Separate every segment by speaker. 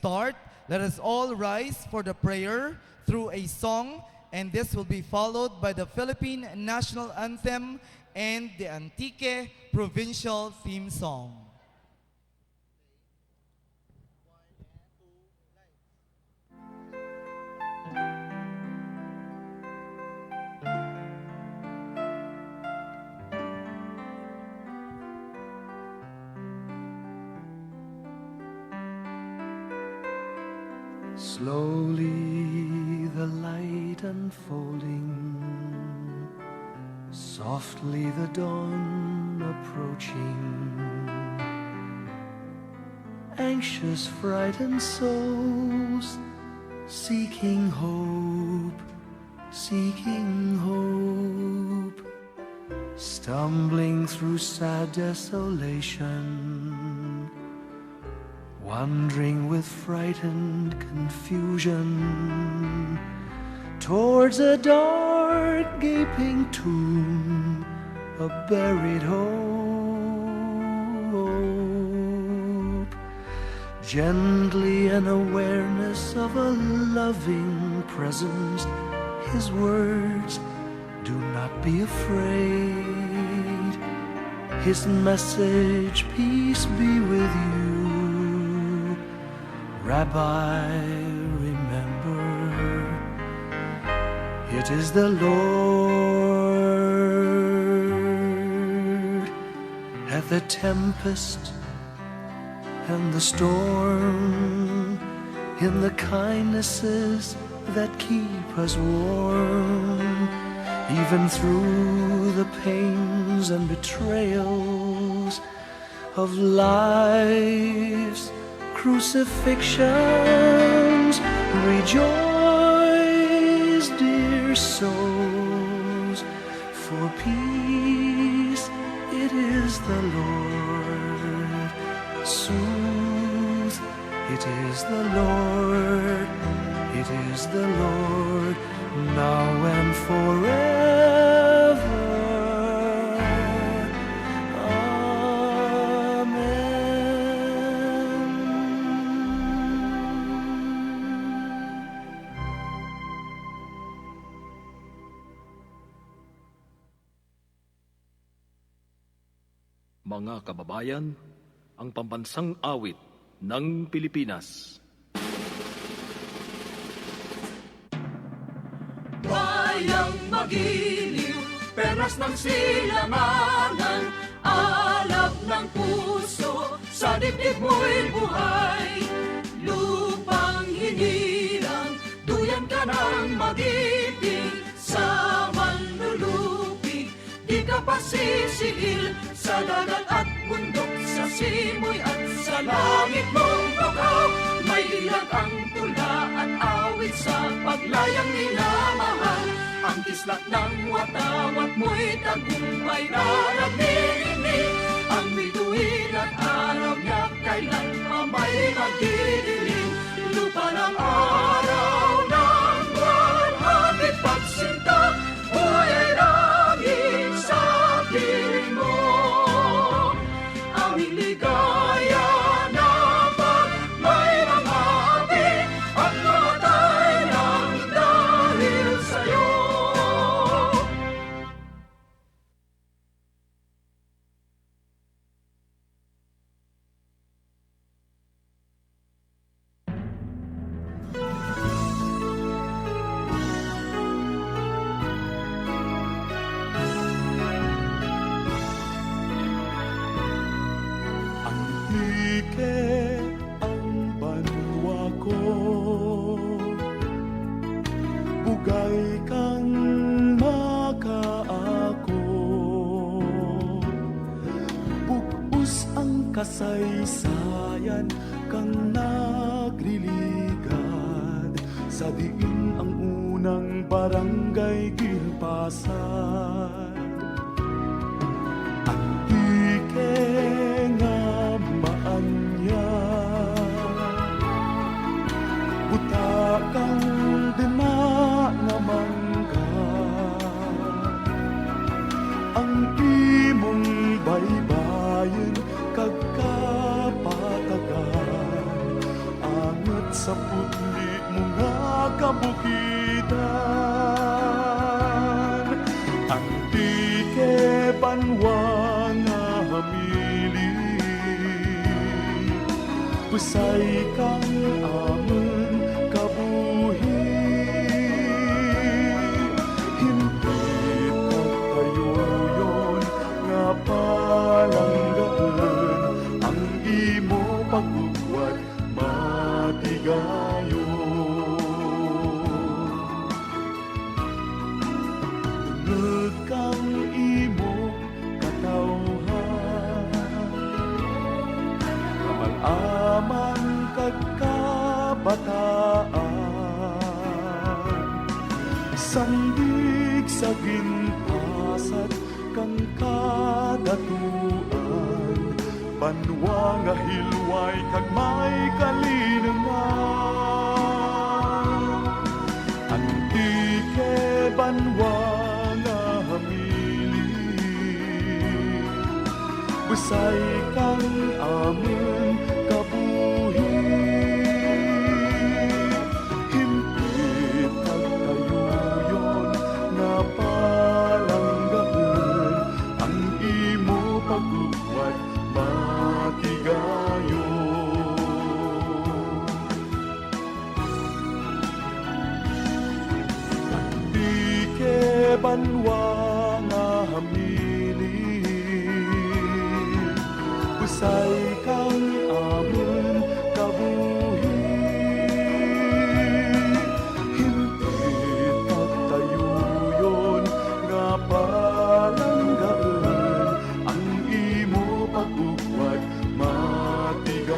Speaker 1: start, let us all rise for the prayer through a song, and this will be followed by the Philippine National Anthem and the Antique Provincial Theme Song.
Speaker 2: Slowly the light unfolding, softly the dawn approaching. Anxious, frightened souls seeking hope, seeking hope, stumbling through sad desolation, wandering with frightened confusion towards a dark gaping tomb, a buried hope. Gently an awareness of a loving presence, his words, do not be afraid. His message, peace be with you. Rabbi, remember, it is the Lord. At the tempest and the storm, in the kindnesses that keep us warm, even through the pains and betrayals of life's crucifixions, rejoice, dear souls, for peace it is the Lord. Soothe, it is the Lord, it is the Lord, now and forever.
Speaker 3: Mga kababayan, ang pambansang awit ng Pilipinas.
Speaker 4: Bayang magiliw, perlas ng silanganan, alab ng puso, sa dibdib mo'y buhay. Lupang hinirang, duyan ka ng mag-ibig, sa manlulupig, di ka pasisiil, sa dagat at bundok, sa simoy at sa langit mong bukaw. May ilag ang tula at awit sa paglayang minamahal. Ang kislap ng watawat mo'y tagumpay na nagninig. Ang bituin at araw niya kailan pa may magdidilim. Lupa ng araw ng buwan, hatid pagsinta, buhay ay langit sa piling mo. Aming ligaya na pag may mga api at namatay ng dahil sa'yo.
Speaker 5: Ang banwa ko, bugay kang makaako, bugos ang kasaysayan kang nagriligan, sa diin ang unang barangay ginpasan. Ang ike nga maanya, butakang dima nga mangga, ang imong baybayin kagkapatagan, ang sa putli mo nga kabukidan. Antike banwa nga hamili, usay kang amon kabuhi. Hintip kagpayuyon nga palanggaan, ang imo pagbuwat matigayon. Tungod kang imong katawhan, kamal-aman kagkabataan, sandig sa ginpasat kang kadatuan, banwa nga hilway kag may kalinangan. Antike banwa nga hamili, busay kang amon kabuhi. Himpit kagkayuyon nga palanggaan, ang imo pagbuwat matigayon. Antike banwa nga hamili, usay kang amon kabuhi. Hintip kagtayuyon nga palanggaan, ang imo pagbuwat matigayon.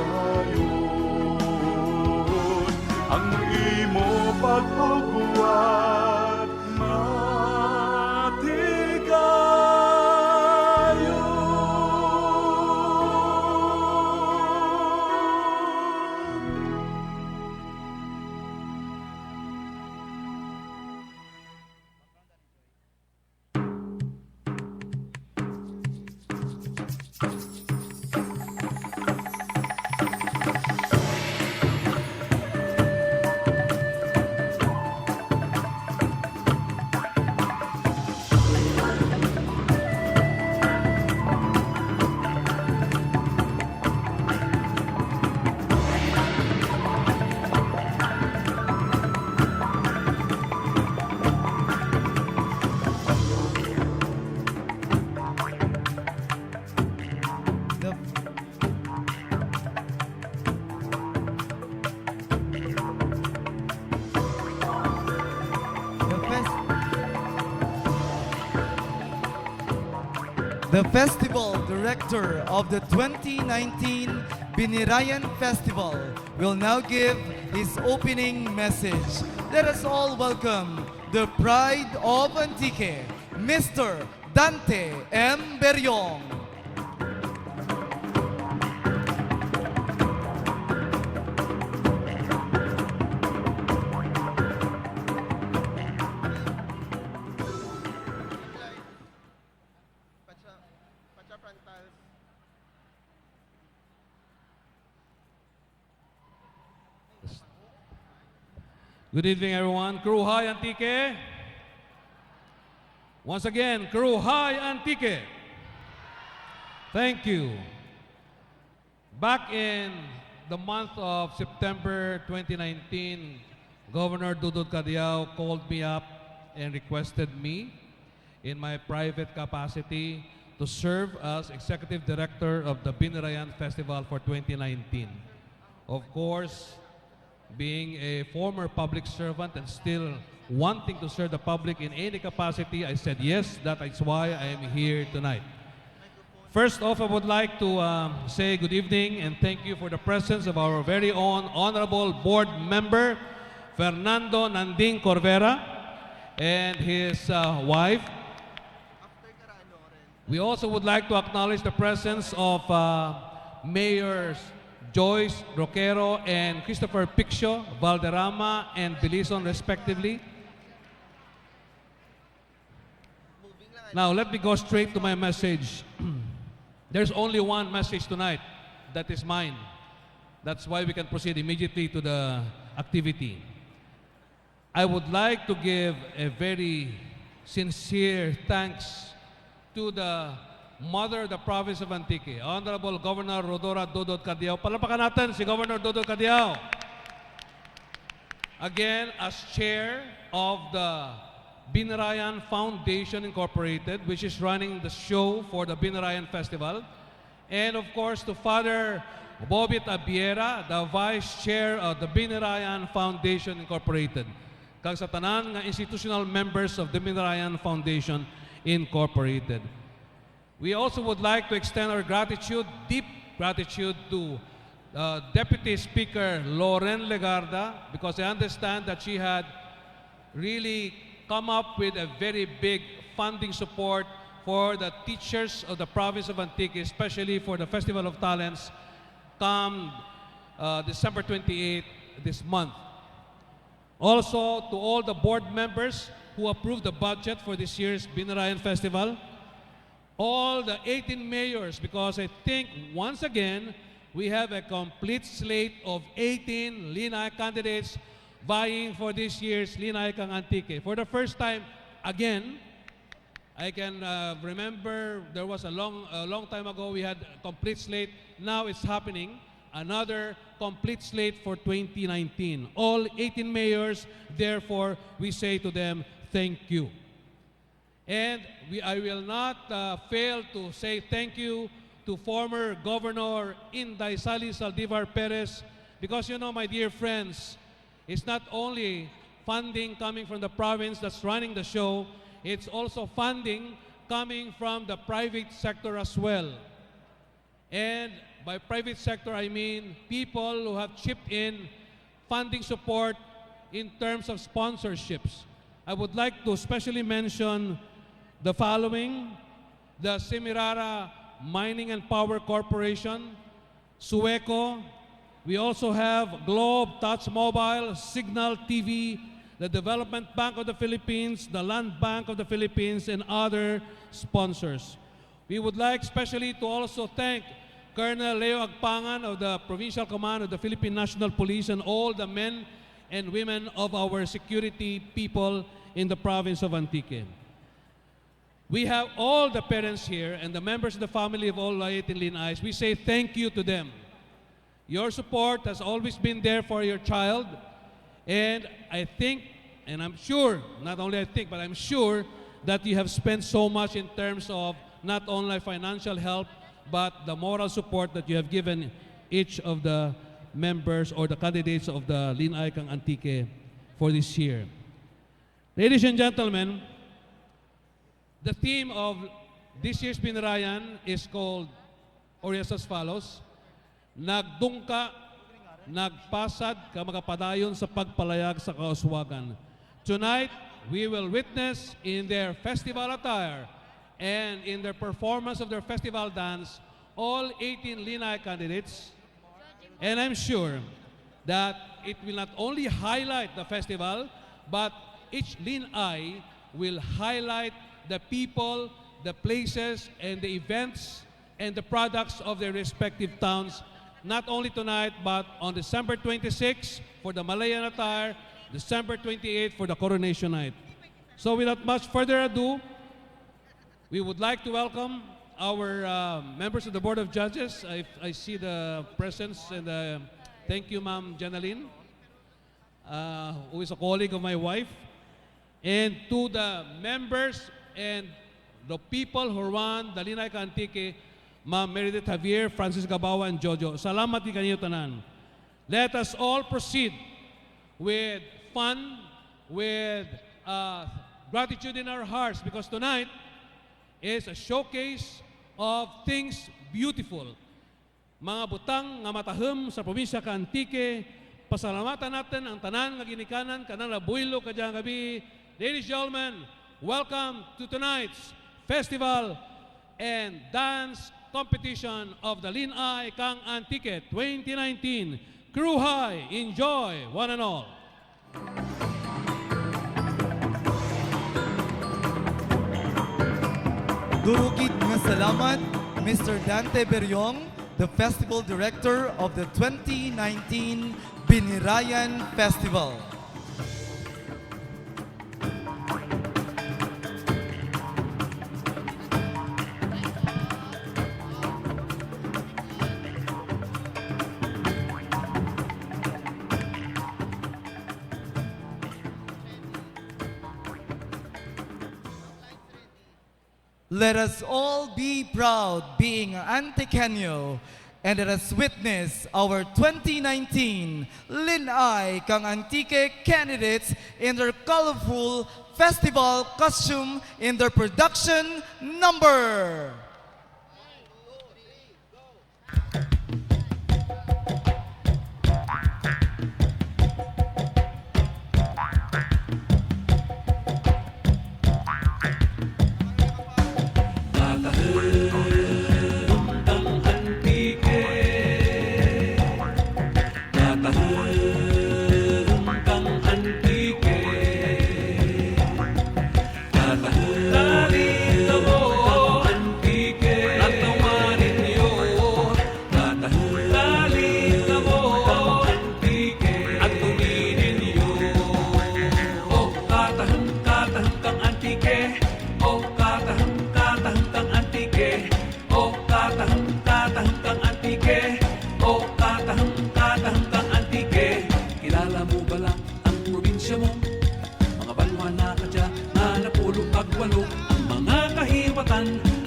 Speaker 5: Ang imo pagbuwat matigayon.
Speaker 1: The festival director of the 2019 Binirayan Festival will now give his opening message. Let us all welcome the pride of Antique, Mr. Dante M. Beryong.
Speaker 6: Good evening, everyone. Crew High Antique. Once again, Crew High Antique. Thank you. Back in the month of September 2019, Governor Dudut Cadiao called me up and requested me in my private capacity to serve as Executive Director of the Binirayan Festival for 2019. Of course, being a former public servant and still wanting to serve the public in any capacity, I said yes. That is why I am here tonight. First off, I would like to say good evening and thank you for the presence of our very own honorable board member, Fernando Nanding Corvera, and his wife. We also would like to acknowledge the presence of Mayors Joyce Roquero and Christopher Piccio, Valderrama and Bilison respectively. Now let me go straight to my message. There's only one message tonight, that is mine. That's why we can proceed immediately to the activity. I would like to give a very sincere thanks to the mother of the province of Antique, Honorable Governor Rodora Dodot Cadiao. Palapakan natin si Governor Dodot Cadiao. Again, as chair of the Binarayan Foundation Incorporated, which is running the show for the Binarayan Festival. And of course, to Father Bobit Abiera, the Vice Chair of the Binarayan Foundation Incorporated. Kag sa tanan nga institutional members of the Binarayan Foundation Incorporated. We also would like to extend our gratitude, deep gratitude to Deputy Speaker Loren Legarda, because I understand that she had really come up with a very big funding support for the teachers of the province of Antique, especially for the Festival of Talents come December 28 this month. Also, to all the board members who approved the budget for this year's Binarayan Festival, all the 18 mayors, because I think once again, we have a complete slate of 18 Lin-ay candidates vying for this year's Lin-ay Kang Antique. For the first time, again, I can remember there was a long time ago we had a complete slate. Now it's happening. Another complete slate for 2019. All 18 mayors, therefore, we say to them, thank you. And I will not fail to say thank you to former Governor Inday Sali Saldivar Perez, because you know, my dear friends, it's not only funding coming from the province that's running the show, it's also funding coming from the private sector as well. And by private sector, I mean people who have chipped in funding support in terms of sponsorships. I would like to especially mention the following: the Semirara Mining and Power Corporation, Sueco. We also have Globe, Touch Mobile, Signal TV, the Development Bank of the Philippines, the Land Bank of the Philippines, and other sponsors. We would like especially to also thank Colonel Leo Agpangan of the Provincial Command of the Philippine National Police and all the men and women of our security people in the province of Antique. We have all the parents here and the members of the family of all 18 Lin-ays. We say thank you to them. Your support has always been there for your child, and I think, and I'm sure, not only I think, but I'm sure that you have spent so much in terms of not only financial help, but the moral support that you have given each of the members or the candidates of the Lin-ay Kang Antique for this year. Ladies and gentlemen, the theme of this year's Binarayan is called, or is as follows: Nagdungka, nagpasad, kamagapadayon sa pagpalayag sa kauswagan. Tonight, we will witness in their festival attire and in their performance of their festival dance, all 18 Lin-ay candidates. And I'm sure that it will not only highlight the festival, but each Lin-ay will highlight the people, the places, and the events and the products of their respective towns, not only tonight, but on December 26 for the Malayan attire, December 28 for the coronation night. So without much further ado, we would like to welcome our members of the Board of Judges. I see the presence, and thank you, Ma'am Janalyn, who is a colleague of my wife, and to the members and the people who run the Lin-ay Kang Antique, Ma'am Meredith Javier, Francis Gabawa, and Jojo. Salamat di kanyo tanan. Let us all proceed with fun, with gratitude in our hearts, because tonight is a showcase of things beautiful. Mga butang nga matahom sa probinsya ka Antique, pasalamatan natin ang tanan nga ginikanan, kanang labuilo kadyang gabi. Ladies and gentlemen, welcome to tonight's festival and dance competition of the Lin-ay Kang Antique 2019. Crew high, enjoy one and all.
Speaker 1: Durugid nga salamat, Mr. Dante Beryong, the Festival Director of the 2019 Binirayan Festival. Let us all be proud being Antiqueño, and let us witness our 2019 Lin-ay Kang Antique candidates in their colorful festival costume in their production number.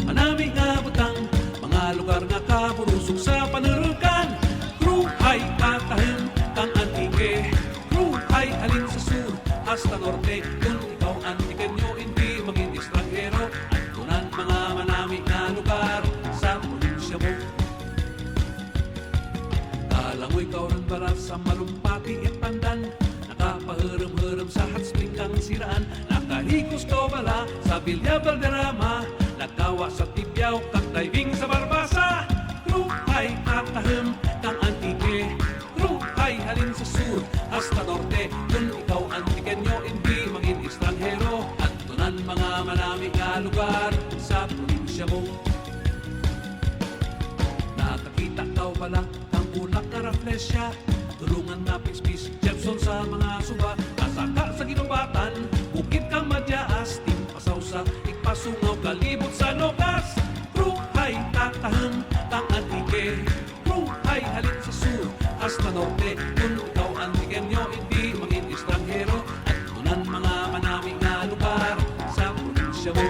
Speaker 2: Manami nga butang, mga lugar nga kaburusok sa panurukan. Kruhay katahim kang antike, kruhay alin sa sur hasta norte. Kung ikaw Antiqueño, hindi maging estranghero. Antunan mga manami nga lugar sa probinsya mo. Kala mo ikaw rin bara sa malumpati at pandan, nakapahiram-hiram sa hot spring kang siraan. Nakahikos ka bala sa Villa Valderrama, nagkawa sa Tibiao kang diving sa Barbasa. Kruhay katahim kang antike, kruhay halin sa sur hasta norte. Kung ikaw Antiqueño, hindi maging estranghero. Antunan mga manami nga lugar sa probinsya mo. Nakakita ka bala kang ulak na raflesya, tulungan na pispis Jepson sa mga suba. Kasaka sa ginubatan, bukid kang madyaas, timpasaw sa ikpasungaw, kalibot sa nokas. Kruhay tatahang kang antike, kruhay halin sa sur hasta norte. Kung ikaw Antiqueño, hindi maging estranghero. At tunan mga manami nga lugar sa probinsya mo.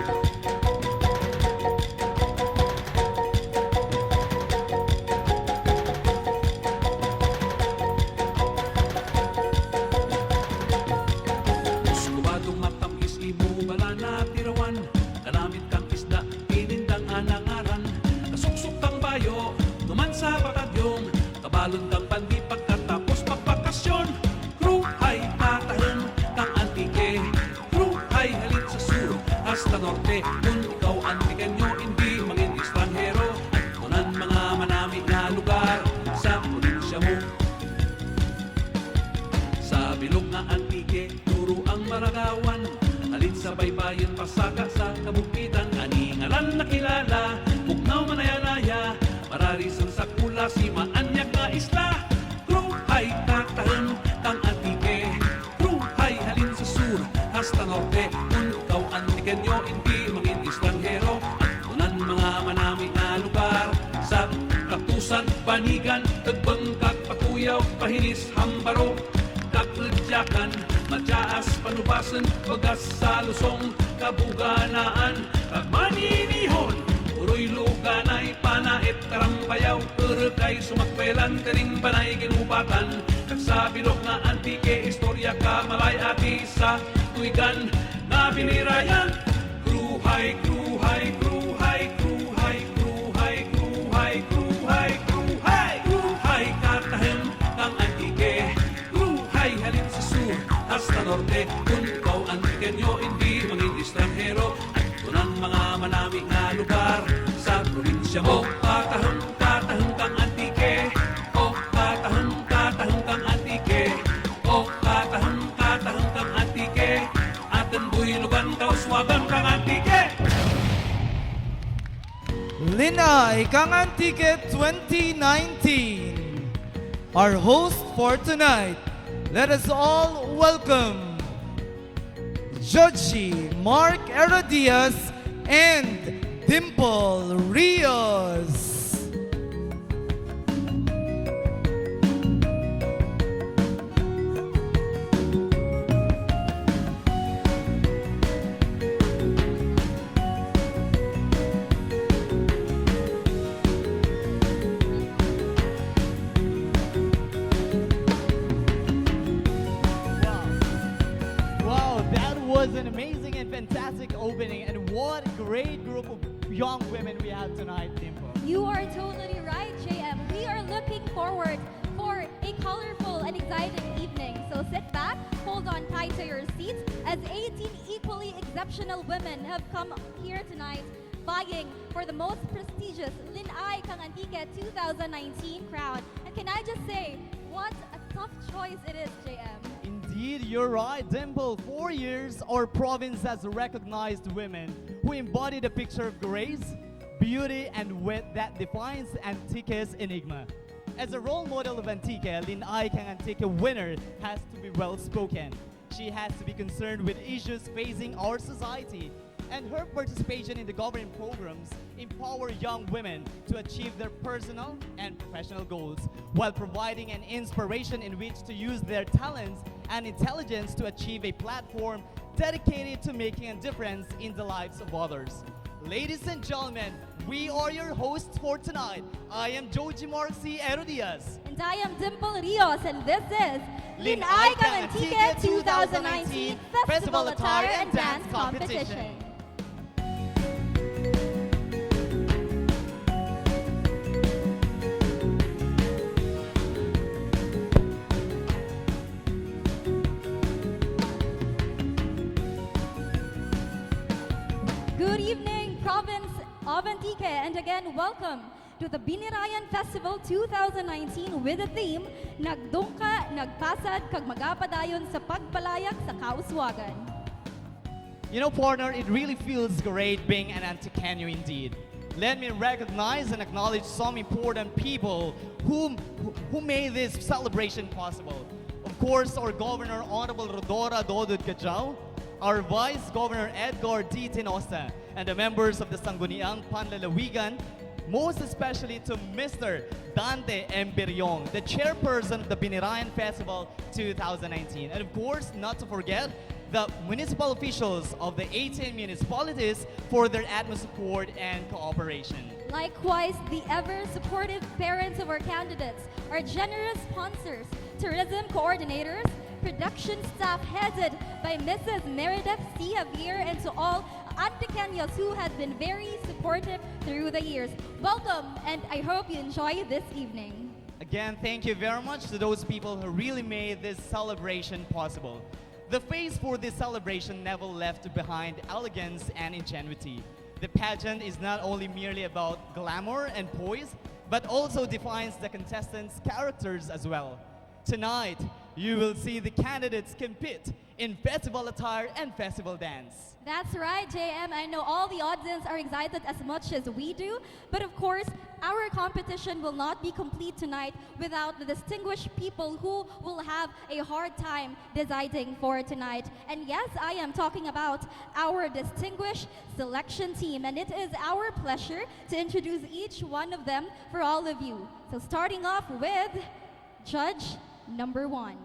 Speaker 2: Muskubadong matamis imo bala na tirawan, kalamit kang isda, pinindang anangaran. Kasuksok kang bayo, numan sa batadyong, kabalon kang pandi pagkatapos magbakasyon. Kruhay tatahim kang antike, kruhay halin sa sur hasta norte. Kung ikaw Antiqueño, hindi maging estranghero. At tunan mga manami nga lugar sa probinsya mo. Sa bilog nga antike, turo ang maragawan, alin sa baybayin pasaka sa kabukitan. Aningalan na kilala, bugnaw manayanaya, mararisan sa kula si maanyag na isla. Kruhay tatahim kang antike, kruhay halin sa sur hasta norte. Kung ikaw Antiqueño, hindi maging estranghero. At tunan mga manami nga lugar sa Katusan, Banigan, Tagbangkag, Patuyaw, Pahinis, Hambaro, Kakludyakan, Matyaas, Panubasan, Bagas sa Lusong, Kabuganaan, Kagmaninihon, Uroy Luganay, Panait, Karambayaw, Urukay, Sumakwelan, Karing Banay, Ginubatan, Kagsa bilog nga antike, istorya ka malayati sa tuigan na binirayan. Kruhay, kruhay, kruhay, kruhay, kruhay, kruhay, kruhay, kruhay, kruhay katahim kang antike, kruhay halin sa sur hasta norte. Kung ikaw Antiqueño, hindi maging estranghero. At tunan mga manami nga lugar sa probinsya mo. Katahim, katahim kang antike, o katahim, katahim kang antike, o katahim, katahim kang antike. Atin buhilugan, kauswagan kang antike.
Speaker 1: Lin-ay, Kang 2019. Our host for tonight, let us all welcome Judge Mark Herodias and Dimple Rios.
Speaker 7: Wow, that was an amazing and fantastic opening, and what a great group of young women we have tonight, Dimple.
Speaker 8: You are totally right, JM. We are looking forward for a colorful and exciting evening. So sit back, hold on tight to your seats, as 18 equally exceptional women have come here tonight vying for the most prestigious Lin-ay Kang 2019 crown. And can I just say, what a tough choice it is, JM.
Speaker 7: Indeed, you're right, Dimple. 4 years, our province has recognized women who embody the picture of grace, beauty, and wit that defines Antique's enigma. As a role model of Antique, Lin-ay Kang Antique winner has to be well-spoken. She has to be concerned with issues facing our society, and her participation in the government programs empower young women to achieve their personal and professional goals while providing an inspiration in which to use their talents and intelligence to achieve a platform dedicated to making a difference in the lives of others. Ladies and gentlemen, we are your hosts for tonight. I am Joji Marcy Herodias.
Speaker 8: And I am Dimple Rios, and this is Lin-ay Kang 2019 Festival Attire and Dance Competition. Good evening, Province of Antique, and again, welcome to the Binirayan Festival 2019 with the theme, Nagdungka, Nagpasad, kag magapadayon sa pagpalayak sa kauswagan.
Speaker 7: You know, partner, it really feels great being an Antiqueño indeed. Let me recognize and acknowledge some important people who made this celebration possible. Of course, our Governor Honorable Rodora Dodod Gajao, our Vice Governor Edgar D. Tinosa, and the members of the Sangguniang Panlalawigan, most especially to Mr. Dante Emberyong, the chairperson of the Binirayan Festival 2019. And of course, not to forget, the municipal officials of the 18 municipalities for their utmost support and cooperation.
Speaker 8: Likewise, the ever-supportive parents of our candidates, our generous sponsors, tourism coordinators, production staff headed by Mrs. Meredith C. Javier, and to all Antiqueños who have been very supportive through the years. Welcome, and I hope you enjoy this evening.
Speaker 7: Again, thank you very much to those people who really made this celebration possible. The face for this celebration never left behind elegance and ingenuity. The pageant is not only merely about glamour and poise, but also defines the contestants' characters as well. Tonight, you will see the candidates compete in festival attire and festival dance.
Speaker 8: That's right, JM. I know all the audience are excited as much as we do, but of course, our competition will not be complete tonight without the distinguished people who will have a hard time deciding for tonight. And yes, I am talking about our distinguished selection team, and it is our pleasure to introduce each one of them for all of you. So starting off with Judge number 1.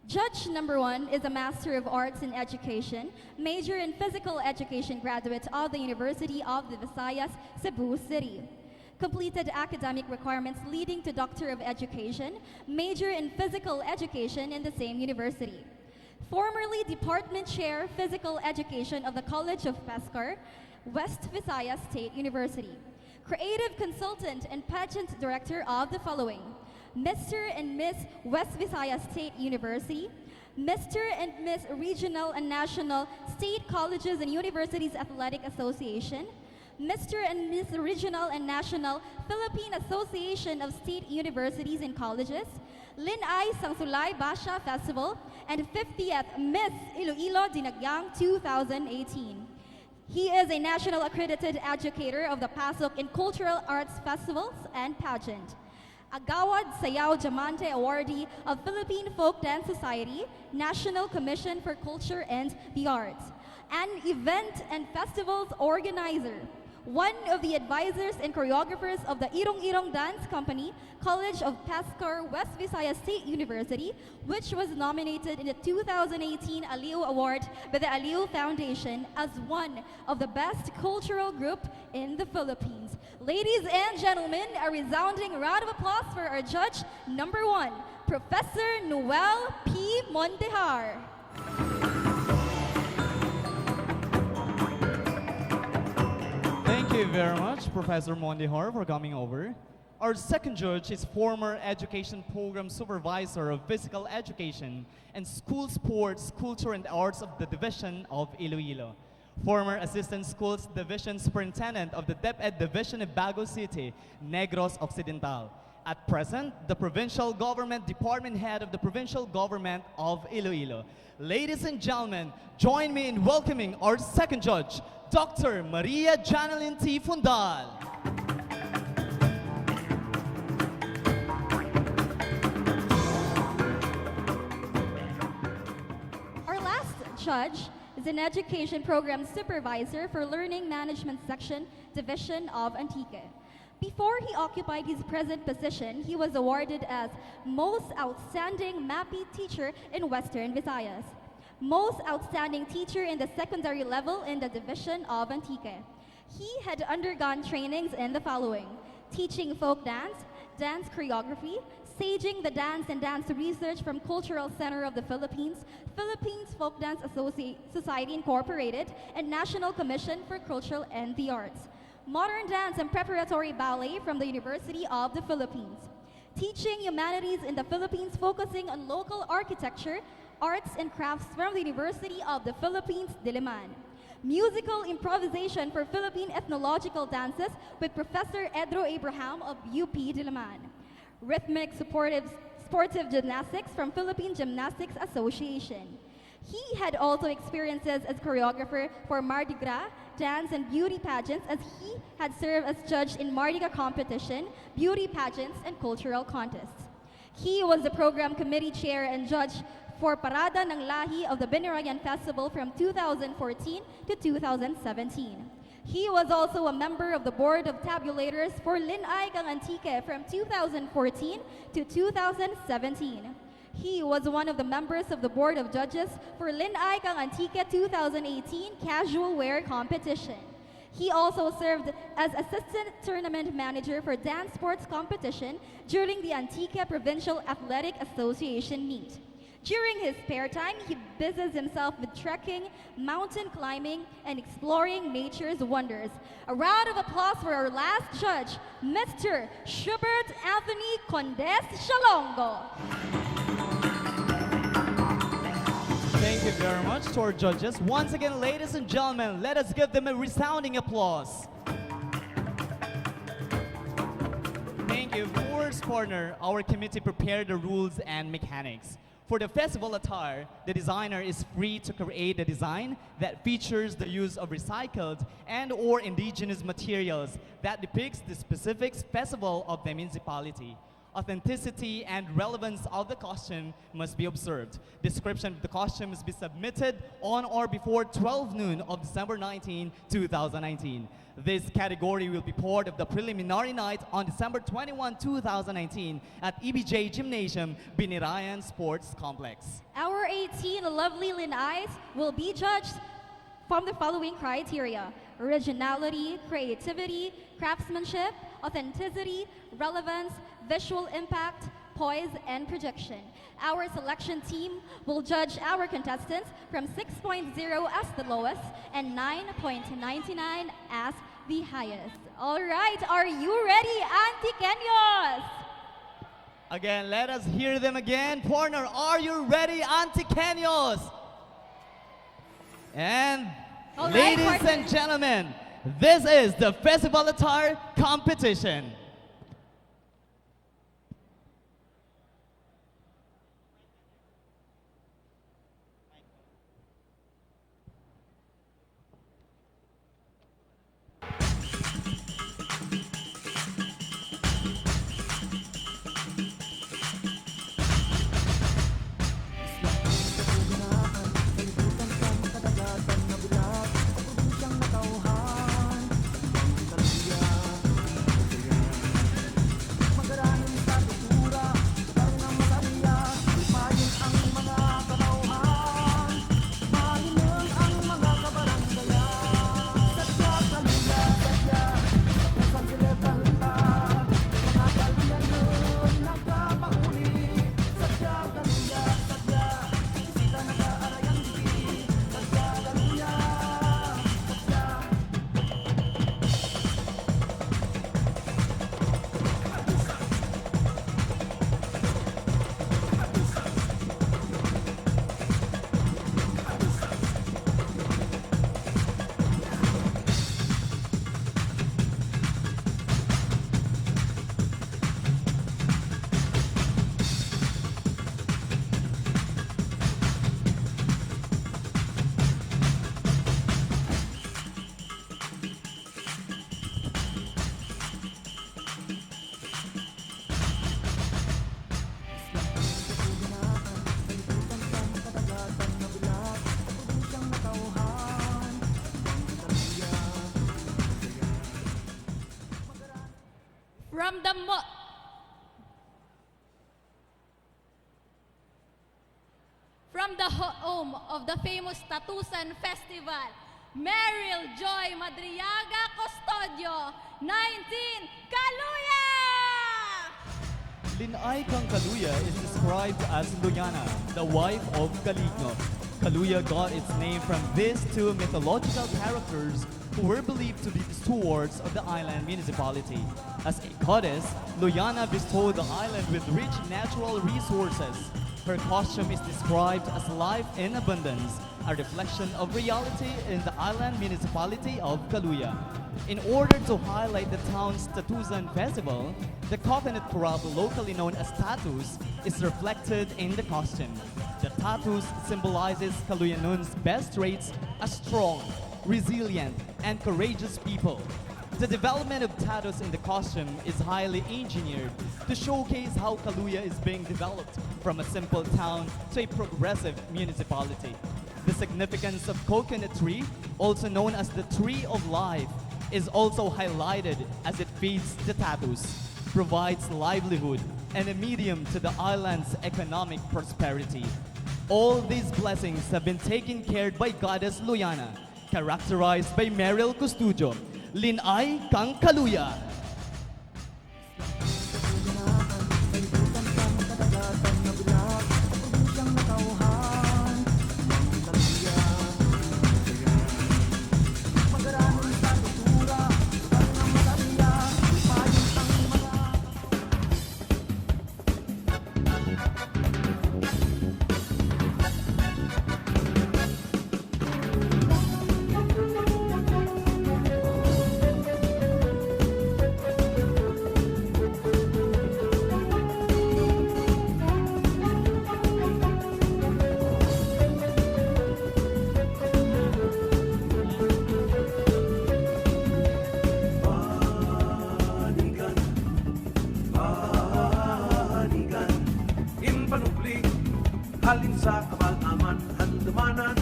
Speaker 8: Judge number 1 is a Master of Arts in Education, major in Physical Education graduate of the University of the Visayas, Cebu City. Completed academic requirements leading to Doctor of Education, major in Physical Education in the same university. Formerly Department Chair, Physical Education of the College of Pescar, West Visayas State University. Creative Consultant and Pageant Director of the following: Mr. and Miss West Visayas State University, Mr. and Miss Regional and National State Colleges and Universities Athletic Association, Mr. and Miss Regional and National Philippine Association of State Universities and Colleges, Lin-ay Sangsulay Basha Festival, and 50th Miss Iloilo Dinagyang 2018. He is a national accredited educator of the PASOK in Cultural Arts Festivals and Pageant. Agawad Sayaw Diamante awardee of Philippine Folk Dance Society, National Commission for Culture and the Arts. An event and festivals organizer. One of the advisors and choreographers of the Irong Irong Dance Company, College of Pescar, West Visayas State University, which was nominated in the 2018 Aliu Award by the Aliu Foundation as one of the best cultural group in the Philippines. Ladies and gentlemen, a resounding round of applause for our judge number 1, Professor Noel P. Mondejar.
Speaker 7: Thank you very much, Professor Mondihar, for coming over. Our second judge is former Education Program Supervisor of Physical Education and School Sports, Culture and Arts of the Division of Iloilo. Former Assistant Schools Division Superintendent of the DepEd Division of Bago City, Negros Occidental. At present, the Provincial Government Department Head of the Provincial Government of Iloilo. Ladies and gentlemen, join me in welcoming our second judge, Dr. Maria Janelyn T. Fundal.
Speaker 8: Our last judge is an education program supervisor for Learning Management Section, Division of Antique. Before he occupied his present position, he was awarded as Most Outstanding MAPI Teacher in Western Visayas. Most Outstanding Teacher in the secondary level in the Division of Antique. He had undergone trainings in the following: teaching folk dance, dance choreography, staging the dance and dance research from Cultural Center of the Philippines, Philippines Folk Dance Society Incorporated, and National Commission for Culture and the Arts. Modern dance and preparatory ballet from the University of the Philippines. Teaching humanities in the Philippines, focusing on local architecture, arts and crafts from the University of the Philippines, Diliman. Musical improvisation for Philippine ethnological dances with Professor Edro Abraham of UP Diliman. Rhythmic sportive gymnastics from Philippine Gymnastics Association. He had also experiences as choreographer for Mardi Gras, dance and beauty pageants, as he had served as judge in Mardi Gras competition, beauty pageants, and cultural contests. He was the program committee chair and judge for Parada ng Lahi of the Binirayan Festival from 2014 to 2017. He was also a member of the board of tabulators for Lin-ay Kang from 2014 to 2017. He was one of the members of the board of judges for Lin-ay Kang 2018 casual wear competition. He also served as assistant tournament manager for dance sports competition during the Antique Provincial Athletic Association meet. During his spare time, he busies himself with trekking, mountain climbing, and exploring nature's wonders. A round of applause for our last judge, Mr. Schubert Anthony Condes Shalongo.
Speaker 7: Thank you very much to our judges. Once again, ladies and gentlemen, let us give them a resounding applause. Thank you. First partner, our committee prepared the rules and mechanics. For the festival attire, the designer is free to create a design that features the use of recycled and/or indigenous materials that depicts the specific festival of the municipality. Authenticity and relevance of the costume must be observed. Description of the costume must be submitted on or before 12 noon of December 19, 2019. This category will be part of the preliminary night on December 21, 2019 at EBJ Gymnasium, Binirayan Sports Complex.
Speaker 8: Our 18 lovely Lin-ays will be judged from the following criteria: originality, creativity, craftsmanship, authenticity, relevance, visual impact, poise, and projection. Our selection team will judge our contestants from 6.0 as the lowest and 9.99 as the highest. All right, are you ready, Antikeños?
Speaker 7: Again, let us hear them again. Partner, are you ready, Antikeños? And
Speaker 8: All right,
Speaker 7: ladies
Speaker 8: partner.
Speaker 7: and gentlemen, this is the Festival Attire Competition.
Speaker 9: from the home of the famous Tatusan Festival, Meryl Joy Madriaga Custodio, 19, Kaluya!
Speaker 7: Lin-ay kang Kaluya is described as Luyana, the wife of Caligno. Kaluya got its name from these two mythological characters who were believed to be the stewards of the island municipality. As a goddess, Luyana bestowed the island with rich natural resources. Her costume is described as life in abundance, a reflection of reality in the island municipality of Kaluya. In order to highlight the town's Tatusan festival, the coconut crop, locally known as tatus, is reflected in the costume. The tatus symbolizes Kaluyanun's best traits as strong, resilient, and courageous people. The development of tatus in the costume is highly engineered to showcase how Kaluya is being developed from a simple town to a progressive municipality. The significance of coconut tree, also known as the tree of life, is also highlighted as it feeds the tatus, provides livelihood, and a medium to the island's economic prosperity. All these blessings have been taken care by Goddess Luyana, characterized by Meryl Custodio, Lin-ay kang Kaluya.
Speaker 2: Halin sa kabalaman, handumanan,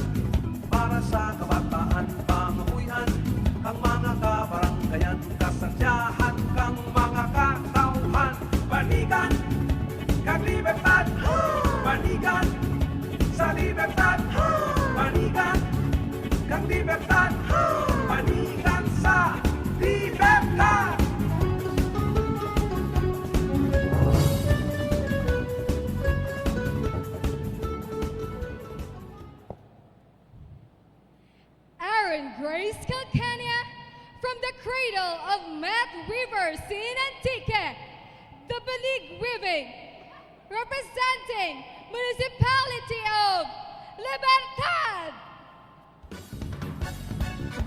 Speaker 2: para sa kabataan, pangabuyan, ang mga kabaranggayan, kasadyahan, kang mga katauhan, panigan, kang libertad, panigan, sa libertad, panigan, kang libertad, panigan sa libertad.
Speaker 9: Grace Calcania, from the cradle of mat weavers in Antique, the Balig weaving, representing Municipality of Libertad.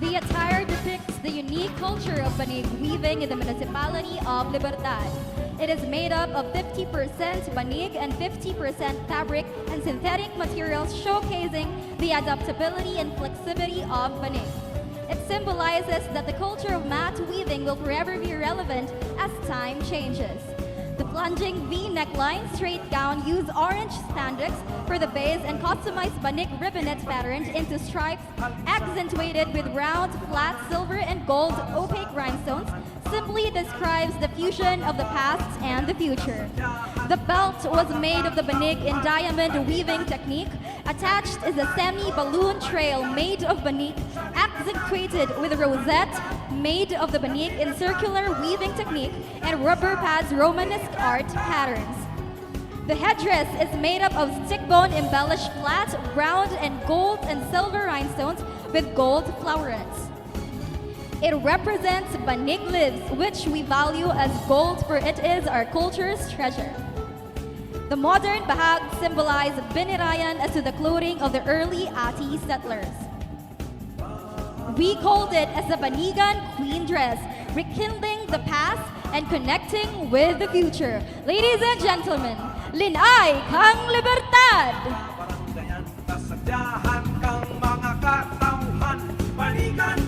Speaker 8: The attire depicts the unique culture of banig weaving in the municipality of Libertad. It is made up of 50% banig and 50% fabric and synthetic materials, showcasing the adaptability and flexibility of banig. It symbolizes that the culture of mat weaving will forever be relevant as time changes. The plunging V neckline straight gown use orange spandex for the base and customized banig ribbonette pattern into stripes, accentuated with round, flat, silver, and gold opaque rhinestones, simply describes the fusion of the past and the future. The belt was made of the banig in diamond weaving technique. Attached is a semi-balloon trail made of banig, accentuated with a rosette made of the banig in circular weaving technique and rubber pads Romanesque art patterns. The headdress is made up of stick bone embellished flat, round, and gold and silver rhinestones with gold flowerets. It represents banig lives, which we value as gold, for it is our culture's treasure. The modern bahag symbolize binirayan as to the clothing of the early Ati settlers. We called it as a Banigan Queen Dress, rekindling the past and connecting with the future. Ladies and gentlemen, Lin-ay kang Libertad!
Speaker 2: Baranggayan, kasadyahan, kang mga katauhan, panigan,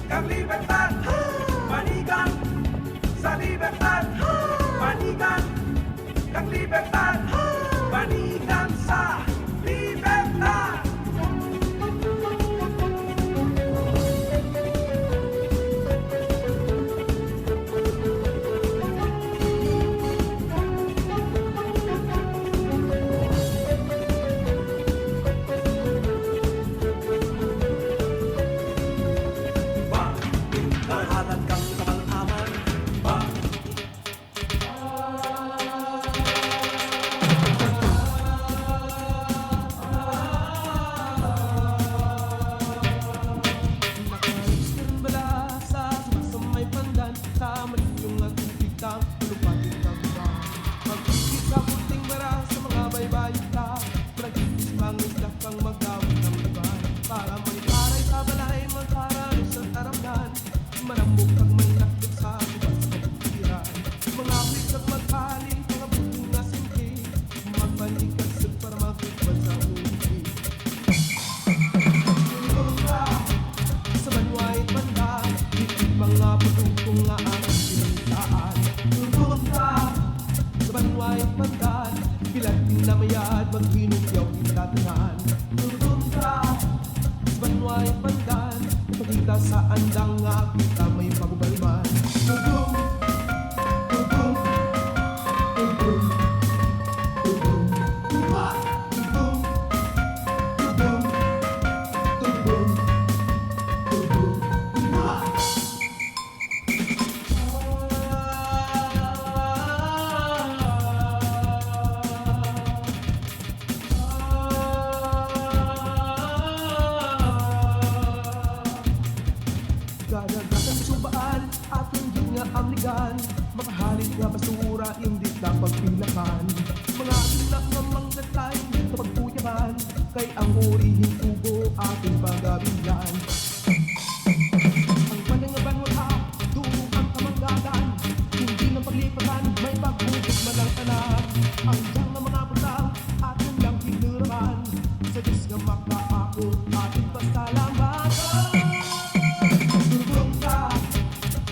Speaker 2: kang libertad, panigan, sa libertad, panigan, kang libertad, panigan sa libertad.
Speaker 4: maghinugyaw kita tanan. Tugtog ka sa banway pandan, pagkita sa andang nga kita may pagubalman. Tugtog, tugtog, tugtog, tugtog, tugtog, tugtog, tugtog, tugtog, tugtog, tugtog. Kadagatan subaan, ating di nga amligan. Makahalit nga basura, hindi na pagpilakan. Mga inak nga manggatay, kapag puyaman, kay ang urihin tubo ating pagabilan. Ang panangaban wala, dulo ang kamanggadan. Hindi ng paglipatan, may pagbubog man ang anak. Ang diyang na mga putang, ating lang hinuraman. Sa Diyos nga makaakot, ating pasalamat. Tugtog ka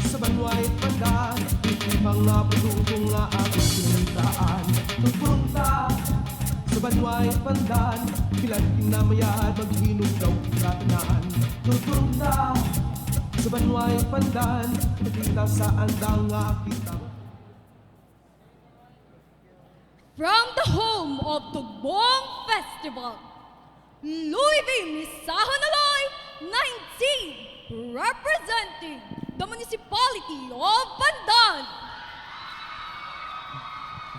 Speaker 4: sa banway at pandan, hindi mga produkto nga ating pinuntaan. Tugtog ka sa banway at pandan, pilat pinamayad, maghinog daw katanan. Tugtog ka sa banway at pandan, nakita sa andang nga kita.
Speaker 9: From the home of Tugbong Festival, Louis V. Misahonaloy, 19, representing the municipality of Pandan.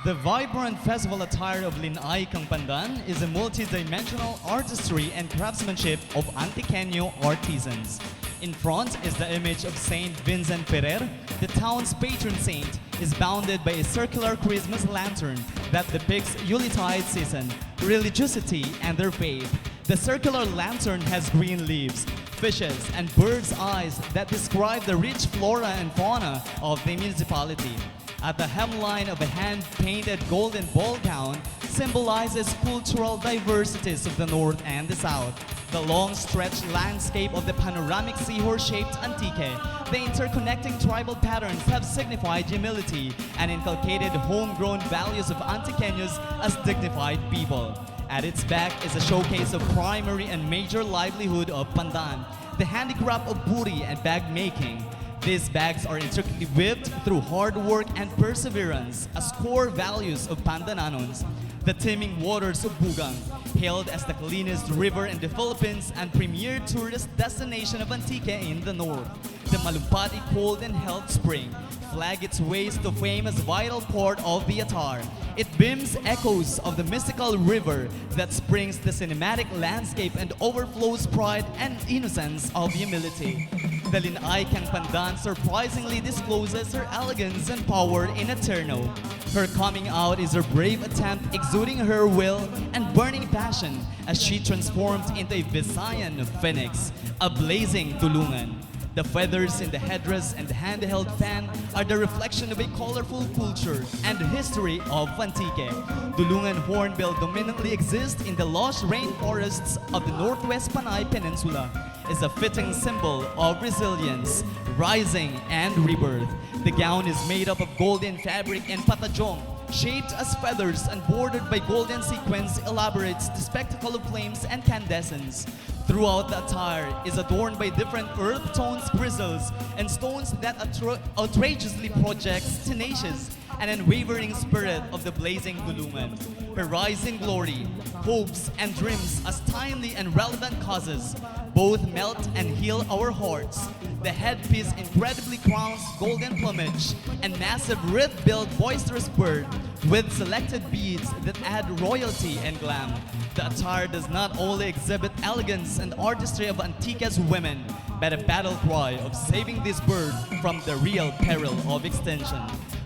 Speaker 7: The vibrant festival attire of Lin-ay, Kang Pandan is a multi-dimensional artistry and craftsmanship of Antiqueño artisans. In front is the image of Saint Vincent Ferrer. The town's patron saint is bounded by a circular Christmas lantern that depicts Yuletide season, religiosity, and their faith. The circular lantern has green leaves, fishes, and birds' eyes that describe the rich flora and fauna of the municipality. At the hemline of a hand-painted golden ball gown symbolizes cultural diversities of the North and the South. The long-stretched landscape of the panoramic seahorse-shaped Antique, the interconnecting tribal patterns have signified humility and inculcated homegrown values of Antiqueños as dignified people. At its back is a showcase of primary and major livelihood of Pandan, the handicraft of buri and bag making. These bags are intricately weaved through hard work and perseverance as core values of Pandananons. The teeming waters of Bugang, hailed as the cleanest river in the Philippines and premier tourist destination of Antique in the north. The Malumpati Cold and Health Spring flag its ways to fame as vital part of the Attire. It beams echoes of the mystical river that springs the cinematic landscape and overflows pride and innocence of humility. The Lin-ay Kang Pandan surprisingly discloses her elegance and power in Eterno. Her coming out is her brave attempt exuding her will and burning passion as she transforms into a Visayan phoenix, a blazing tulungan. The feathers in the headdress and the handheld fan are the reflection of a colorful culture and history of Antique. Dulungan hornbill dominantly exists in the lush rainforests of the Northwest Panay Peninsula, is a fitting symbol of resilience, rising, and rebirth. The gown is made up of golden fabric and patajong, shaped as feathers and bordered by golden sequins elaborates the spectacle of flames and candescence. Throughout the attire is adorned by different earth tones, bristles, and stones that outrageously projects tenacious and unwavering spirit of the blazing Dulungan. Her rising glory, hopes, and dreams as timely and relevant causes both melt and heal our hearts. The headpiece incredibly crowns golden plumage and massive wreath-billed boisterous bird with selected beads that add royalty and glam. The attire does not only exhibit elegance and artistry of Antique's women, but a battle cry of saving this bird from the real peril of extinction.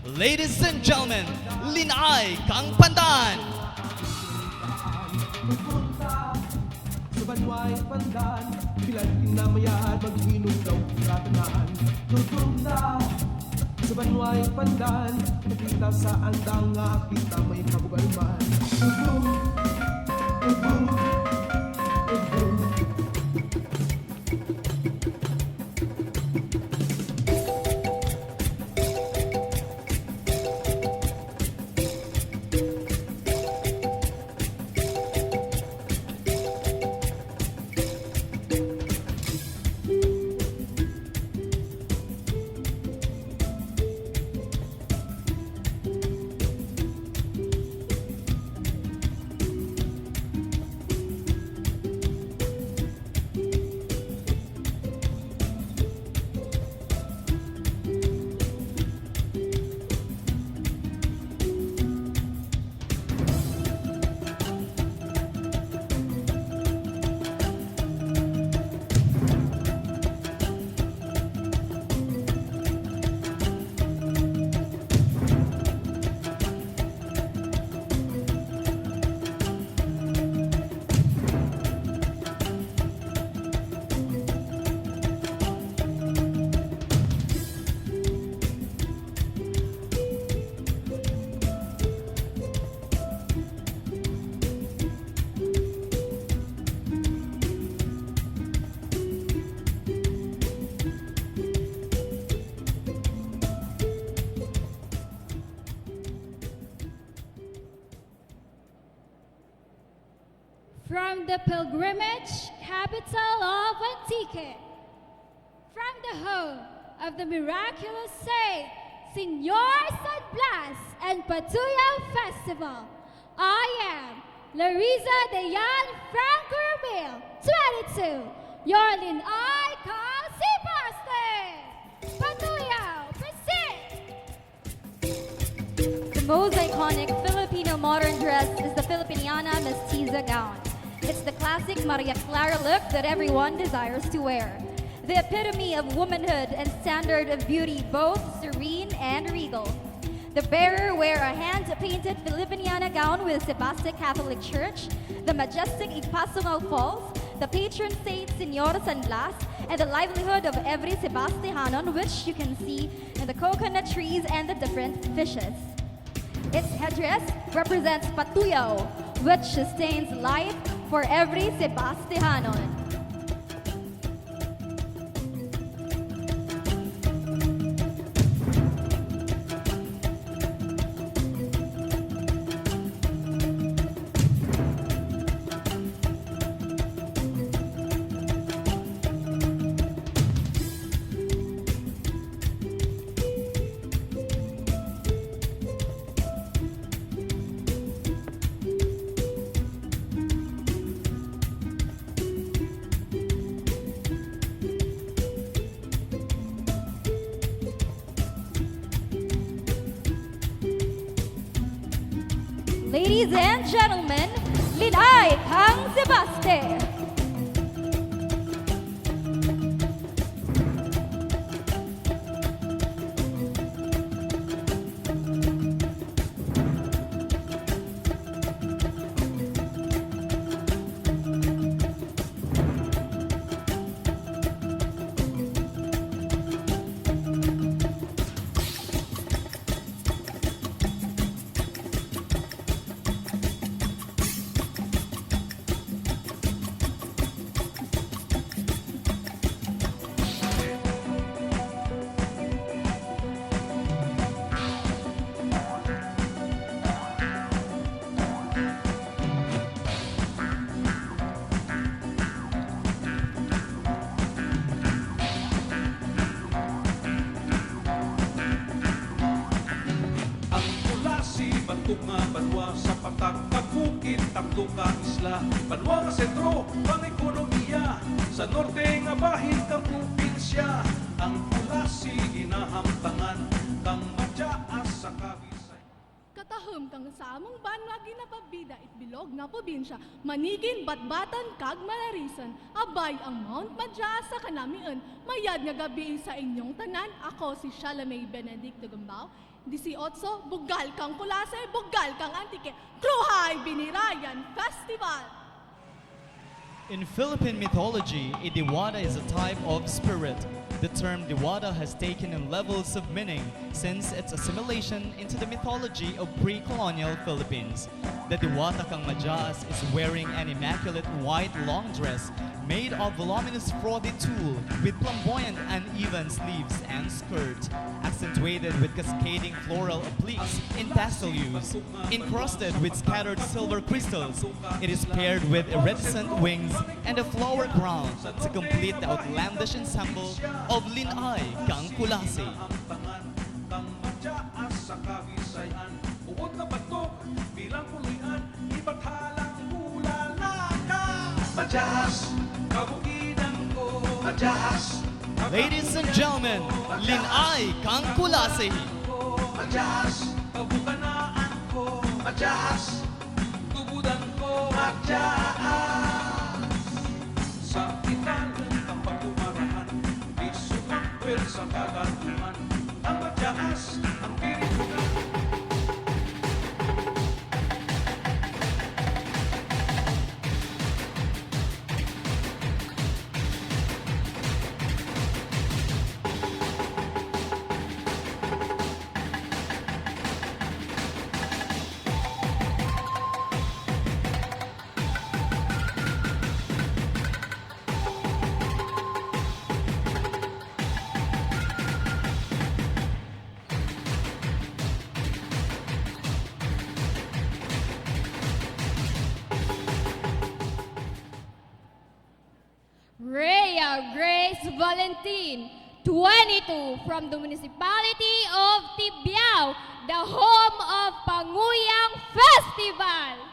Speaker 7: Ladies and gentlemen, Lin-ay Kang Pandan!
Speaker 4: Sa banway pandan, pilat pinamayad, maghinog daw katanan. Tugtog na sa banway pandan, nakita sa andang nga kita may kabugalman. Tugtog, tugtog, tugtog.
Speaker 9: From the pilgrimage capital of Antique, from the home of the miraculous saint, Senor San Blas and Patuyo Festival, I am Larissa Dayan Franco Romeo, 22, your Lin-ay, kang Patuyo, present!
Speaker 8: The most iconic Filipino modern dress is the Filipiniana Mestiza gown. It's the classic Maria Clara look that everyone desires to wear. The epitome of womanhood and standard of beauty, both serene and regal. The bearer wear a hand-painted Filipiniana gown with Sebaste Catholic Church, the majestic Ipasungaw Falls, the patron saint Senor San Blas, and the livelihood of every Sebastianon, which you can see in the coconut trees and the different fishes. Its headdress represents Patuyo, which sustains life for every Sebastianon. Ladies and gentlemen, Lin-ay, kang Sebaste.
Speaker 2: Tagtog nga banwa sa patak, tagbukid, tagtog ka isla. Banwa nga sentro, pang ekonomiya, sa norte nga bahin kang probinsya. Ang pulasi ginahamtangan, kang madyaas sa kabisay.
Speaker 10: Katahom kang sa among banwa ginapabida itbilog nga probinsya, manigin batbatan kag malarisan, abay ang Mount Madyaas sa kanamian, mayad nga gabi sa inyong tanan, ako si Shalamay Benedicto Gambao, 18, Bugal kang Kulase, Bugal kang Antique, Kruhay Binirayan Festival!
Speaker 7: In Philippine mythology, a diwata is a type of spirit. The term diwata has taken on levels of meaning since its assimilation into the mythology of pre-colonial Philippines. The diwata kang Madyaas is wearing an immaculate white long dress made of voluminous frothy tulle with flamboyant uneven sleeves and skirt, accentuated with cascading floral appliques in pastel hues, encrusted with scattered silver crystals. It is paired with iridescent wings and a flower crown to complete the outlandish ensemble of Lin-ay, kang Kulase.
Speaker 2: Kang madyaas sa kabisayan, uod na batok, bilang pulian, iba't halang ulala ka. Madyaas, kabukinan ko, madyaas.
Speaker 7: Ladies and gentlemen, Lin-ay, kang Kulase.
Speaker 2: Madyaas, kabukanaan ko, madyaas. Tubudan ko, madyaas. Sa itan, kapag tumarahan, di sumangpil sa kagantungan. Ang madyaas, ang pinitugan.
Speaker 9: Rhea Grace Valentin, 22, from the municipality of Tibiao, the home of Panguyang Festival.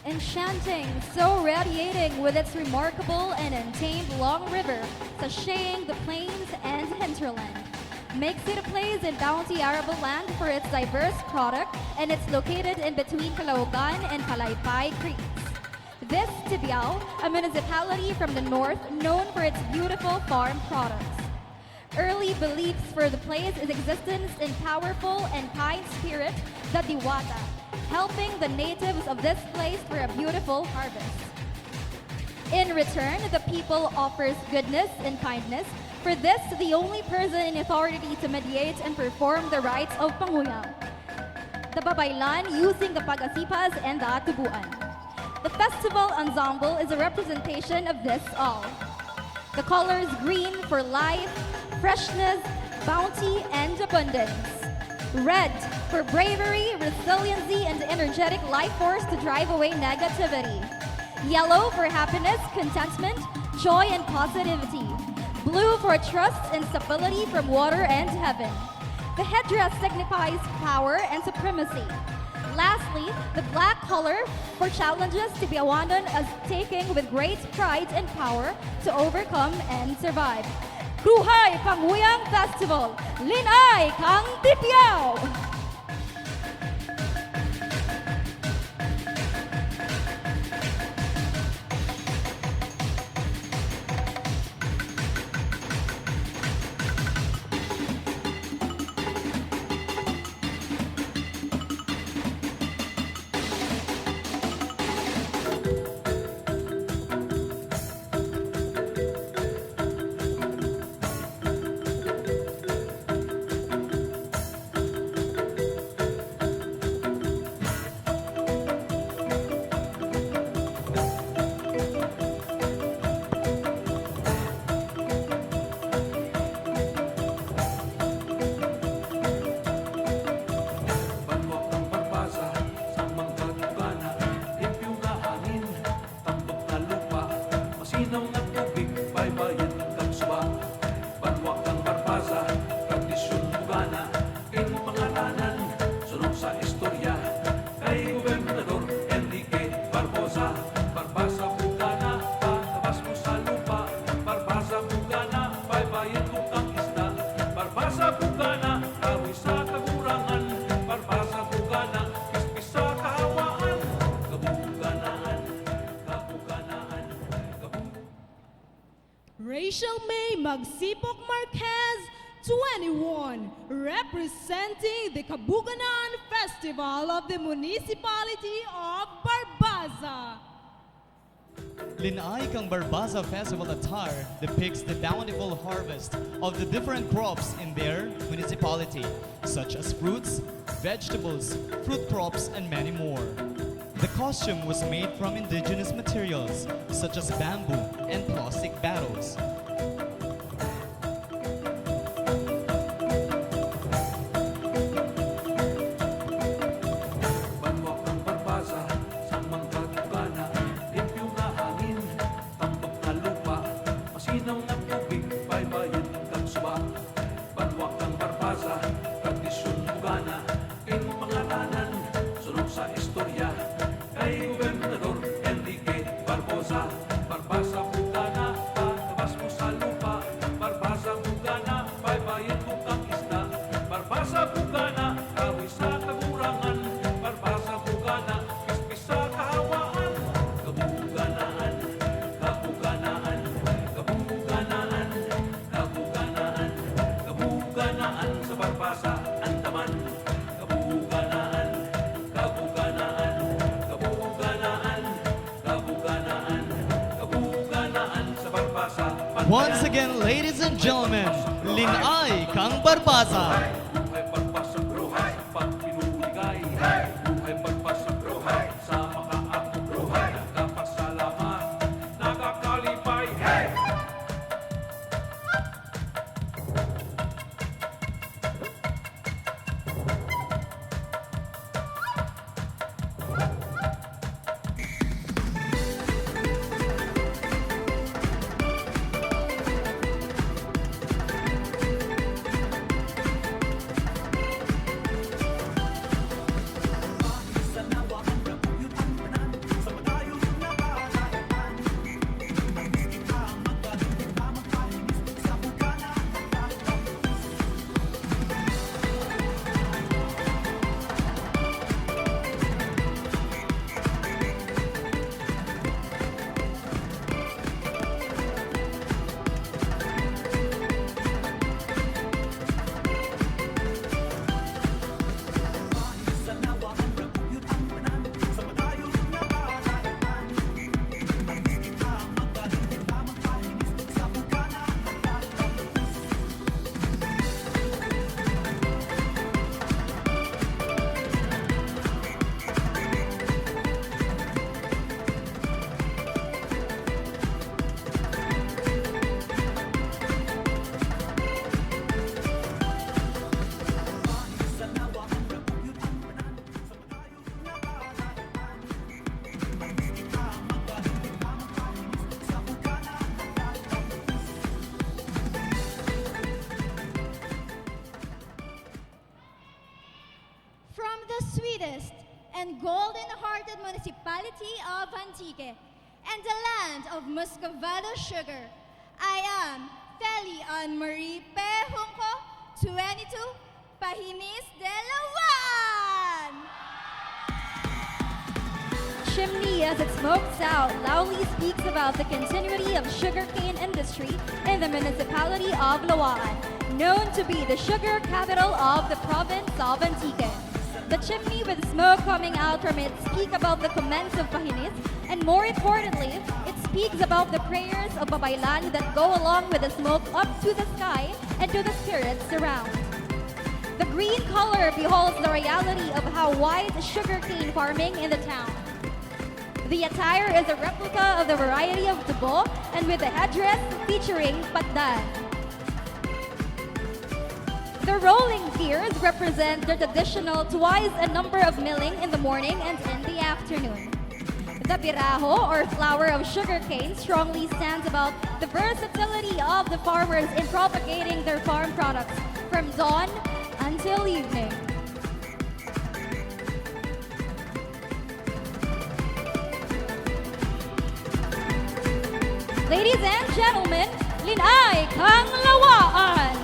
Speaker 8: Enchanting, so radiating with its remarkable and untamed long river, sashaying the plains and hinterland. Makes it a place in bounty arable land for its diverse product, and it's located in between Caloocan and Kalaypay creeks. This Tibiao, a municipality from the north known for its beautiful farm products. Early beliefs for the place is existence in powerful and kind spirit, the Diwata, helping the natives of this place for a beautiful harvest. In return, the people offers goodness and kindness. For this, the only person in authority to mediate and perform the rites of Panguyang, the Babaylan, using the Pagasipas and the Atubuan. The festival ensemble is a representation of this all. The colors green for life, freshness, bounty, and abundance. Red for bravery, resiliency, and energetic life force to drive away negativity. Yellow for happiness, contentment, joy, and positivity. Blue for trust and stability from water and heaven. The headdress signifies power and supremacy. Lastly, the black color for challenges to be abandoned as taking with great pride and power to overcome and survive. Kruhay Panguyang Festival, Lin-ay, kang Tipiao!
Speaker 2: Banwak ng barbasa sa mga tugana, limpyo na hangin, tambok na lupa, masinaw na tubig, baybayin kang suba. Banwak ng barbasa, tradisyon tugana, king pangalanan, sunod sa istorya, kay Gobernador Enrique Barbosa. Barbasa bugana, patabas mo sa lupa, barbasa bugana, baybayin mo kang isda. Barbasa bugana, kahoy sa kagurangan, barbasa bugana, kispis sa kahawaan, kabuganaan, kabuganaan,
Speaker 10: Rachel May Magsipok Marquez, 21, representing the Kabuganan Festival of the Municipality of Barbaza.
Speaker 7: Lin-ay kang Barbaza Festival attire depicts the bountiful harvest of the different crops in their municipality, such as fruits, vegetables, fruit crops, and many more. The costume was made from indigenous materials, such as bamboo and plastic bottles.
Speaker 2: banwak ng barbasa sa mga tugana, limpyo na hangin, tambok na lupa, masinaw na tubig, baybayin kang suba. Banwak ng barbasa, tradisyon tugana, king pangalanan, sunod sa istorya, kay Gobernador Enrique Barbosa. Barbasa bugana, patabas mo sa lupa, barbasa bugana, baybayin mo kang isda. Barbasa bugana, kahoy sa kagurangan, barbasa bugana, kispis sa kahawaan, kabuganaan, kabuganaan, kabuganaan, kabuganaan, kabuganaan sa barbasa, andaman, kabuganaan, kabuganaan, kabuganaan, kabuganaan, kabuganaan sa barbasa,
Speaker 7: Once again, ladies and gentlemen, Lin-ay kang Barbaza.
Speaker 2: Buhay pagpasa, buhay sa pagpinuligay, buhay pagpasa, buhay sa mga apo, buhay nagkapasalamat, nakakalipay, hey!
Speaker 9: the municipality of Antique and the land of Muscovado sugar. I am Feli Ann Marie Pehungko, 22, Pahinis de Lawan.
Speaker 8: Chimney, as it smokes out, loudly speaks about the continuity of sugarcane industry in the municipality of Lawan, known to be the sugar capital of the province of Antique. The chimney with smoke coming out from it speak about the commence of Pahinis, and more importantly, it speaks about the prayers of Babaylan that go along with the smoke up to the sky and to the spirits around. The green color beholds the reality of how wide sugarcane farming in the town. The attire is a replica of the variety of tubo and with a headdress featuring patdan. The rolling gears represent the traditional twice a number of milling in the morning and in the afternoon. The biraho, or flower of sugarcane, strongly stands about the versatility of the farmers in propagating their farm products from dawn until evening. Ladies and gentlemen, Lin-ay, kang Lawaan.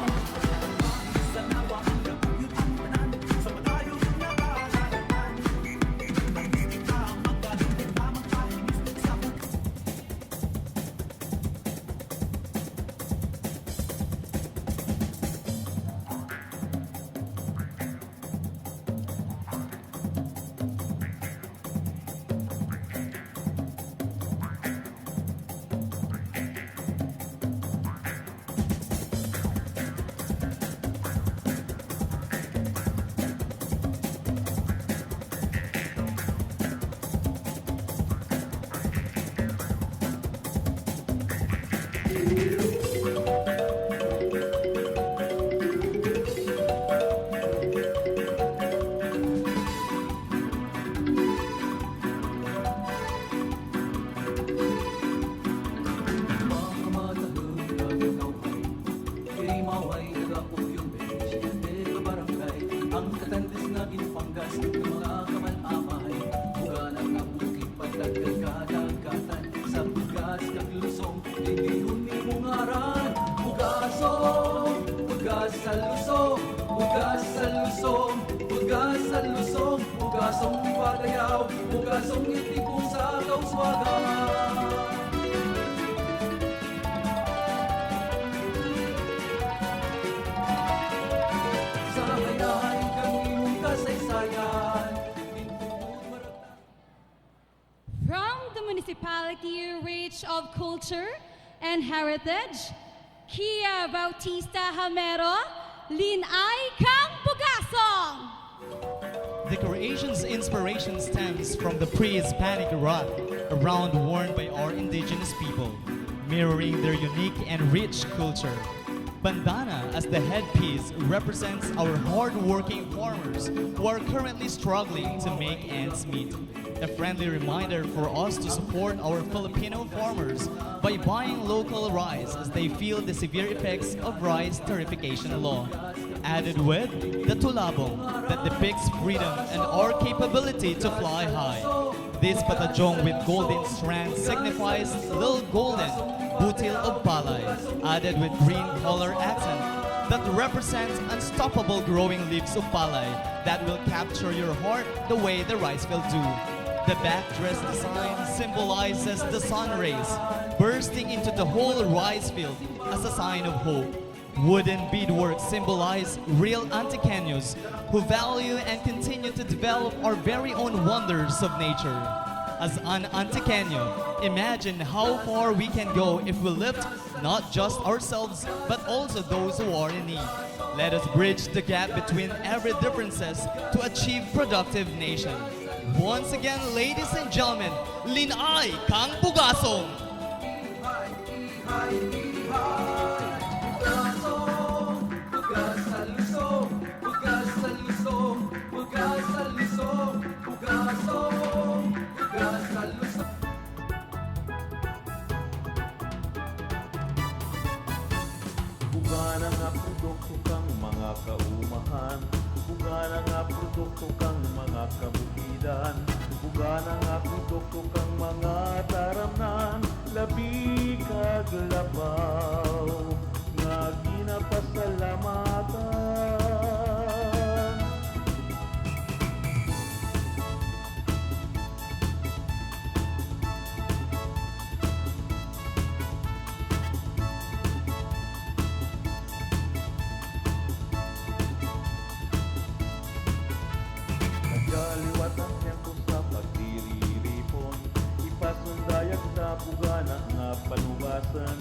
Speaker 11: From the municipality rich of culture and heritage, Kia Bautista Hamero, Lin-ay, kang Pugasong.
Speaker 7: The creation's inspiration stems from the pre-Hispanic rock around worn by our indigenous people, mirroring their unique and rich culture. Bandana, as the headpiece, represents our hard-working farmers who are currently struggling to make ends meet. A friendly reminder for us to support our Filipino farmers by buying local rice as they feel the severe effects of rice tariffication law. Added with the tulabong that depicts freedom and our capability to fly high. This patajong with golden strands signifies little golden butil of palay, added with green color accent that represents unstoppable growing leaves of palay that will capture your heart the way the rice will do. The backdress design symbolizes the sun rays bursting into the whole rice field as a sign of hope. Wooden beadwork symbolize real Antiqueños who value and continue to develop our very own wonders of nature. As an Antiqueño, imagine how far we can go if we lift not just ourselves but also those who are in need. Let us bridge the gap between every differences to achieve productive nation. Once again, ladies and gentlemen, Lin-ay, kang Pugasong.
Speaker 5: Buga na nga produkto kang mga kaumahan, buga na nga produkto kang mga kabukidan, Bugana nga kudok kang mga taramnan, labi kaglabaw, nga ginapasalamatan. Nagaliwat ang tempo sa pagdiriripon, ipasundayag sa bugana nga panubasan,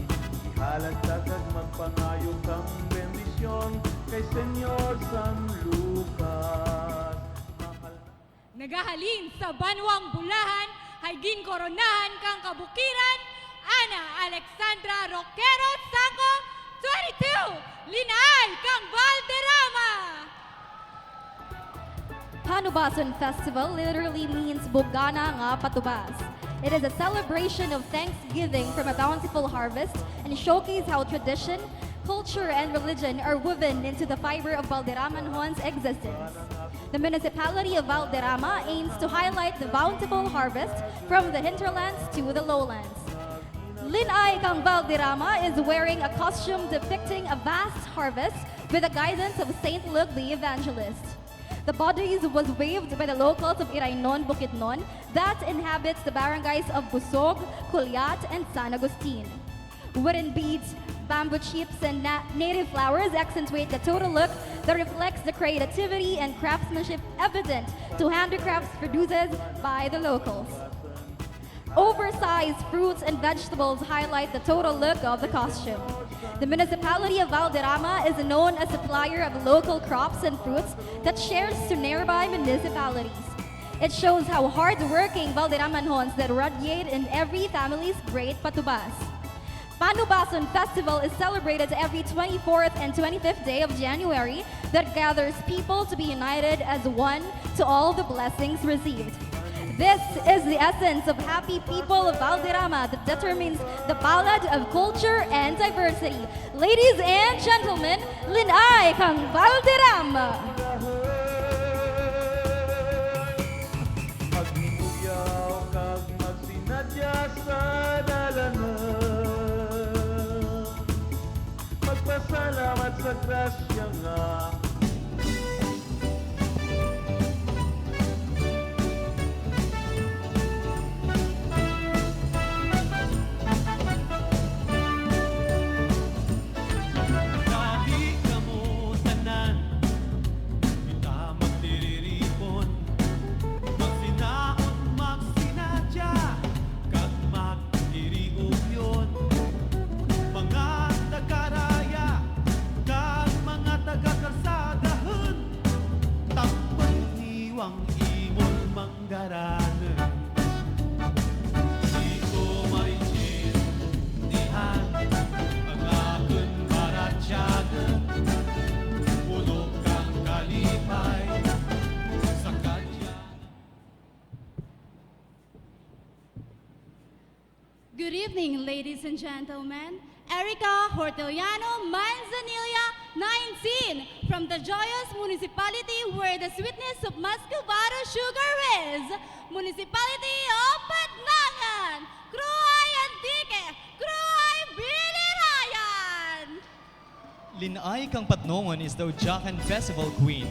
Speaker 5: ihalag tagad magpangayo kang bendisyon kay Senyor San Lucas. Mahal na
Speaker 11: Nagahalin sa banwang bulahan, hay ginkoronahan kang kabukiran, Ana Alexandra Roquero Sango, 22, Lin-ay kang Valderrama.
Speaker 8: Panubason Festival literally means Bugana nga Patubas. It is a celebration of thanksgiving from a bountiful harvest and showcase how tradition, culture, and religion are woven into the fiber of Valderramanhon's existence. The municipality of Valderrama aims to highlight the bountiful harvest from the hinterlands to the lowlands. Lin-ay kang Valderrama is wearing a costume depicting a vast harvest with the guidance of Saint Luke the Evangelist. The bodies was waved by the locals of Iraynon, Bukidnon that inhabits the barangays of Busog, Culiat, and San Agustin. Wooden beads, bamboo chips, and native flowers accentuate the total look that reflects the creativity and craftsmanship evident to handicrafts produced by the locals. Oversized fruits and vegetables highlight the total look of the costume. The municipality of Valderrama is known as supplier of local crops and fruits that shares to nearby municipalities. It shows how hard-working Valderramanhons that radiate in every family's great patubas. Panubason Festival is celebrated every 24th and 25th day of January that gathers people to be united as one to all the blessings received. This is the essence of happy people of Valderrama that determines the ballad of culture and diversity. Ladies and gentlemen, Lin-ay kang Valderrama.
Speaker 5: magmuyaw kag magsinadya sa dalanan, magpasalamat sa grasya nga
Speaker 11: Good evening, ladies and gentlemen. Erica Horteliano Manzanilla, 19, from the joyous municipality where the sweetness of Muscovado sugar is, Municipality of Patnangan, Cruay Antique, Cruay Binirayan.
Speaker 7: Lin-ay kang Patnongon is the Ujacan Festival Queen,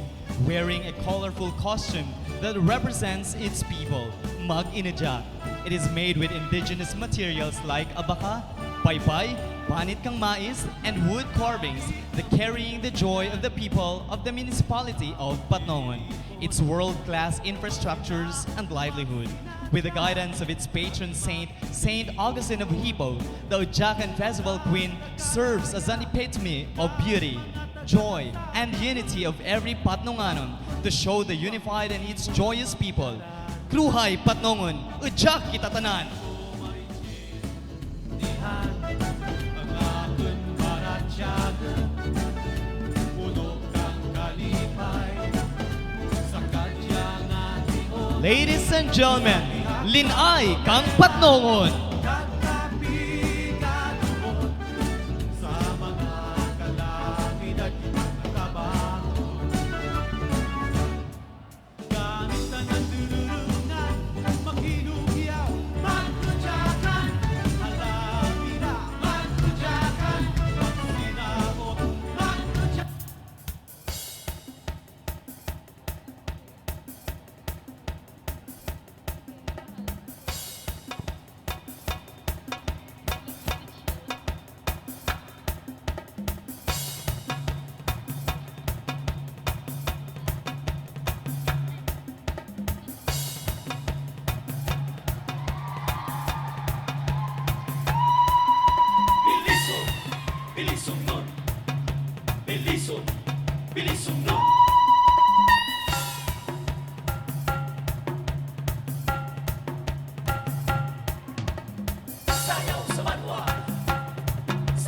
Speaker 7: wearing a colorful costume that represents its people, Mag-Inajak. It is made with indigenous materials like abaka, paypay, panit kang mais, and wood carvings that carrying the joy of the people of the municipality of Patnongon, its world-class infrastructures and livelihood. With the guidance of its patron saint, Saint Augustine of Hippo, the Ujacan Festival Queen serves as an epitome of beauty, joy, and unity of every Patnonganon to show the unified and its joyous people. Kruhay Patnongon, Ujak Kitatanan. Ladies and gentlemen, Lin-ay kang Patnongon.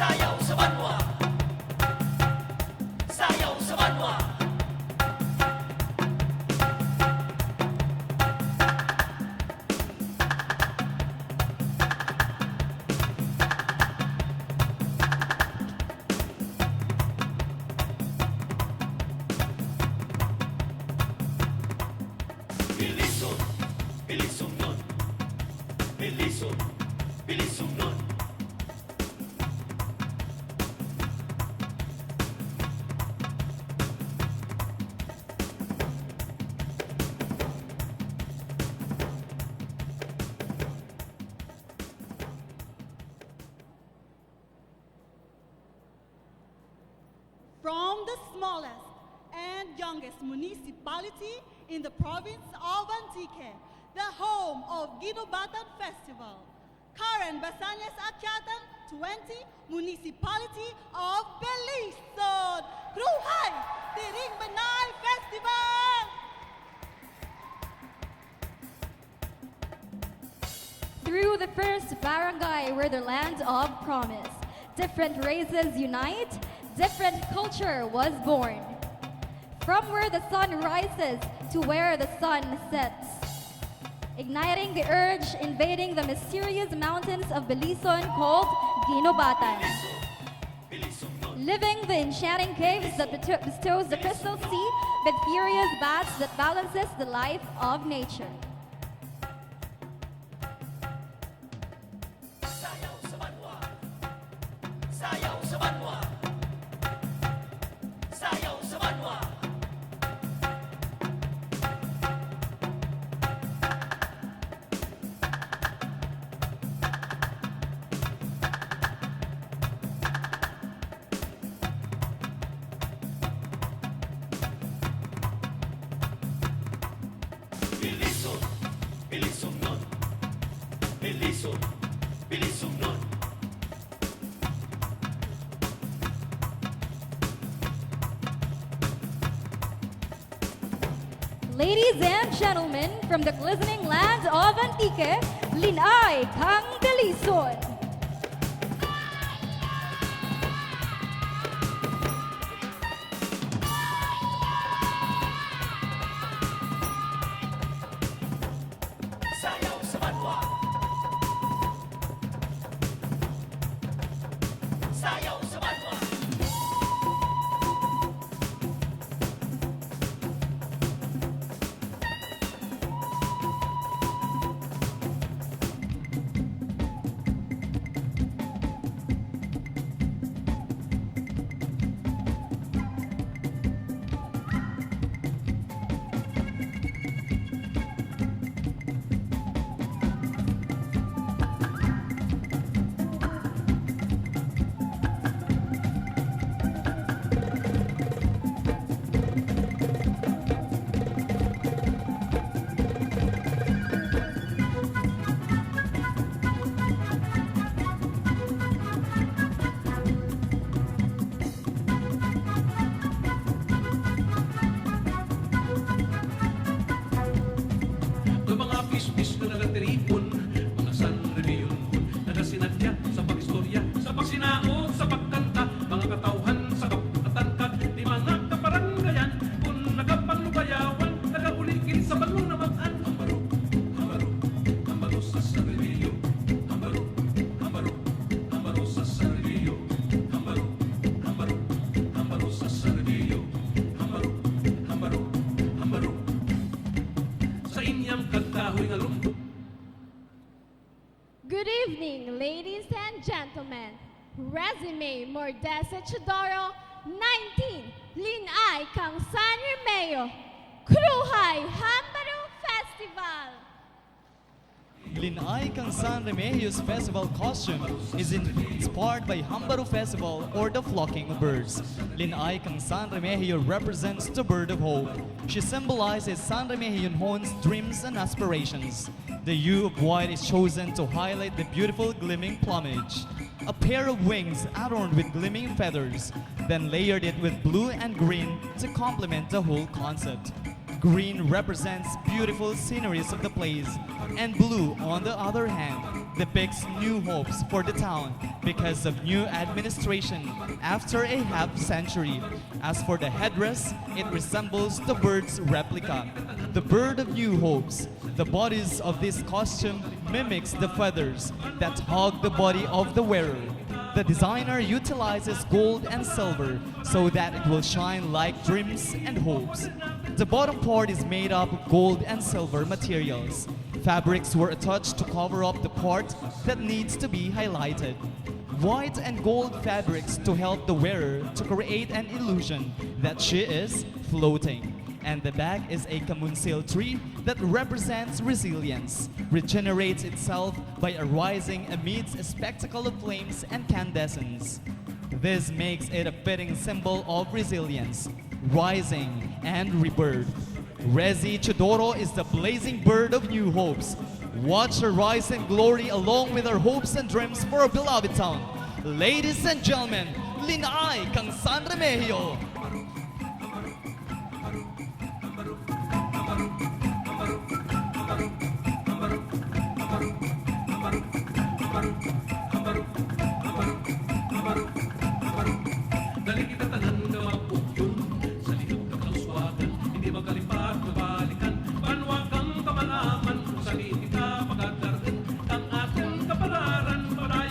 Speaker 12: Sayaw sa banwa. Sayaw sa banwa. Bilisod, bilisog nun. Bilisod, bilisog nun.
Speaker 11: From the smallest and youngest municipality in the province of Antique, the home of Ginobatan Festival, Karen Basanyas Akyatan 20, Municipality of Balisod. Kruhay! Tiring Banay Festival!
Speaker 8: Through the first barangay were the land of promise. Different races unite, different culture was born. From where the sun rises to where the sun sets. Igniting the urge, invading the mysterious mountains of Balisod called Ginobatan. Living the enchanting caves that bestows the crystal sea with furious bats that balances the life of nature.
Speaker 12: Sayaw sa banwa. Sayaw sa banwa. Sayaw sa banwa. Bilisod, bilisog nun. Bilisod, bilisog nun.
Speaker 8: Ladies and gentlemen, from the glistening land of Antique, Lin-ay, kang Balisod.
Speaker 12: Sayaw sa banwa. Sayaw sa banwa.
Speaker 2: Ang mga bis-bis na nagatiripon, mga San Rebellion, nagasinadya sa pag-istorya, sa pagsinaot, sa pagkanta, mga katauhan sa kapatangkad, di mga kaparangayan, kung nagapanglubayawan, nagabuligin sa balong naman-an. Hambaro, hambaro, hambaro sa San Rebellion, hambaro, hambaro, hambaro sa San Rebellion, hambaro, hambaro, hambaro sa San Rebellion, hambaro, hambaro, hambaro. Sa inyang kagkahoy nga lumbok.
Speaker 9: Good evening, ladies and gentlemen. Resume Mordesa Chodoro, 19, Lin-ay, kang San Remeo, Kruhay, Hambaro Festival.
Speaker 7: Lin-ay kang San Remigio's festival costume is inspired by Hambaro Festival or the flocking of birds. Lin-ay kang San Remigio represents the bird of hope. She symbolizes San Remigionhon's dreams and aspirations. The hue of white is chosen to highlight the beautiful gleaming plumage. A pair of wings adorned with gleaming feathers, then layered it with blue and green to complement the whole concept. Green represents beautiful sceneries of the place, and blue, on the other hand, depicts new hopes for the town because of new administration after a half century. As for the headdress, it resembles the bird's replica, the bird of new hopes. The bodies of this costume mimics the feathers that hug the body of the wearer. The designer utilizes gold and silver so that it will shine like dreams and hopes. The bottom part is made up of gold and silver materials. Fabrics were attached to cover up the part that needs to be highlighted. White and gold fabrics to help the wearer to create an illusion that she is floating. And the back is a kamunsil tree that represents resilience, regenerates itself by arising amidst a spectacle of flames and incandescence. This makes it a fitting symbol of resilience, rising, and rebirth. Rezi Chodoro is the blazing bird of new hopes. Watch her rise in glory along with her hopes and dreams for our beloved town. Ladies and gentlemen, Lin-ay, kang San Remigio.
Speaker 2: Dali kita tanan nga mapugyon sa likod ka kauswagan, hindi magkalipat mabalikan, banwag kang kamalaman kung saan kita pagkadargan, ang ating kapalaran paray.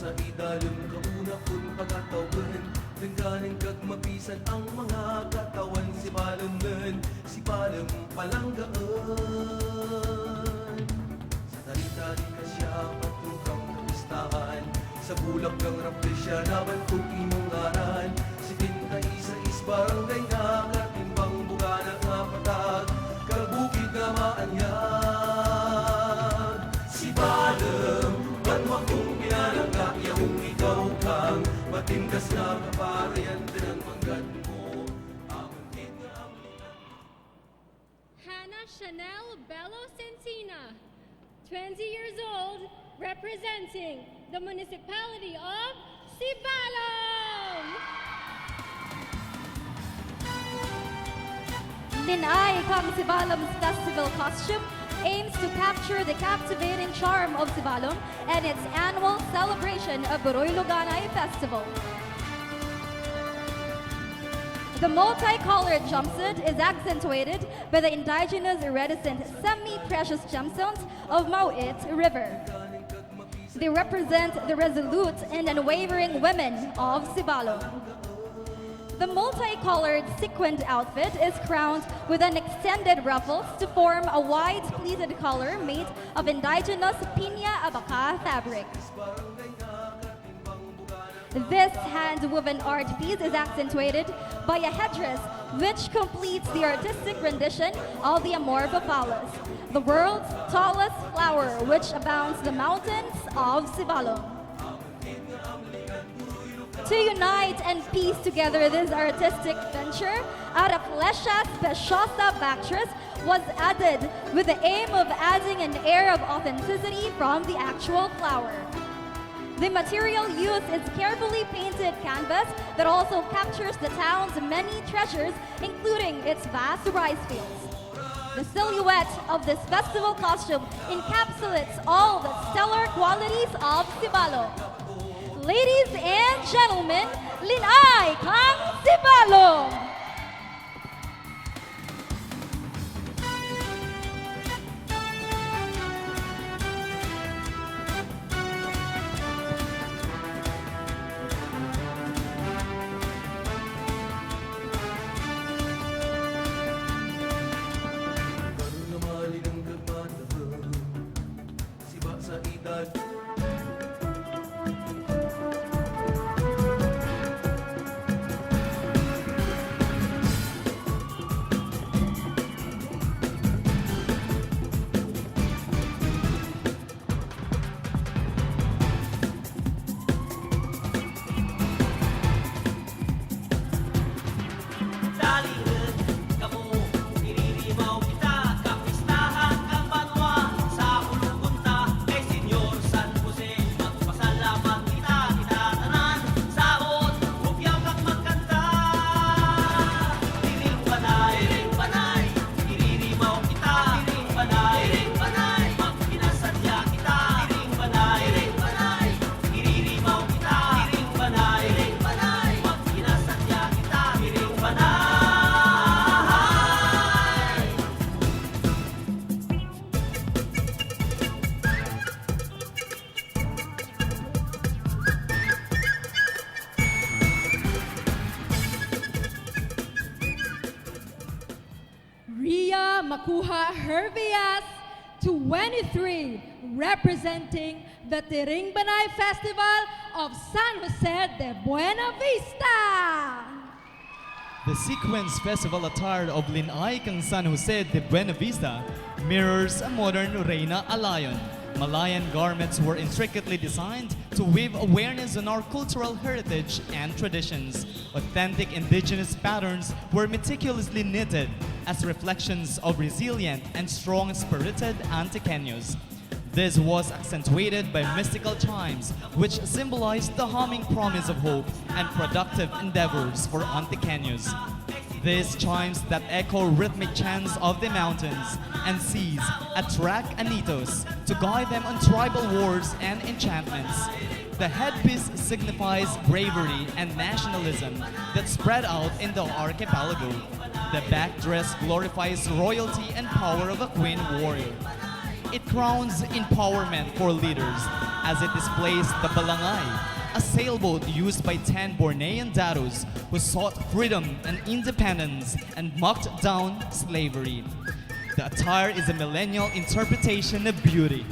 Speaker 4: Sa idalong kauna kung pagkatawagan Nanggaling kag mapisan ang mga katawan Si Balongan, si Balang palanggaan Sa talita di ka siya patukang kapistahan Sa bulak kang rapli siya naman kung imungaran Si Tinta isa-is barangay na katimbang buga na kapatag Kabukid na maanyag Si Balang, banwag kong pinalangga Iyong ikaw kang matindas na kaparayan din ang manggad mo Amangkit nga ang
Speaker 13: Hannah Chanel Bello Centina, 20 years old, representing the municipality of Sibalom.
Speaker 8: Lin-ay, kang Sibalom's festival costume aims to capture the captivating charm of Sibalom and its annual celebration of Buroy Luganay Festival. The multicolored jumpsuit is accentuated by the indigenous iridescent semi-precious gemstones of Mauit River. They represent the resolute and unwavering women of Sibalom. The multicolored sequined outfit is crowned with an extended ruffles to form a wide pleated collar made of indigenous piña abaca fabric. This hand-woven art piece is accentuated by a headdress which completes the artistic rendition of the Amor Papalas, the world's tallest flower which abounds the mountains of Sibalom. To unite and piece together this artistic venture, a Rafflesia Speciosa backdress was added with the aim of adding an air of authenticity from the actual flower. The material used is carefully painted canvas that also captures the town's many treasures, including its vast rice fields. The silhouette of this festival costume encapsulates all the stellar qualities of Sibalom. Ladies and gentlemen, Lin-ay, kang Sibalom!
Speaker 13: Ria Makuha Hervias, 23, representing the Tiringbanay Festival of San Jose de Buena Vista.
Speaker 7: The sequence festival attire of Lin-ay, kang San Jose de Buena Vista mirrors a modern Reina Alayon. Malayan garments were intricately designed to weave awareness on our cultural heritage and traditions. Authentic indigenous patterns were meticulously knitted as reflections of resilient and strong-spirited Antiqueños. This was accentuated by mystical chimes, which symbolized the humming promise of hope and productive endeavors for Antiqueños. These chimes that echo rhythmic chants of the mountains and seas attract Anitos to guide them on tribal wars and enchantments. The headpiece signifies bravery and nationalism that spread out in the archipelago. The back dress glorifies royalty and power of a queen warrior. It crowns empowerment for leaders as it displays the balangay, a sailboat used by 10 Bornean datos who sought freedom and independence and mocked down slavery. The attire is a millennial interpretation of beauty,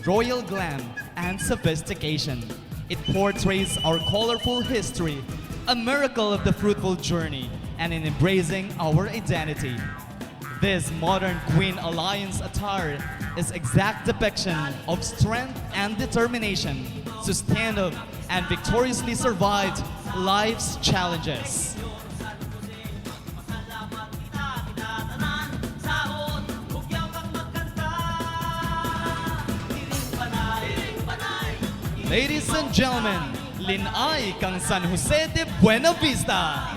Speaker 7: royal glam, and sophistication. It portrays our colorful history, a miracle of the fruitful journey, and in embracing our identity. This modern Queen Alliance attire is exact depiction of strength and determination to stand up and victoriously survive life's challenges. Ladies and gentlemen, Lin-ay, kang San Jose de Buena Vista.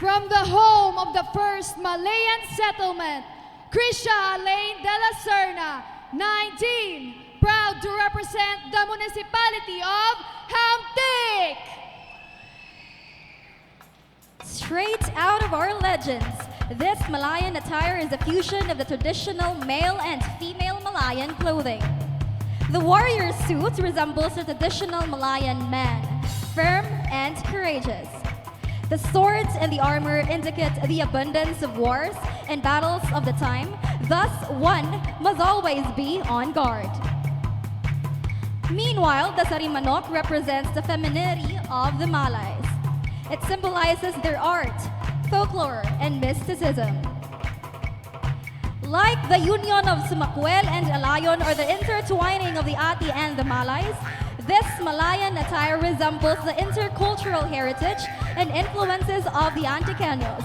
Speaker 13: From the home of the first Malayan settlement, Krisha Lane de la Serna, 19, proud to represent the municipality of Hamtic.
Speaker 8: Straight out of our legends, this Malayan attire is a fusion of the traditional male and female Malayan clothing. The warrior suit resembles the traditional Malayan man, firm and courageous. The swords and the armor indicate the abundance of wars and battles of the time, thus one must always be on guard. Meanwhile, the sarimanok represents the femininity of the Malays. It symbolizes their art, folklore, and mysticism. Like the union of Sumakwel and Alayon or the intertwining of the Ati and the Malays, this Malayan attire resembles the intercultural heritage and influences of the Antiqueños,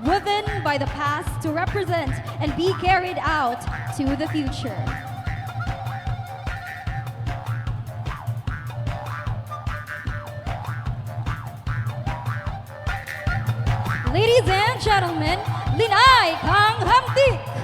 Speaker 8: woven by the past to represent and be carried out to the future. Ladies and gentlemen, Lin-ay, kang Hamtic.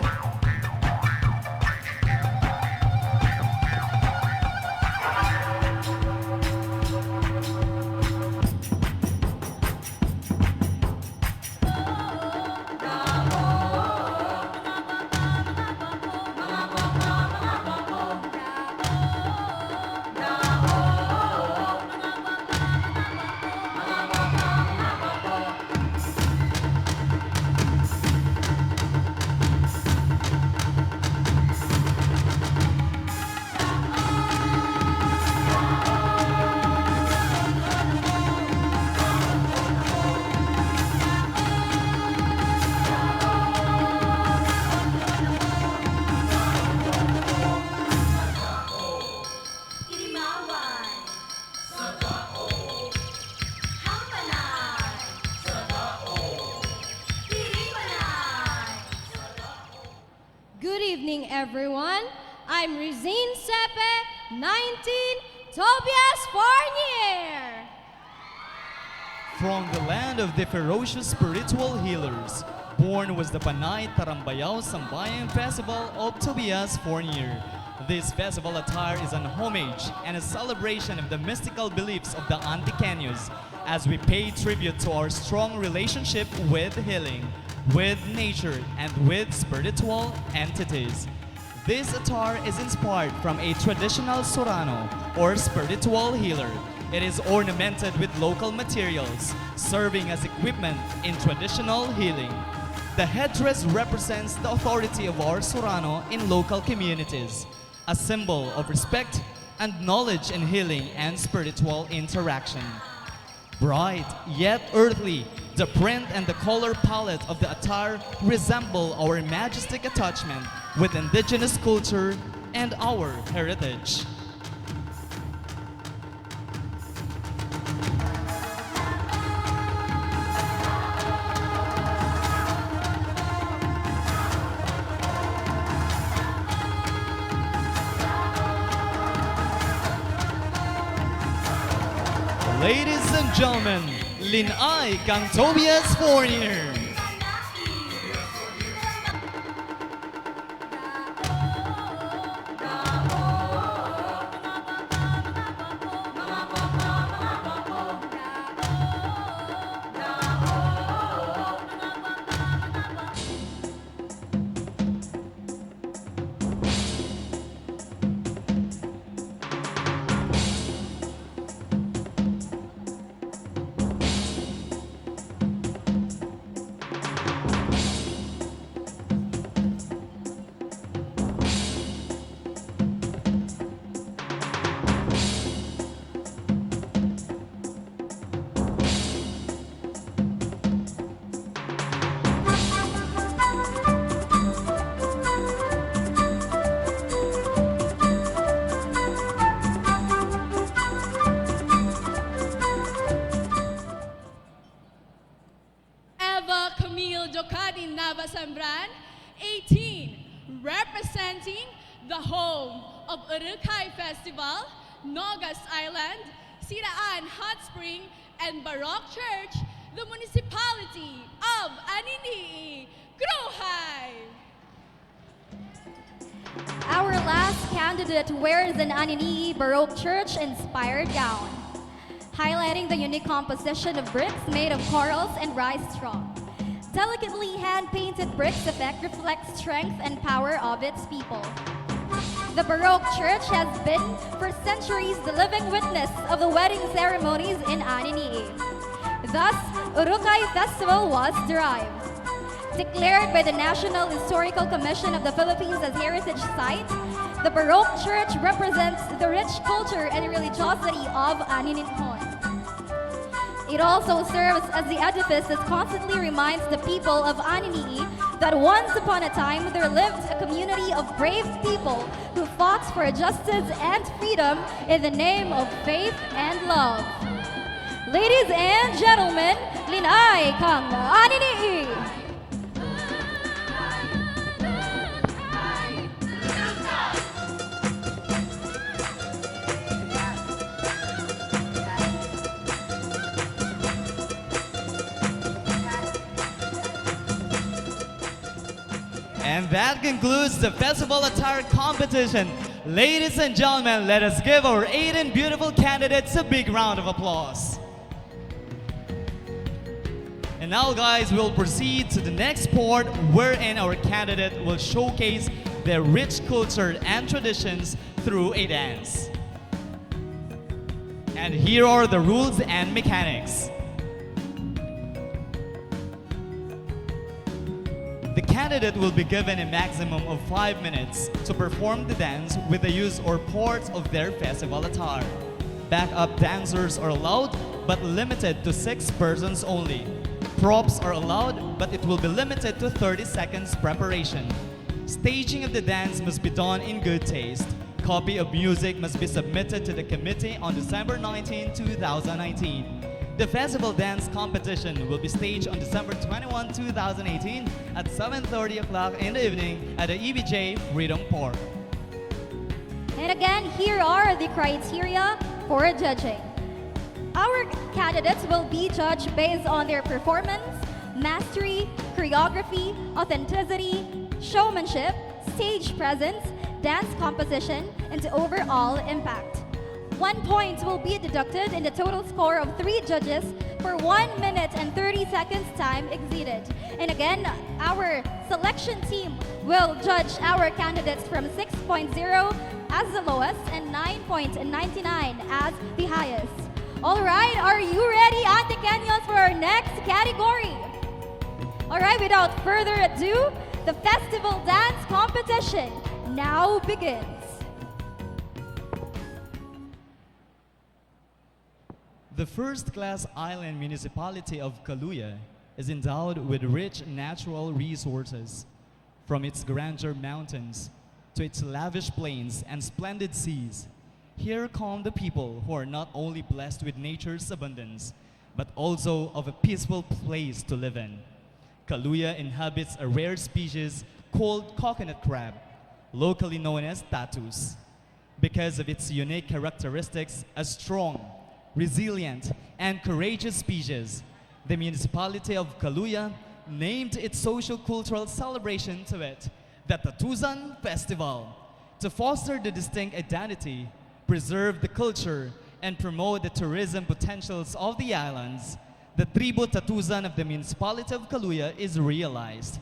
Speaker 14: evening, everyone. I'm Rizine Sepe, 19, Tobias Fournier.
Speaker 7: From the land of the ferocious spiritual healers, born was the Panay Tarambayaw Sambayan Festival of Tobias Fournier. This festival attire is an homage and a celebration of the mystical beliefs of the Antiqueños as we pay tribute to our strong relationship with healing, with nature, and with spiritual entities. This attire is inspired from a traditional Sorano or spiritual healer. It is ornamented with local materials, serving as equipment in traditional healing. The headdress represents the authority of our Sorano in local communities, a symbol of respect and knowledge in healing and spiritual interaction. Bright yet earthly, the print and the color palette of the attire resemble our majestic attachment with indigenous culture and our heritage. Ladies and gentlemen, Lin-ay, kang Tobias Fournier.
Speaker 10: Sambran, 18, representing the home of Urukay Festival, Nogas Island, Siraan Hot Spring, and Baroque Church, the municipality of Anini, Kruhay.
Speaker 8: Our last candidate wears an Anini Baroque Church inspired gown, highlighting the unique composition of bricks made of corals and rice straw. Delicately hand-painted bricks effect reflects strength and power of its people. The Baroque Church has been, for centuries, the living witness of the wedding ceremonies in Anini. Thus, Urukay Festival was derived. Declared by the National Historical Commission of the Philippines as Heritage Site, the Baroque Church represents the rich culture and religiosity of Anininhon. It also serves as the edifice that constantly reminds the people of Anini that once upon a time there lived a community of brave people who fought for justice and freedom in the name of faith and love. Ladies and gentlemen, Lin-ay, kang Anini!
Speaker 7: And that concludes the festival attire competition. Ladies and gentlemen, let us give our 18 beautiful candidates a big round of applause. And now guys, we'll proceed to the next part wherein our candidate will showcase their rich culture and traditions through a dance. And here are the rules and mechanics. The candidate will be given a maximum of 5 minutes to perform the dance with the use or parts of their festival attire. Backup dancers are allowed, but limited to 6 persons only. Props are allowed, but it will be limited to 30 seconds preparation. Staging of the dance must be done in good taste. Copy of music must be submitted to the committee on December 19, 2019. The festival dance competition will be staged on December 21, 2018 at 7:30 o'clock in the evening at the EBJ Freedom Park.
Speaker 8: And again, here are the criteria for judging. Our candidates will be judged based on their performance, mastery, choreography, authenticity, showmanship, stage presence, dance composition, and overall impact. 1 point will be deducted in the total score of 3 judges for 1 minute and 30 seconds time exceeded. And again, our selection team will judge our candidates from 6.0 as the lowest and 9.99 as the highest. All right, are you ready, Ate Kenyos, for our next category? All right, without further ado, the festival dance competition now begins.
Speaker 7: The first-class island municipality of Kaluya is endowed with rich natural resources. From its grandeur mountains to its lavish plains and splendid seas, here come the people who are not only blessed with nature's abundance, but also of a peaceful place to live in. Kaluya inhabits a rare species called coconut crab, locally known as tatus. Because of its unique characteristics, a strong, resilient, and courageous species, the municipality of Kaluya named its social-cultural celebration to it, the Tatusan Festival, to foster the distinct identity, preserve the culture, and promote the tourism potentials of the islands. The Tribu Tatusan of the municipality of Kaluya is realized.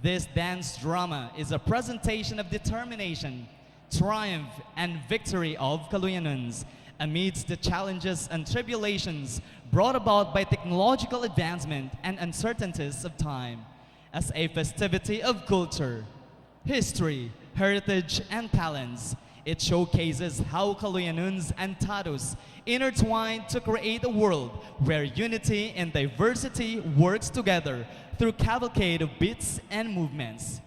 Speaker 7: This dance drama is a presentation of determination, triumph, and victory of Kaluyanons amidst the challenges and tribulations brought about by technological advancement and uncertainties of time. As a festivity of culture, history, heritage, and talents, it showcases how Kaluyanons and Tatus intertwine to create a world where unity and diversity works together through cavalcade of beats and movements.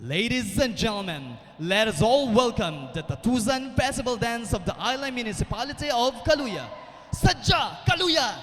Speaker 7: Ladies and gentlemen, let us all welcome the Tatusan Festival Dance of the Island Municipality of Kaluya. Sadya Kaluya!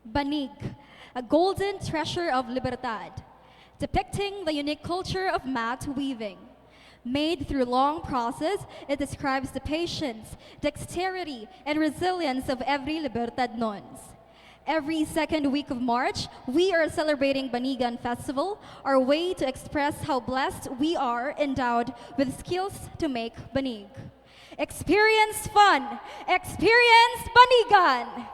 Speaker 8: Banig, a golden treasure of Libertad, depicting the unique culture of mat weaving. Made through long process, it describes the patience, dexterity, and resilience of every Libertad nuns. Every second week of March, we are celebrating Banigan Festival, our way to express how blessed we are endowed with skills to make banig. Experience fun! Experience Banigan!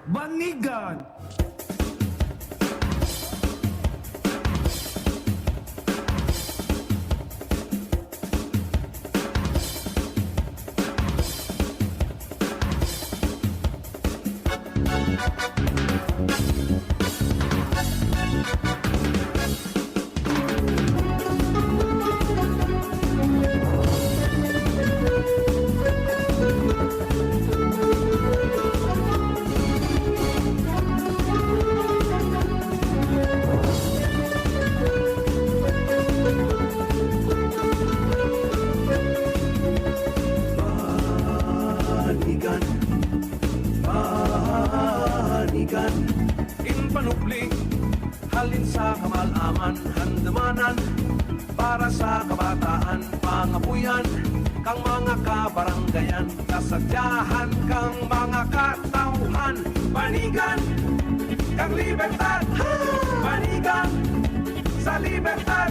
Speaker 4: Banigan!
Speaker 15: Panupli, halin sa kamalaman, handamanan, para sa kabataan, pangabuyan, kang mga kabaranggayan, kasadyahan, kang mga katauhan, Banigan, kang libertad, Banigan, sa libertad,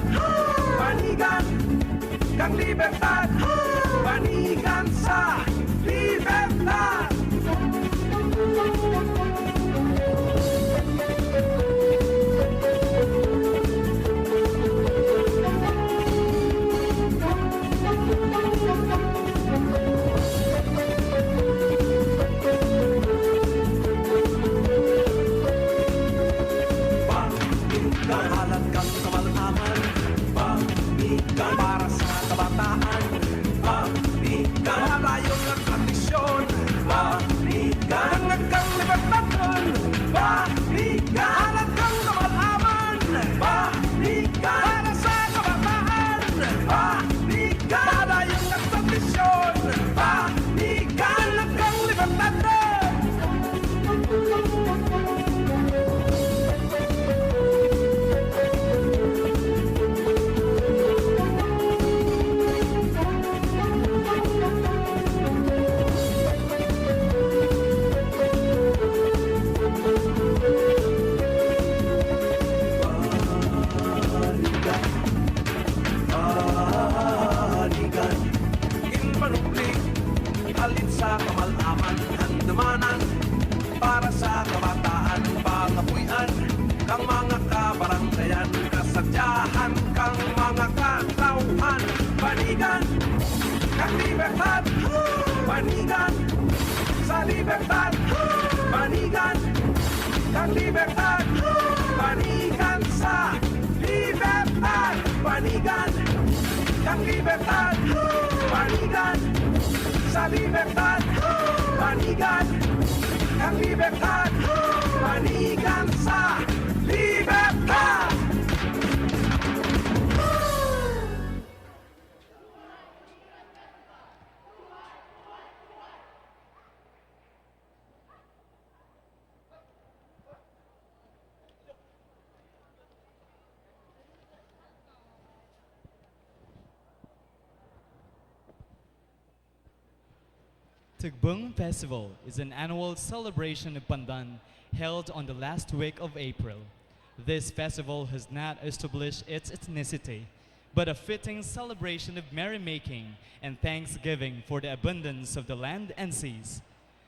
Speaker 15: Banigan, kang libertad, Banigan sa libertad. Para sa kabataan, Banigan, malayo ng tradisyon, Banigan, hanggang libertadon, Banigan, halagang kamalaman, Banigan, para sa kabataan, Banigan, malayo ng tradisyon, Banigan, hanggang libertadon. Halin sa kamalaman, handamanan, para sa kabataan, pangabuyan, kang mga kabaranggayan, kasadyahan, kang mga katauhan, Banigan, kang libertad, Banigan, sa libertad, Banigan, kang libertad, Banigan sa libertad, Banigan, kang libertad, Banigan, sa libertad, Banigan, kang libertad, Banigan sa libertad.
Speaker 7: Tugbong Festival is an annual celebration of Pandan held on the last week of April. This festival has not established its ethnicity, but a fitting celebration of merrymaking and thanksgiving for the abundance of the land and seas.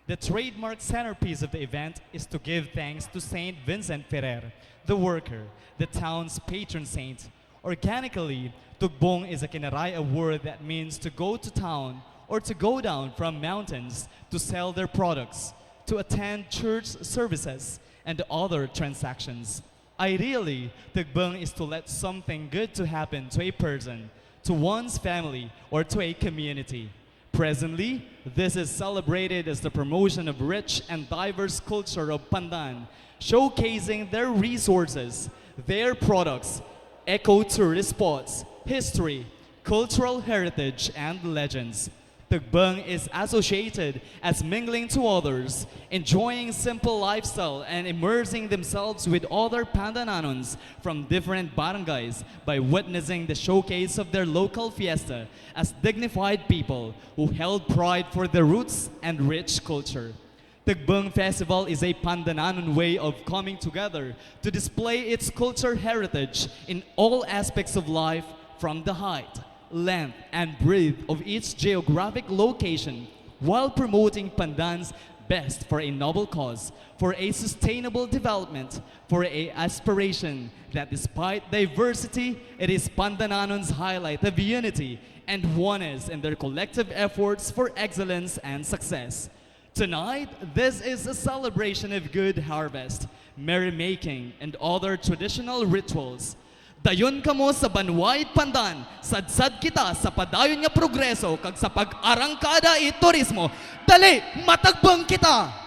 Speaker 7: The trademark centerpiece of the event is to give thanks to Saint Vincent Ferrer, the worker, the town's patron saint. Organically, Tugbong is a Kinaraya word that means to go to town or to go down from mountains to sell their products, to attend church services, and other transactions. Ideally, Tugbong is to let something good to happen to a person, to one's family, or to a community. Presently, this is celebrated as the promotion of rich and diverse culture of Pandan, showcasing their resources, their products, eco-tourist spots, history, cultural heritage, and legends. Tugbong is associated as mingling to others, enjoying simple lifestyle and immersing themselves with other Pandananons from different barangays by witnessing the showcase of their local fiesta as dignified people who held pride for their roots and rich culture. Tugbong Festival is a Pandananon way of coming together to display its culture heritage in all aspects of life, from the height, length, and breadth of each geographic location, while promoting Pandan's best for a noble cause, for a sustainable development, for a aspiration that despite diversity, it is Pandananon's highlight of unity and oneness in their collective efforts for excellence and success. Tonight, this is a celebration of good harvest, merrymaking, and other traditional rituals. Dayon kamo sa Banwait Pandan, sadsad kita sa padayon nga progreso kag sa pag-arangkada i turismo. Dali, matagbang kita!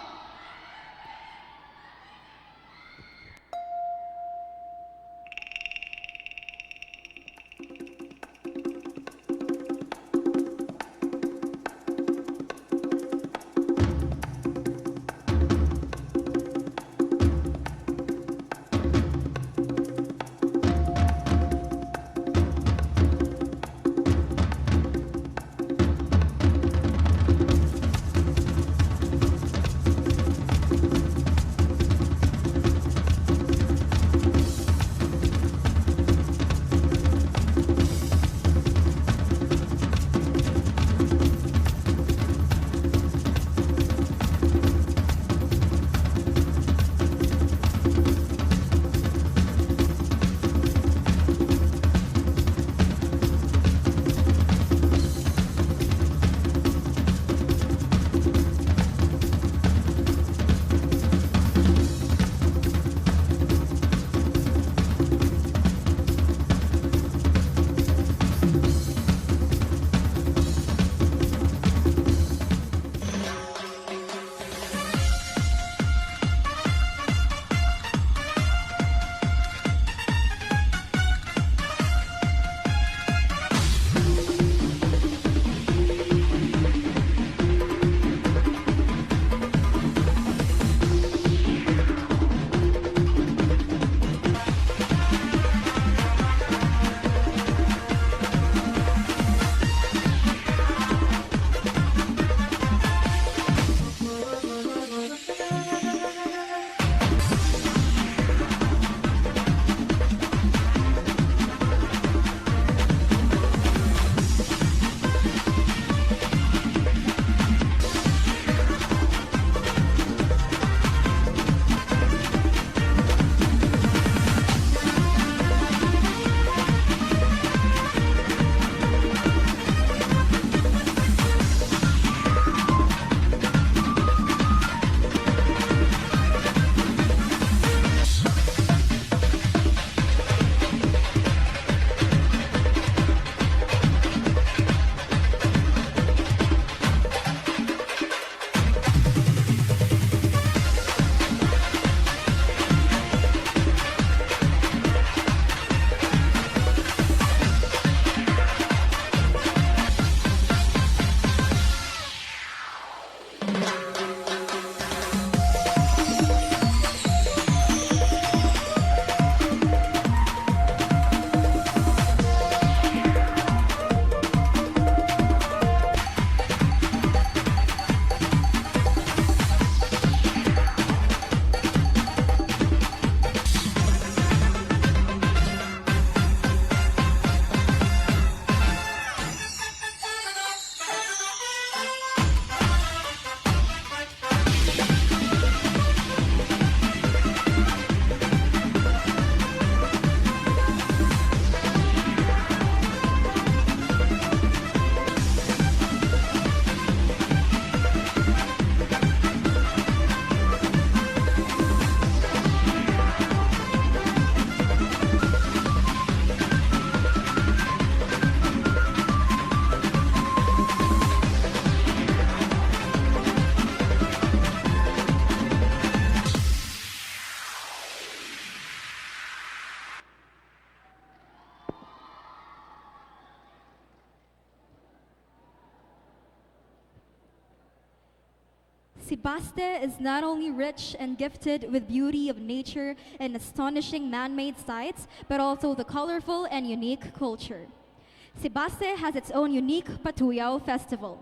Speaker 8: Sebaste is not only rich and gifted with beauty of nature and astonishing man-made sights, but also the colorful and unique culture. Sebaste has its own unique Patuyao festival.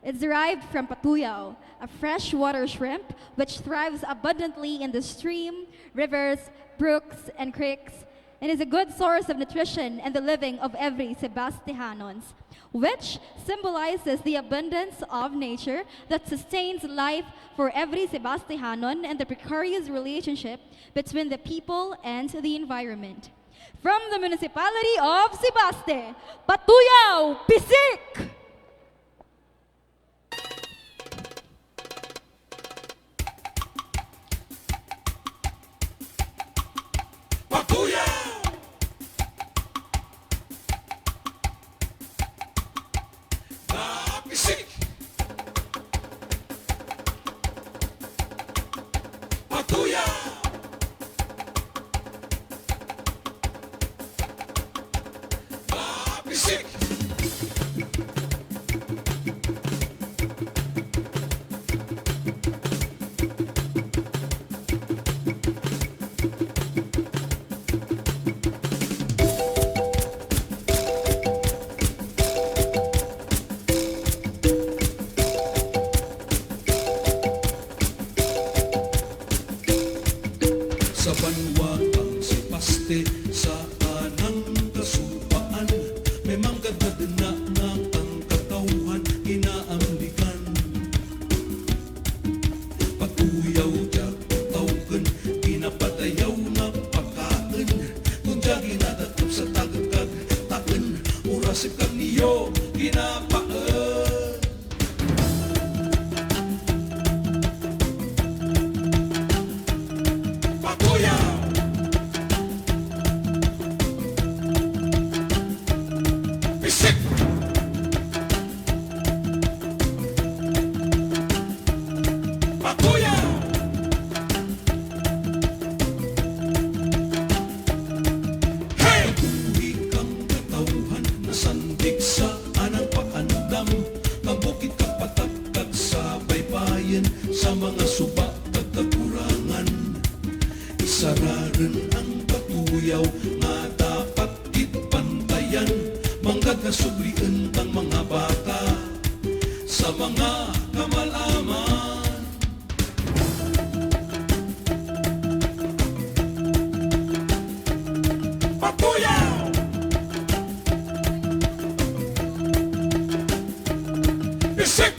Speaker 8: It's derived from patuyao, a freshwater shrimp which thrives abundantly in the stream, rivers, brooks, and creeks, and is a good source of nutrition and the living of every Sebastianons, which symbolizes the abundance of nature that sustains life for every Sebastianon and the precarious relationship between the people and the environment. From the municipality of Sebaste, Patuyao, Pisik!
Speaker 16: Sa banwang si Paste sa anang kasupaan, may manggagad na ang katawan inaamlikan. Patuyaw dya tawgan, pinapatayaw na pagkaan, kung dya ginadakap sa tagagag taan, urasip kang niyo ginapaan. Sa mga suba at kakurangan, isararan ang patuyaw nga dapat itpantayan. Manggad na sublian ang mga bata sa mga kamalaman. Patuyaw! Bisik!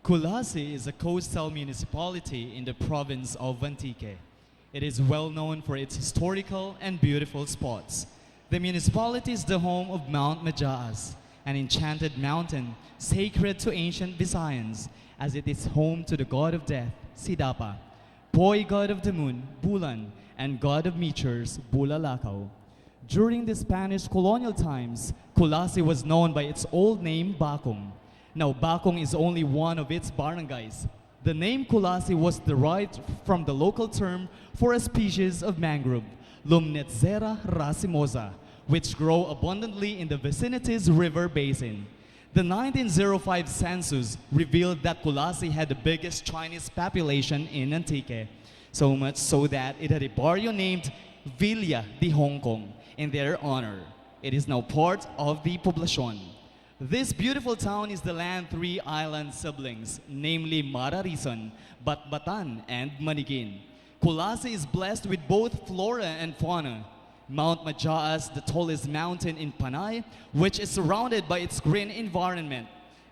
Speaker 7: Kulasi is a coastal municipality in the province of Antique. It is well known for its historical and beautiful spots. The municipality is the home of Mount Majaas, an enchanted mountain sacred to ancient Visayans, as it is home to the god of death, Sidapa, boy god of the moon, Bulan, and god of meteors, Bulalakaw. During the Spanish colonial times, Kulasi was known by its old name, Bakong. Now, Bakong is only one of its barangays. The name Kulasi was derived from the local term for a species of mangrove, Lumnetzera racimosa, which grow abundantly in the vicinity's river basin. The 1905 census revealed that Kulasi had the biggest Chinese population in Antique, so much so that it had a barrio named Villa de Hong Kong in their honor. It is now part of the poblacion. This beautiful town is the land three island siblings, namely Mararison, Batbatan, and Manigin. Kulasi is blessed with both flora and fauna. Mount Majaas, the tallest mountain in Panay, which is surrounded by its green environment.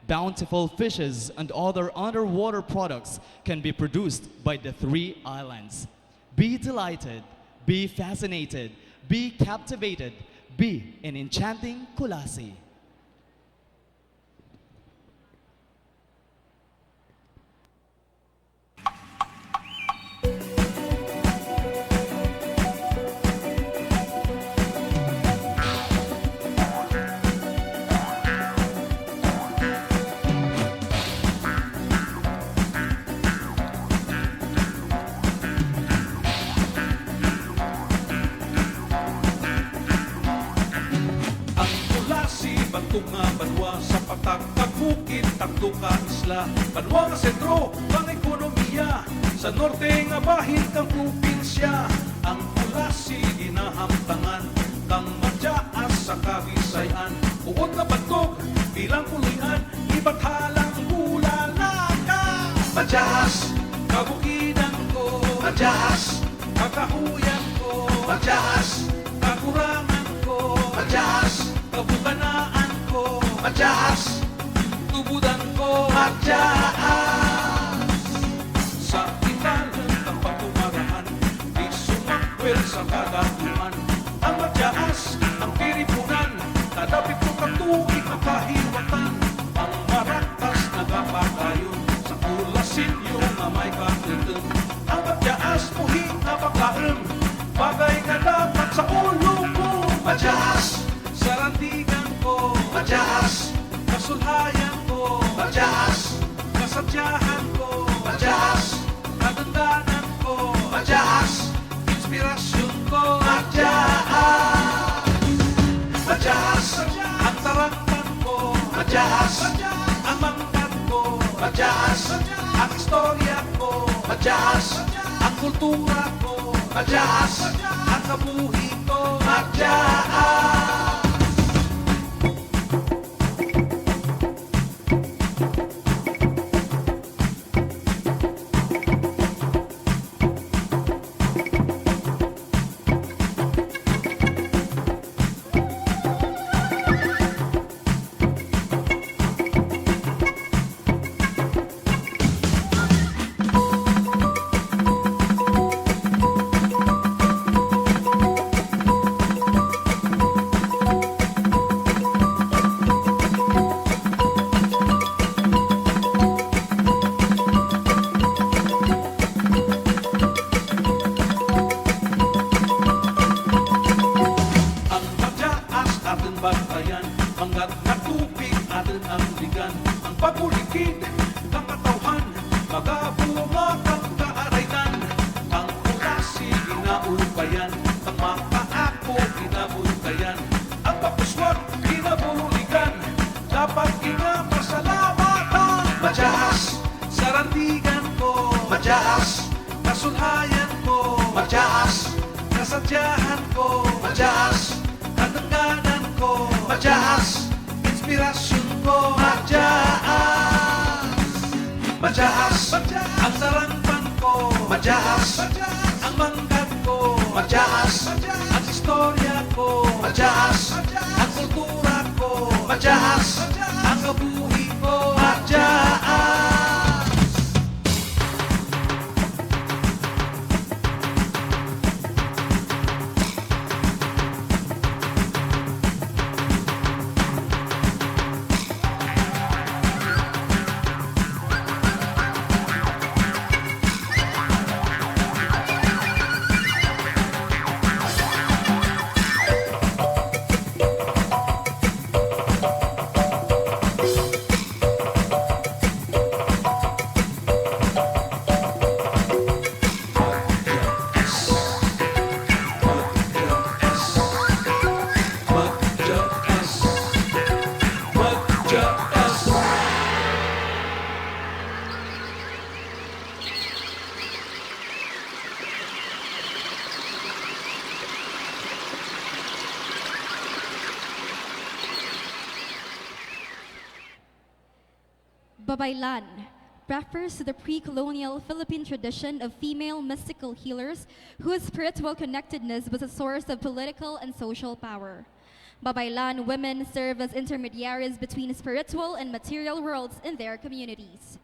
Speaker 7: Bountiful fishes and other underwater products can be produced by the three islands. Be delighted, be fascinated, be captivated, be an enchanting Kulasi.
Speaker 2: Nga banwa sa patak kagbukid takdo ka isla banwa nga sentro ng ekonomiya sa norte nga bahin kang probinsya ang Kulasi ginahamtangan kang Majaas sa Kabisayan uod nga bantog bilang pulian ibathalang bulalaka Majaas kabukidan ko Majaas kakahuyan ko Majaas kakurangan ko Majaas kabukanaan Majaas, tubudan ko Majaas. Sa italan ng patumaraan, di sumakwel sa kagatuan. Ang Majaas, ang tiripunan, tadapit ko katuig ang kahiwatan. Ang maratas nagapatayon, sa Kulasin yung may katundan. Ang Majaas, muhing napakaem, bagay na dapat sa ulo ko. Majaas, sarandigan ko Majaas, kasulhayan ko Majaas, kasadyahan ko Majaas, kagandanan ko Majaas, inspirasyon ko Majaas. Majaas, ang tarantan ko Majaas, ang mangkat ko Majaas, ang istorya ko Majaas, ang kultura ko Majaas, ang kabuhi ko Majaas. Bantayan, hanggat natupig atin ang bigan. Ang pabulikid, ang katawhan, magabunga kang kaaraynan. Ang Kulasi ginaubayan, ang makaako ginabuntayan. Ang papuswag ginabuligan, dapat ginamasalamatan. Majaas, sarandigan ko Majaas, kasulhayan ko Majaas, kasadyahan ko Majaas, katangganan ko Majaas, inspirasyon ko Majaas. Majaas, ang sarangan ko Majaas, ang mangkat ko Majaas, ang istorya ko Majaas, ang kultura ko Majaas, ang kabuhi ko Majaas.
Speaker 8: Babaylan refers to the pre-colonial Philippine tradition of female mystical healers whose spiritual connectedness was a source of political and social power. Babaylan women serve as intermediaries between spiritual and material worlds in their communities.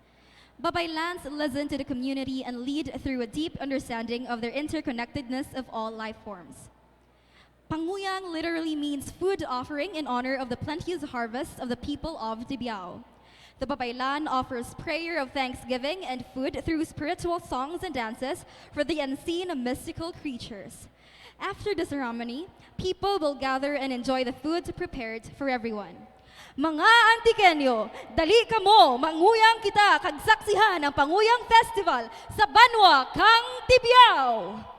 Speaker 8: Babaylans listen to the community and lead through a deep understanding of their interconnectedness of all life forms. Panguyang literally means food offering in honor of the plenteous harvest of the people of Dibiao. The Babaylan offers prayer of thanksgiving and food through spiritual songs and dances for the unseen mystical creatures. After the ceremony, people will gather and enjoy the food prepared for everyone. Mga Antikenyo, dali kamo, manguyang kita kagsaksihan ang Panguyang Festival sa Banwa, Kang Tibiao!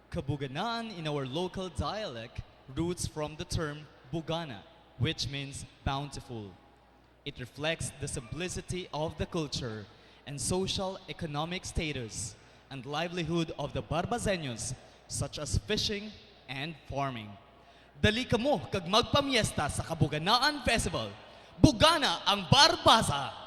Speaker 7: Kabuganaan in our local dialect roots from the term bugana, which means bountiful. It reflects the simplicity of the culture and social economic status and livelihood of the Barbazeños, such as fishing and farming. Dali kamo kag magpamiesta sa Kabuganaan Festival. Bugana ang Barbasa!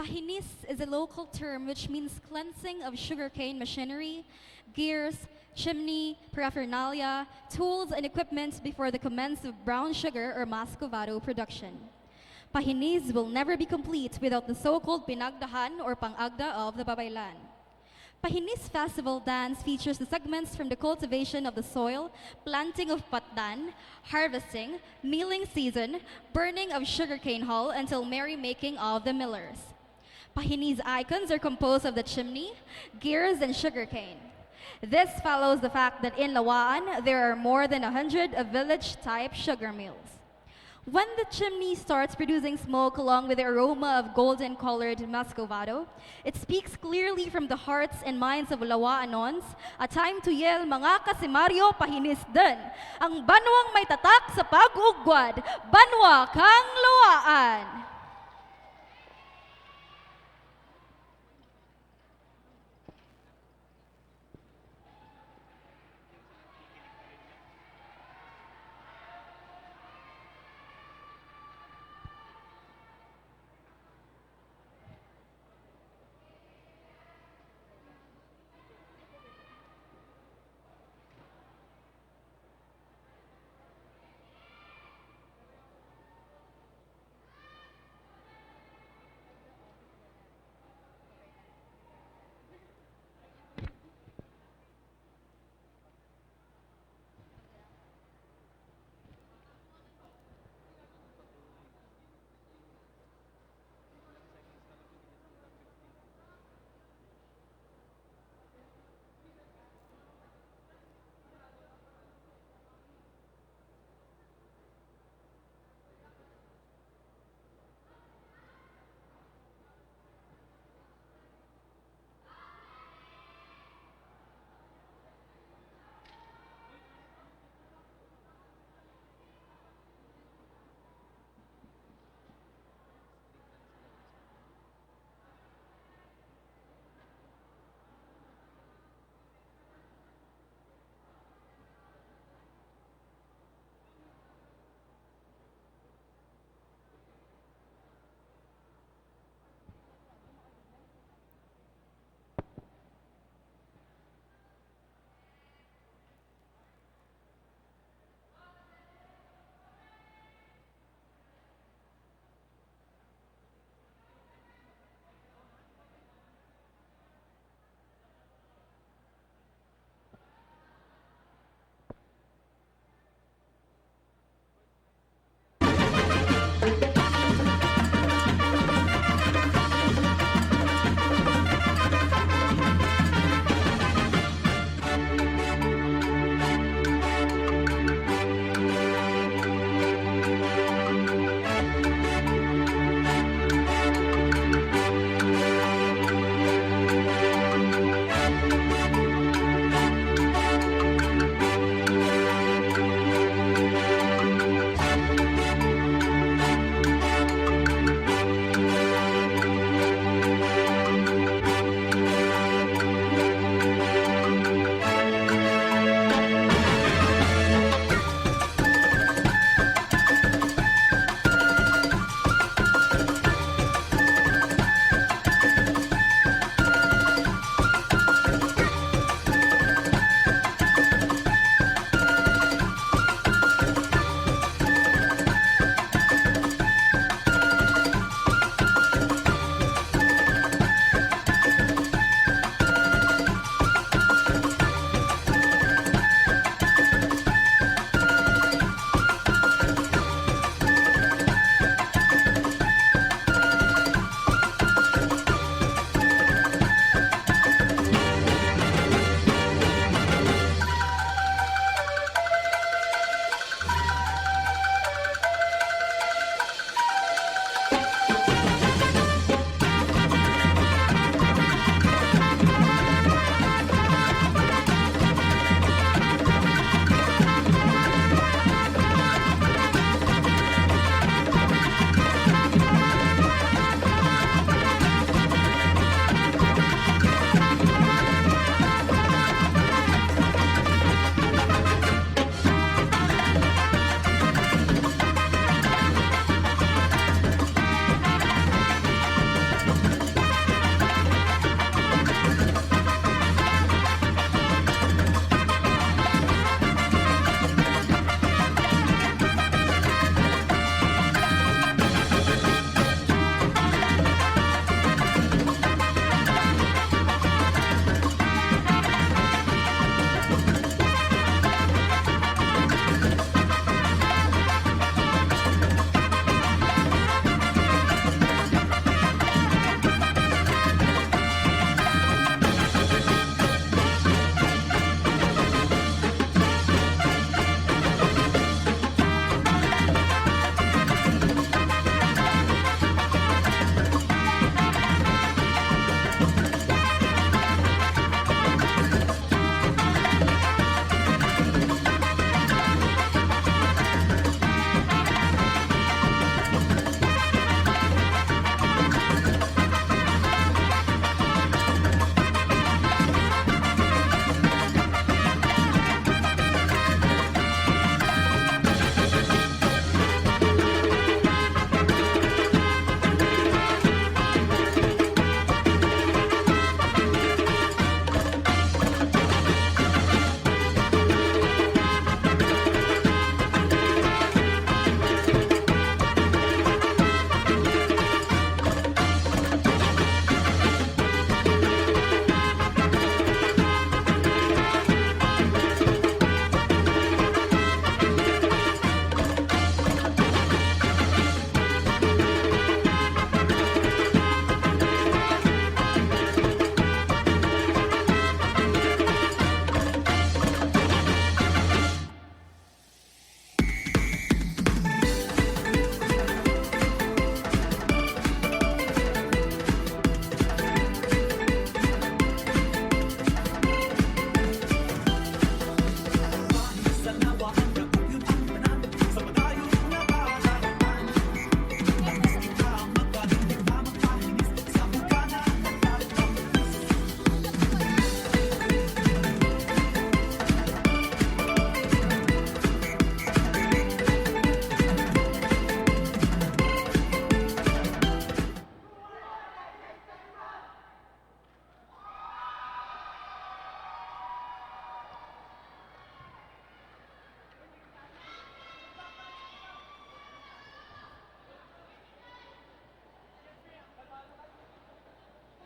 Speaker 8: Pahinis is a local term which means cleansing of sugarcane machinery, gears, chimney, paraphernalia, tools, and equipment before the commence of brown sugar or mascovado production. Pahinis will never be complete without the so-called pinagdahan or pang-agda of the babaylan. Pahinis festival dance features the segments from the cultivation of the soil, planting of patdan, harvesting, milling season, burning of sugarcane hull until merry-making of the millers. Pahinis icons are composed of the chimney, gears, and sugarcane. This follows the fact that in Lawaan, there are more than 100 village-type sugar mills. When the chimney starts producing smoke along with the aroma of golden-colored muscovado, it speaks clearly from the hearts and minds of Lawaanons, a time to yell, mga kasimaryo pahinisdan, ang banwang may tatak sa pag-ugwad, banwa kang Lawaan.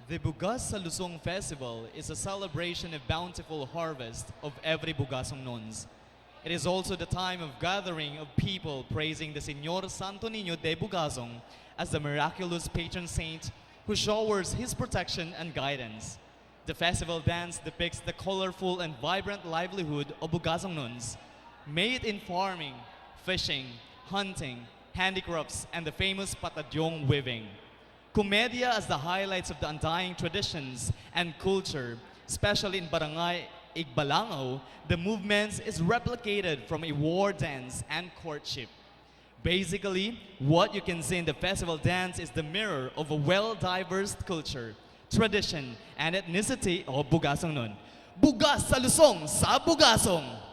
Speaker 17: The Bugas sa Lusong Festival is a celebration of bountiful harvest of every Bugasong Nons. It is also the time of gathering of people praising the Señor Santo Niño de Bugasong as the miraculous patron saint who showers his protection and guidance. The festival dance depicts the colorful and vibrant livelihood of Bugasong Nons, made in farming, fishing, hunting, handicrafts, and the famous patadyong weaving. Comedia as the highlights of the undying traditions and culture, especially in Barangay Igbalangaw, the movements is replicated from a war dance and courtship. Basically, what you can see in the festival dance is the mirror of a well-diverse culture, tradition, and ethnicity of Bugasong Nun. Bugas sa Lusong sa Bugasong!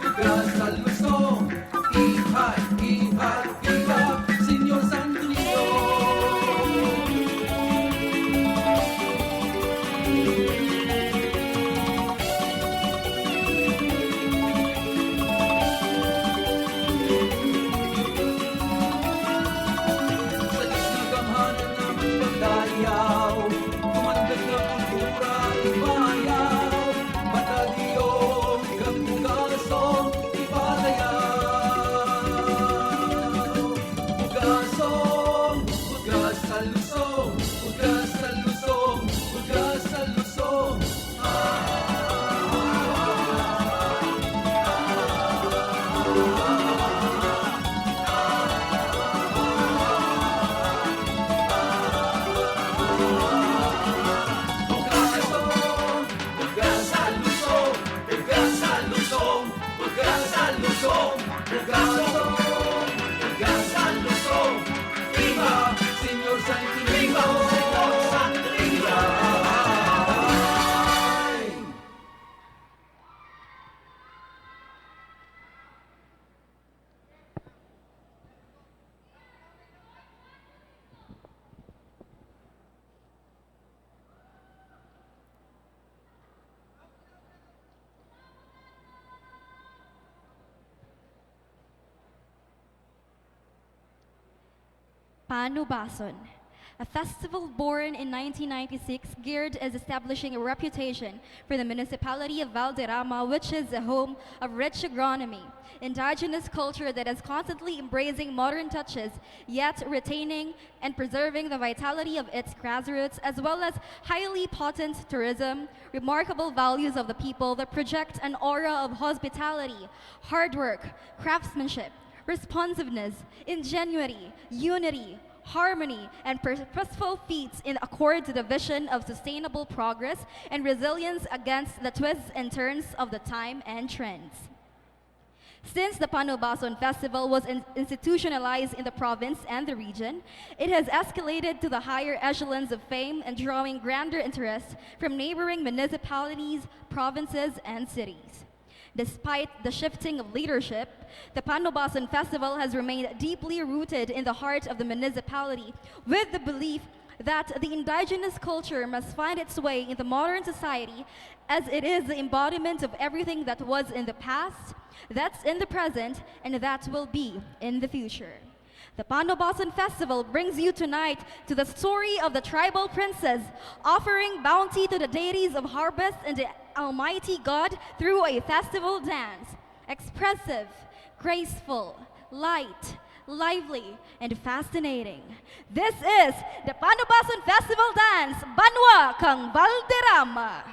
Speaker 16: Bugas sa
Speaker 8: Panubason, a festival born in 1996 geared as establishing a reputation for the municipality of Valderrama, which is the home of rich agronomy, indigenous culture that is constantly embracing modern touches, yet retaining and preserving the vitality of its grassroots, as well as highly potent tourism, remarkable values of the people that project an aura of hospitality, hard work, craftsmanship, responsiveness, ingenuity, unity, harmony, and purposeful feats in accord to the vision of sustainable progress and resilience against the twists and turns of the time and trends. Since the Panubason Festival was institutionalized in the province and the region, it has escalated to the higher echelons of fame and drawing grander interest from neighboring municipalities, provinces, and cities. Despite the shifting of leadership, the Panubason Festival has remained deeply rooted in the heart of the municipality, with the belief that the indigenous culture must find its way in the modern society, as it is the embodiment of everything that was in the past, that's in the present, and that will be in the future. The Panubason Festival brings you tonight to the story of the tribal princess, offering bounty to the deities of harvest and the Almighty God through a festival dance. Expressive, graceful, light, lively, and fascinating. This is the Panubason Festival Dance, Banwa Kang Valderrama.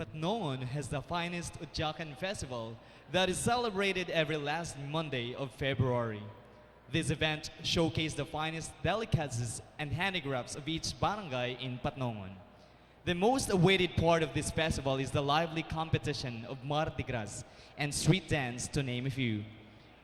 Speaker 17: Patnoon has the finest Udyakan festival that is celebrated every last Monday of February. This event showcased the finest delicacies and handicrafts of each barangay in Patnongon. The most awaited part of this festival is the lively competition of Mardi Gras and street dance, to name a few.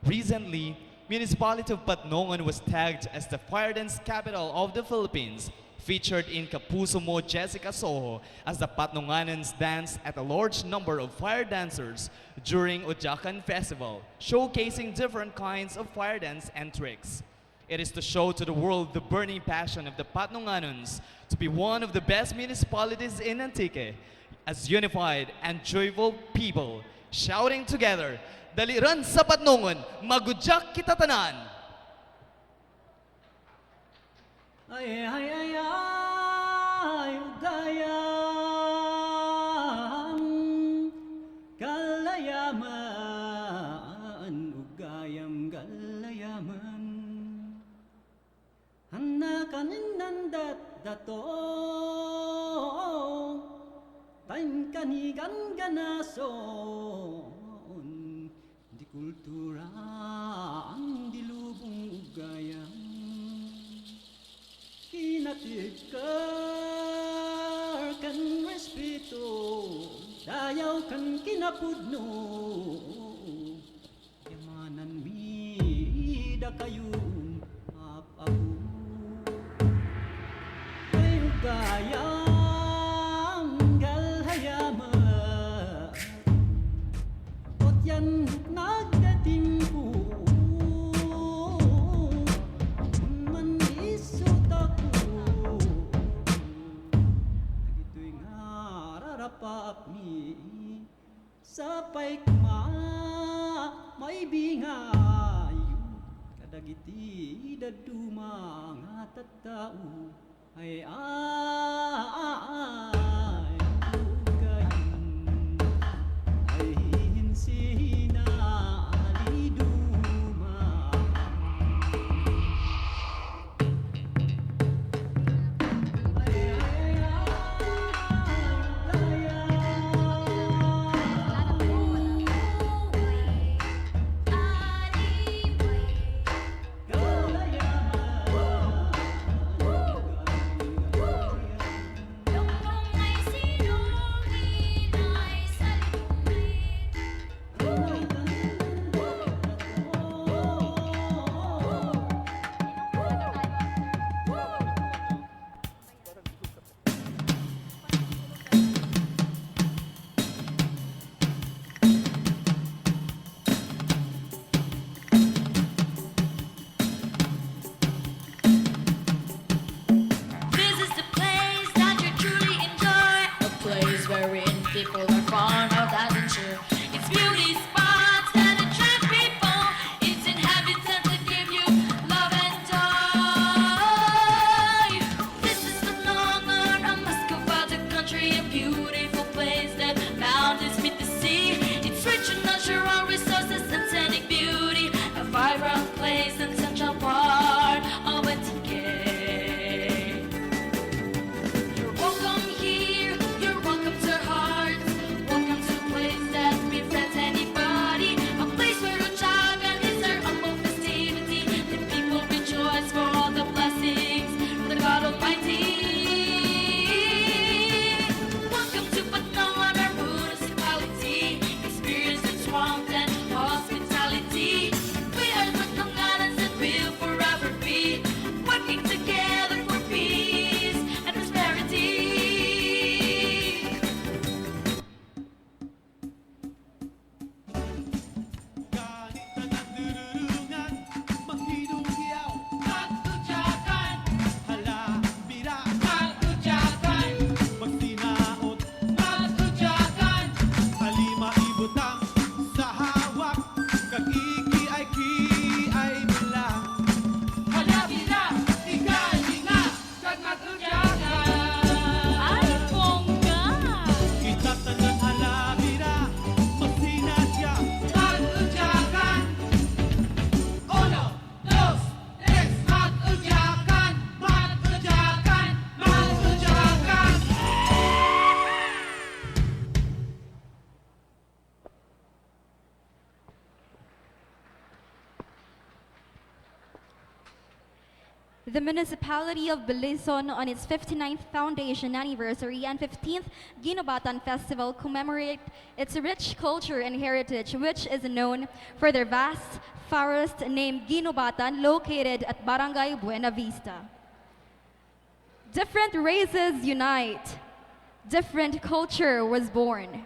Speaker 17: Recently, Municipality of Patnongon was tagged as the fire dance capital of the Philippines, featured in Kapuso Mo Jessica Soho as the Patnonganans danced at a large number of fire dancers during Udyakan Festival, showcasing different kinds of fire dance and tricks. It is to show to the world the burning passion of the Patnonganans to be one of the best municipalities in Antique, as unified and joyful people, shouting together, "Daliran sa Patnongon, magudyak kita tanan!"
Speaker 12: Ay, ay, ay, ay, ugayam, galayaman, ugayam, galayaman. Hanakanin nandat dato, taim kanigan ganason, di kultura ang dilubong ugayam. Kinatikar kan respeto, dayaw kan kinapudno, yamanan mi da kayun apahu. Ay ugayam galhayaman, ot yan nagdatimpo. Papi sapay kuma may bingayo kadagiti daduma nga tattao ay ugayin ay hinsina aliduma.
Speaker 18: People are fond of that nature. It's beauty spots that attract people. It's inhabitants that give you love and joy. This is the Longon, a Muscovite country, a beautiful place that mountains meet the sea. It's rich in natural resources and scenic beauty, a vibrant place and central part of Antique. You're welcome here, you're welcome to our hearts. Welcome
Speaker 8: The municipality of Belison, on its 59th foundation anniversary and 15th Ginobatan Festival, commemorate its rich culture and heritage, which is known for their vast forest named Ginobatan, located at Barangay Buena Vista. Different races unite. Different culture was born.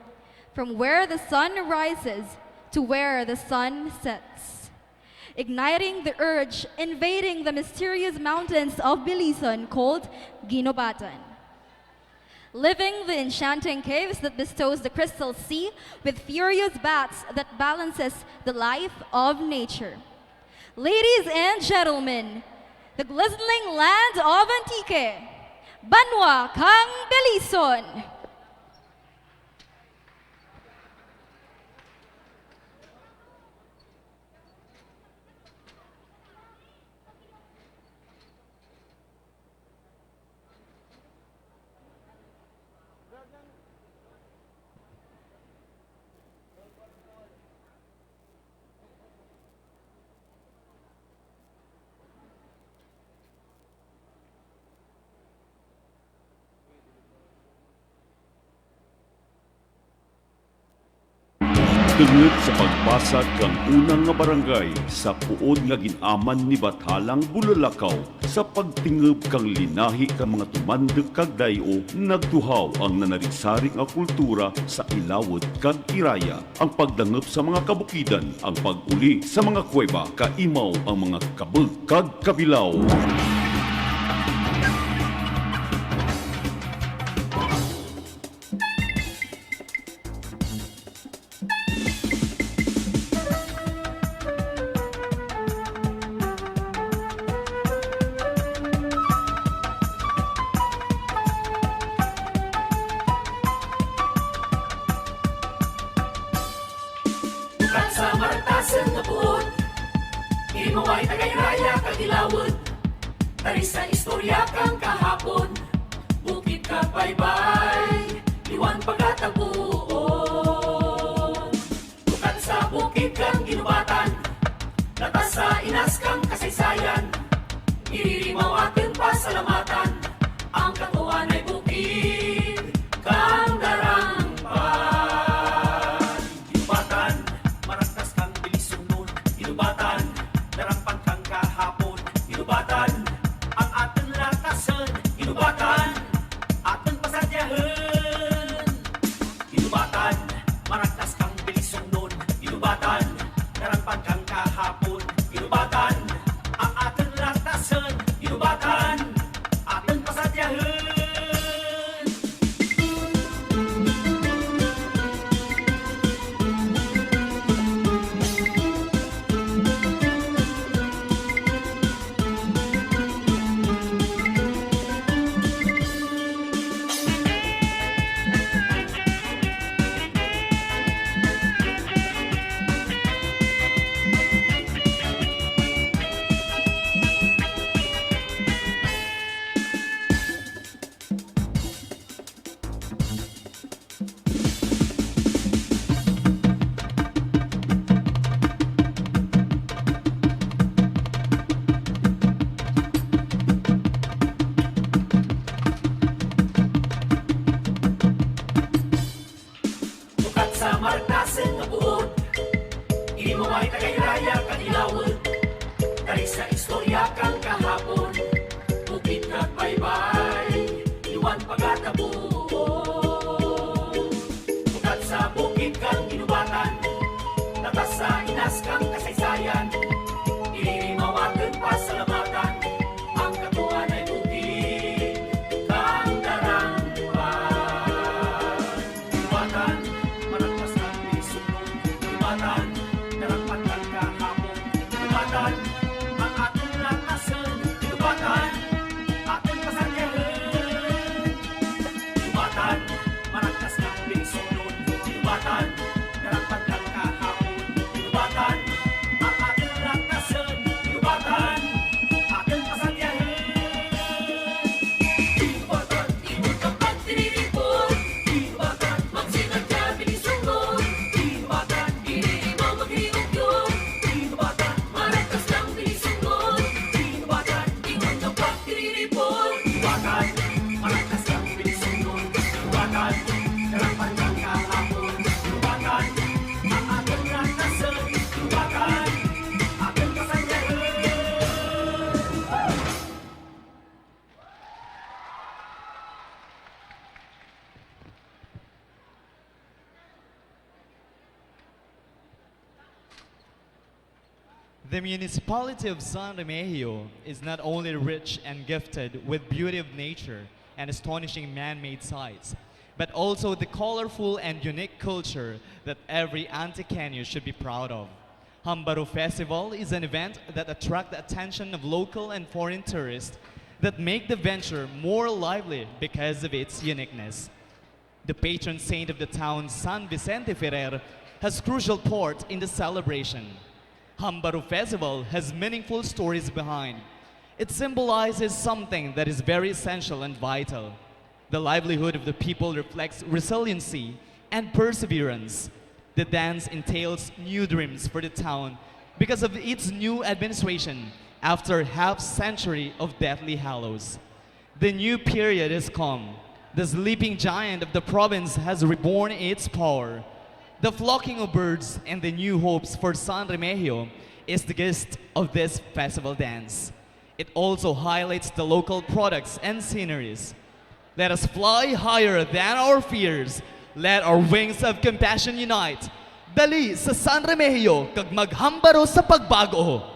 Speaker 8: From where the sun rises to where the sun sets, igniting the urge, invading the mysterious mountains of Belison called Ginobatan. Living the enchanting caves that bestows the crystal sea with furious bats that balances the life of nature. Ladies and gentlemen, the glistening land of Antique, Banwa Kang Belison.
Speaker 5: Tungod sa pagbasag kang unang nga barangay sa puod nga ginaman ni Batalang Bulalakaw sa pagtingeb kang linahi kang mga tumandeg kag dayo, nagtuhaw ang nanarisaring nga kultura sa Ilawod kag Iraya, ang pagdangop sa mga kabukidan, ang pag-uli sa mga kuweba, kaimaw ang mga kabeg kag kabilaw.
Speaker 12: Maway tagayraya kagilawod, tari sa istorya kang kahapon, bukid ka baybay, liwan pagkatabuon. Bukat sa bukid kang ginubatan, latas sa inas kang kasaysayan, iririmaw ating pasalamatan, ang katuan ay bukid kang darangpan. Ginubatan, maragtas kang bilisunon, ginubatan, darampan kang kahapon, ginubatan, ang ating lakasan, ginubatan, ating pasadyahan. Ginubatan, maragtas kang bilisong nun, ginubatan, darampan kang kahapon, ginubatan, ang ating lakasan, ginubatan, ating pasadyahan. Sa martasin nga buod, imaway tagayraya kagilawod, tari sa istorya kang kahapon, bukid kag baybay, iwan pagkatabuon. Bukat sa bukid kang ginubatan, latas sa inas kang kasaysayan, iririmaw ating pasalamatan, ang katuan ay bukid kang darangpan. Ginubatan, maragtas kang bisunod, ginubatan, darampan kang kahapon, ginubatan, ang ating lakasan, ginubatan, ating pasadyahan. Ginubatan, maragtas kang bisunod, ginubatan, darampan kang kahapon, ginubatan, ang ating
Speaker 17: The municipality of San Remigio is not only rich and gifted with beauty of nature and astonishing man-made sights, but also the colorful and unique culture that every Antiqueño should be proud of. Hambaru Festival is an event that attracts the attention of local and foreign tourists that make the venture more lively because of its uniqueness. The patron saint of the town, San Vicente Ferrer, has crucial part in the celebration. Hambaru Festival has meaningful stories behind. It symbolizes something that is very essential and vital. The livelihood of the people reflects resiliency and perseverance. The dance entails new dreams for the town because of its new administration after half-century of deathly hallows. The new period has come. The sleeping giant of the province has reborn its power. The flocking of birds and the new hopes for San Remigio is the gist of this festival dance. It also highlights the local products and sceneries. Let us fly higher than our fears. Let our wings of compassion unite. Dali sa San Remigio kag maghambaro sa pagbago.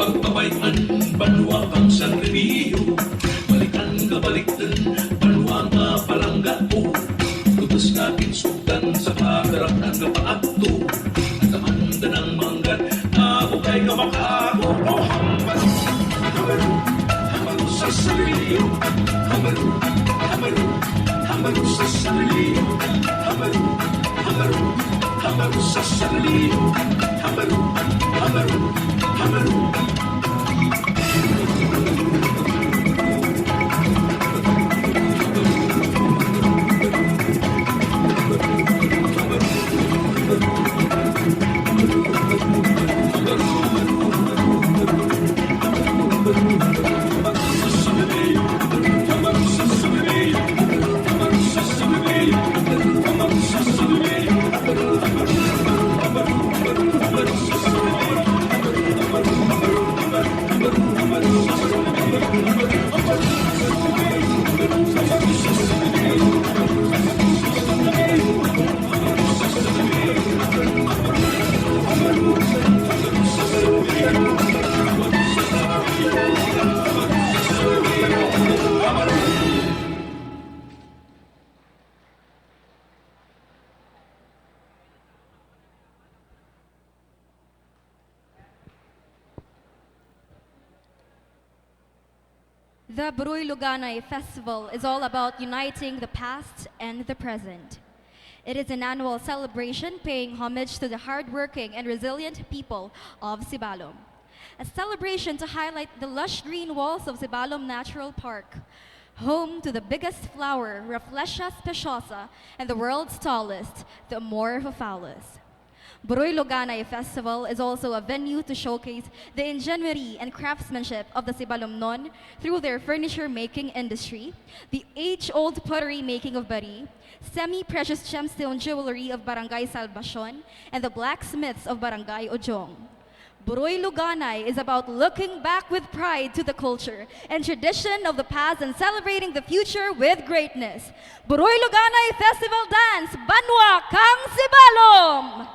Speaker 2: pagbabayan, banwa kang San Remio. Balikan ka baliktan, banwa nga palangga o. Lutas natin sultan sa kagarakan nga paagto. At amanda ng manggat, ako kay kamakako. O hambaro, hambaro, hambaro sa San Remio. Hambaro, hambaro, hambaro sa San Remio. Hambaro, hambaro, hambaro sa San Remio. Hambaro, hambaro, hambaro.
Speaker 8: The Buroy Luganay Festival is all about uniting the past and the present. It is an annual celebration paying homage to the hardworking and resilient people of Sibalom. A celebration to highlight the lush green walls of Sibalom Natural Park, home to the biggest flower, Rafflesia speciosa, and the world's tallest, the Amorphophallus. Buroy Luganay Festival is also a venue to showcase the ingenuity and craftsmanship of the Sibalomnon through their furniture-making industry, the age-old pottery making of Bari, semi-precious gemstone jewelry of Barangay Salvacion, and the blacksmiths of Barangay Ojong. Buroy Luganay is about looking back with pride to the culture and tradition of the past and celebrating the future with greatness. Buroy Luganay Festival Dance, Banwa Kang Sibalom!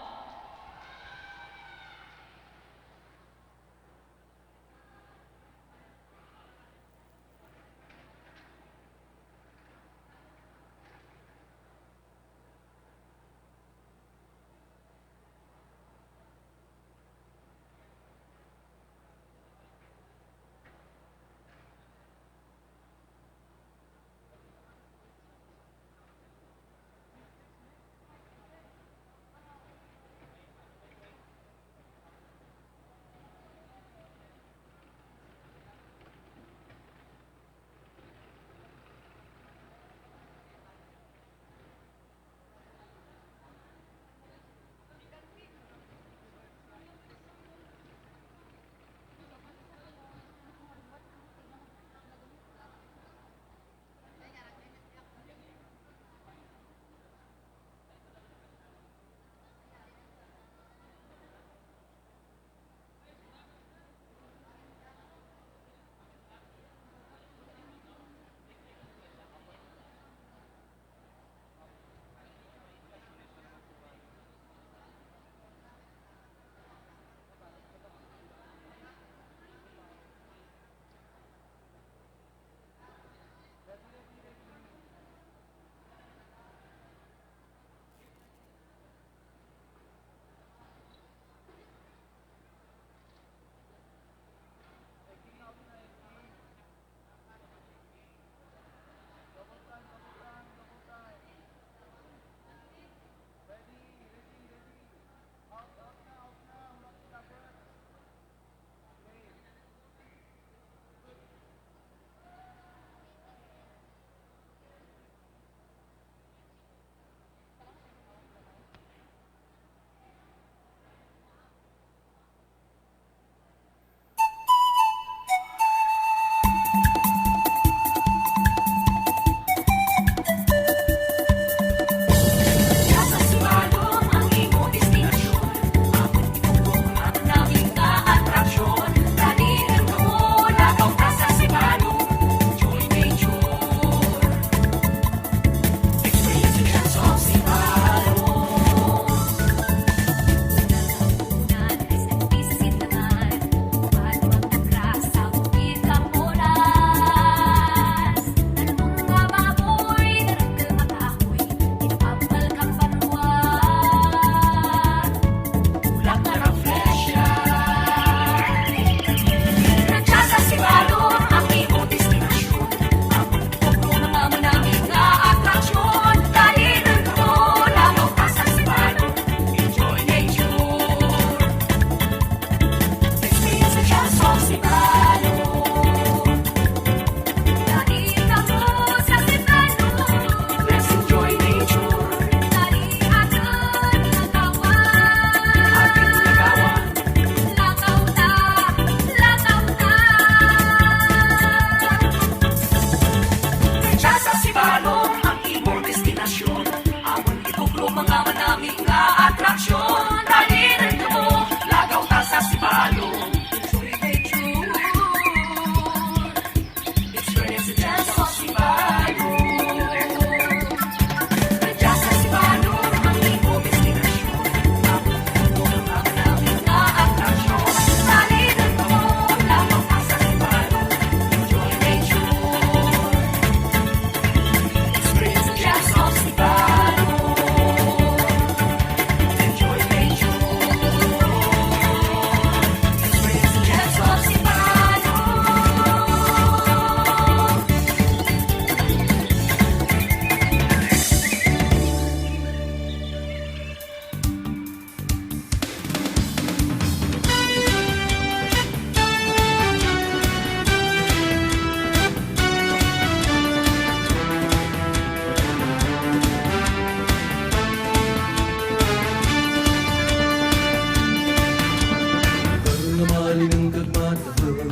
Speaker 12: mga manami nga atraksyon. Dalinan ka mo, lagaw ta sa sibalong. Enjoy nature. Experience the dance of sibalong. Nandiyan sa sibalong, ang libong destinasyon. Mga manami nga atraksyon. Dalinan ka mo, lagaw ta sa sibalong. Enjoy nature. Experience the dance of sibalong. Enjoy nature. Experience the dance of
Speaker 4: Karunamali ng gagmatahan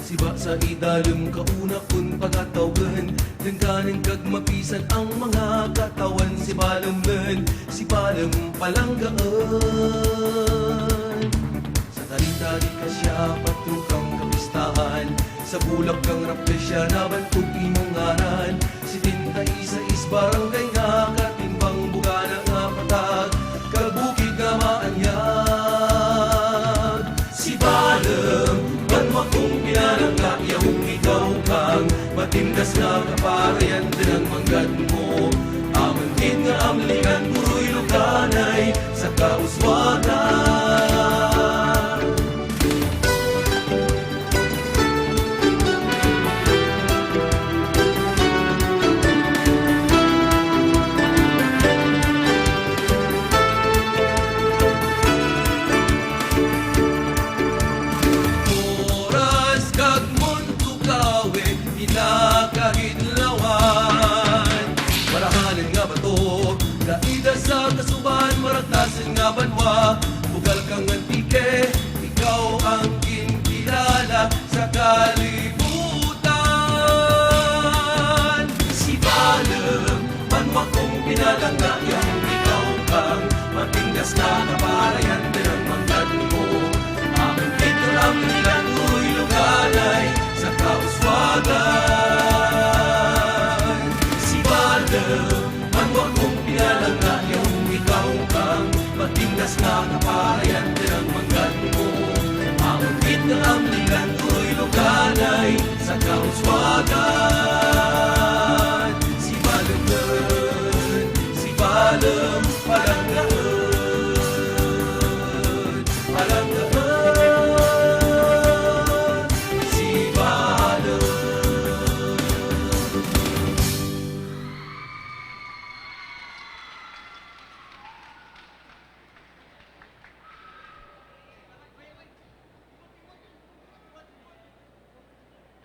Speaker 4: Siba sa idalum kauna kun pagatawagan Dengkanin kag mapisan ang mga katawan Si balamlen, si balam palanggaan Sa tari-tari ka siya patukang kapistahan Sa bulak kang rapesya na bantog imong ngaran Si tinta isa is barangay nga katimbang bugana nga patag Kagbukid nga maanyag Si balam, banwa kong pinalang nga iyong ikaw kang Matindas nga kaparayan din ang manggad mo Amangkin nga amlingan, puro'y luganay sa kauswagan Oras kag mundo kawe inakahidlawan Marahanan nga bato Kaida sa kasuban maragtasan nga banwa Bugal kang antike Ikaw ang kinkilala sa kalibutan Si Balam Banwa kong pinalang nga iyong ikaw kang Matingas na kapalayan din ang manggad mo Aming pito ang nilang uy luganay sa kauswagan Si Balam Banwa kong pinalang nga iyong ikaw kang Matingas na kapalayan din ang manggad mo Aming pito ang nilang uy luganay sa kauswagan Si Balam Si Balam palanggaan Palanggaan Si Balam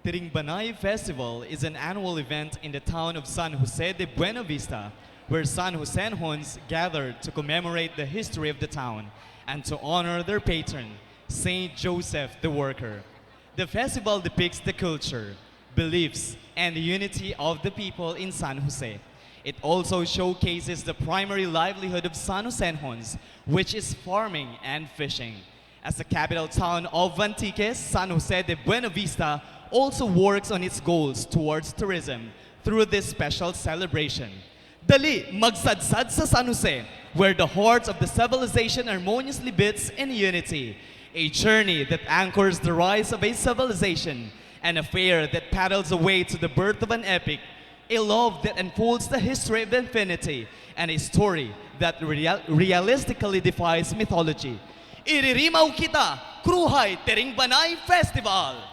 Speaker 17: Tiringbanay Festival is an annual event in the town of San Jose de Buena Vista, where San Joseños gathered to commemorate the history of the town and to honor their patron, Saint Joseph the Worker. The festival depicts the culture, beliefs, and unity of the people in San Jose. It also showcases the primary livelihood of San Joseños, which is farming and fishing. As the capital town of Antique, San Jose de Buena Vista also works on its goals towards tourism through this special celebration. Dali, magsadsad sa San Jose, where the hearts of the civilization harmoniously beats in unity. A journey that anchors the rise of a civilization, an affair that paddles away to the birth of an epic, a love that unfolds the history of infinity, and a story that realistically defies mythology. Iririmaw kita, Kruhay Tiringbanay Festival!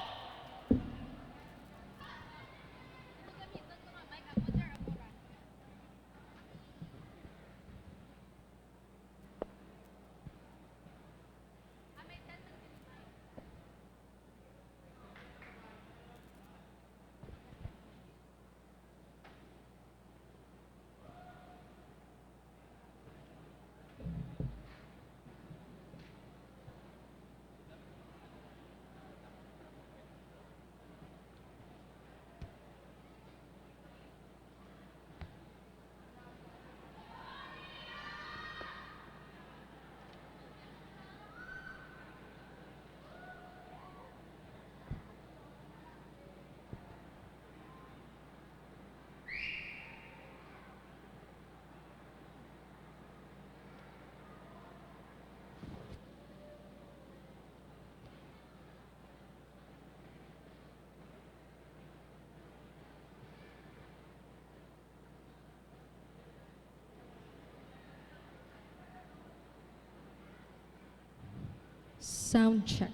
Speaker 13: Sound check.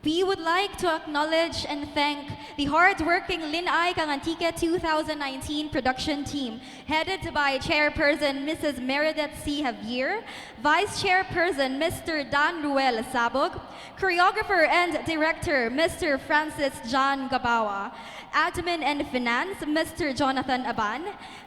Speaker 8: We would like to acknowledge and thank the hard-working Lin-ay Kang 2019 production team, headed by Chairperson Mrs. Meredith C. Javier, Vice Chairperson Mr. Dan Ruel Sabog, Choreographer and Director Mr. Francis John Gabawa, Admin and Finance Mr. Jonathan Aban,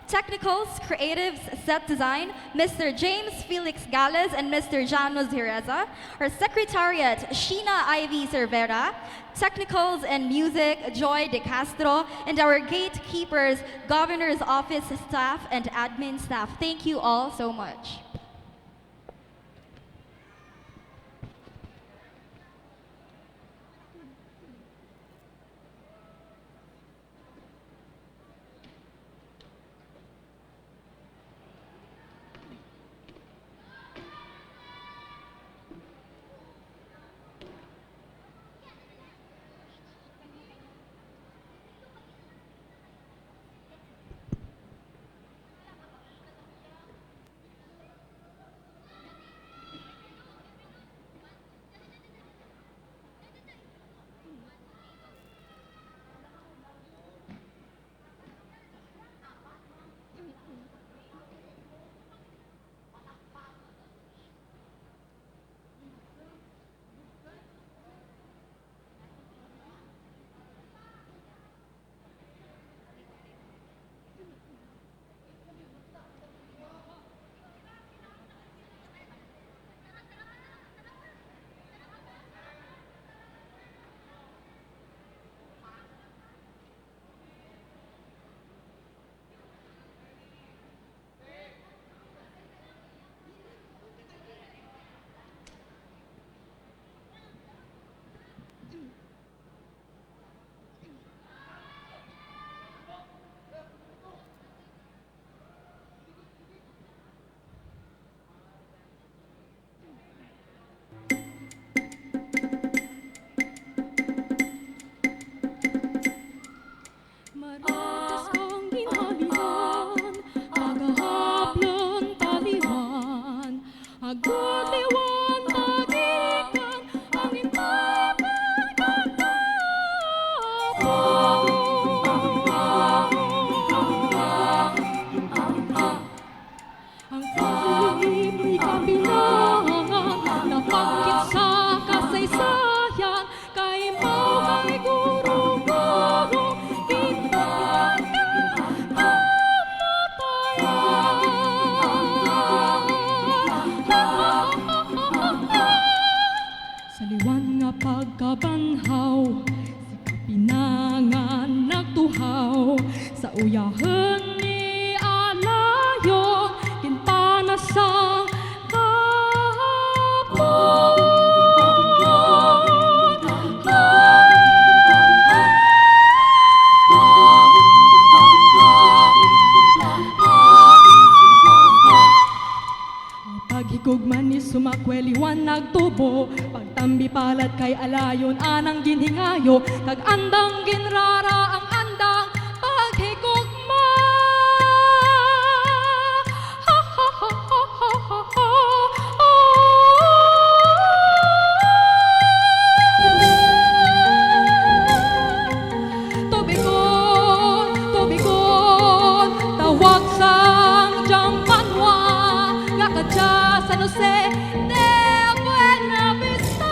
Speaker 8: Technicals, Creatives, Set Design, Mr. James Felix Gales and Mr. Janos Hireza. Our Secretariat, Sheena Ivy Cervera. Technicals and Music, Joy De Castro. And our gatekeepers, Governor's Office staff and admin staff. Thank you all so much.
Speaker 19: Paghigugman ni sumakweliwan nagtubo, pagtambi palat kay alayon anang ginhingayo, kag andang ginrara ang andang paghigugma. Ha ha ha ha ha ha ha. Tubigon, tubigon, tawag sang jampanwa, nga kadya San Jose de Buena Vista.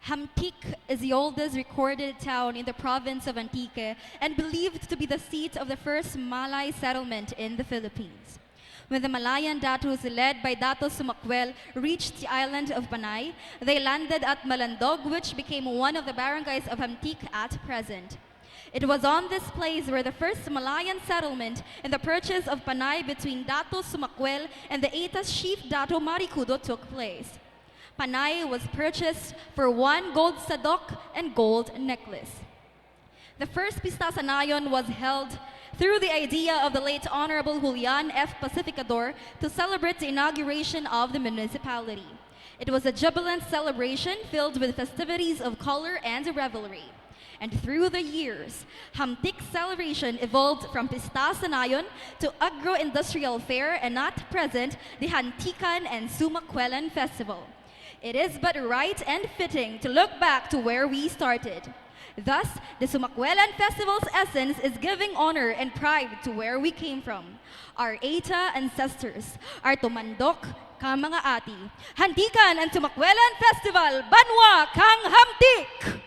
Speaker 8: Hamtik is the oldest recorded town in the province of Antique and believed to be the seat of the first Malay settlement in the Philippines. When the Malayan Datus led by Dato Sumakwel reached the island of Panay, they landed at Malandog, which became one of the barangays of Hamtik at present. It was on this place where the first Malayan settlement and the purchase of Panay between Dato Sumakwel and the Etas chief Dato Maricudo took place. Panay was purchased for 1 gold sadok and gold necklace. The first Pista Sanayon was held through the idea of the late Honorable Julian F. Pacificador to celebrate the inauguration of the municipality. It was a jubilant celebration filled with festivities of color and revelry. And through the years, Hamtik's celebration evolved from Pista Sanayon to Agro-Industrial Fair and at present, the Hantikan and Sumakwelan Festival. It is but right and fitting to look back to where we started. Thus, the Sumakwelan Festival's essence is giving honor and pride to where we came from. Our Eta ancestors, our tumandok, kang mga ati. Hantikan and Sumakwelan Festival, Banwa kang Hamtik!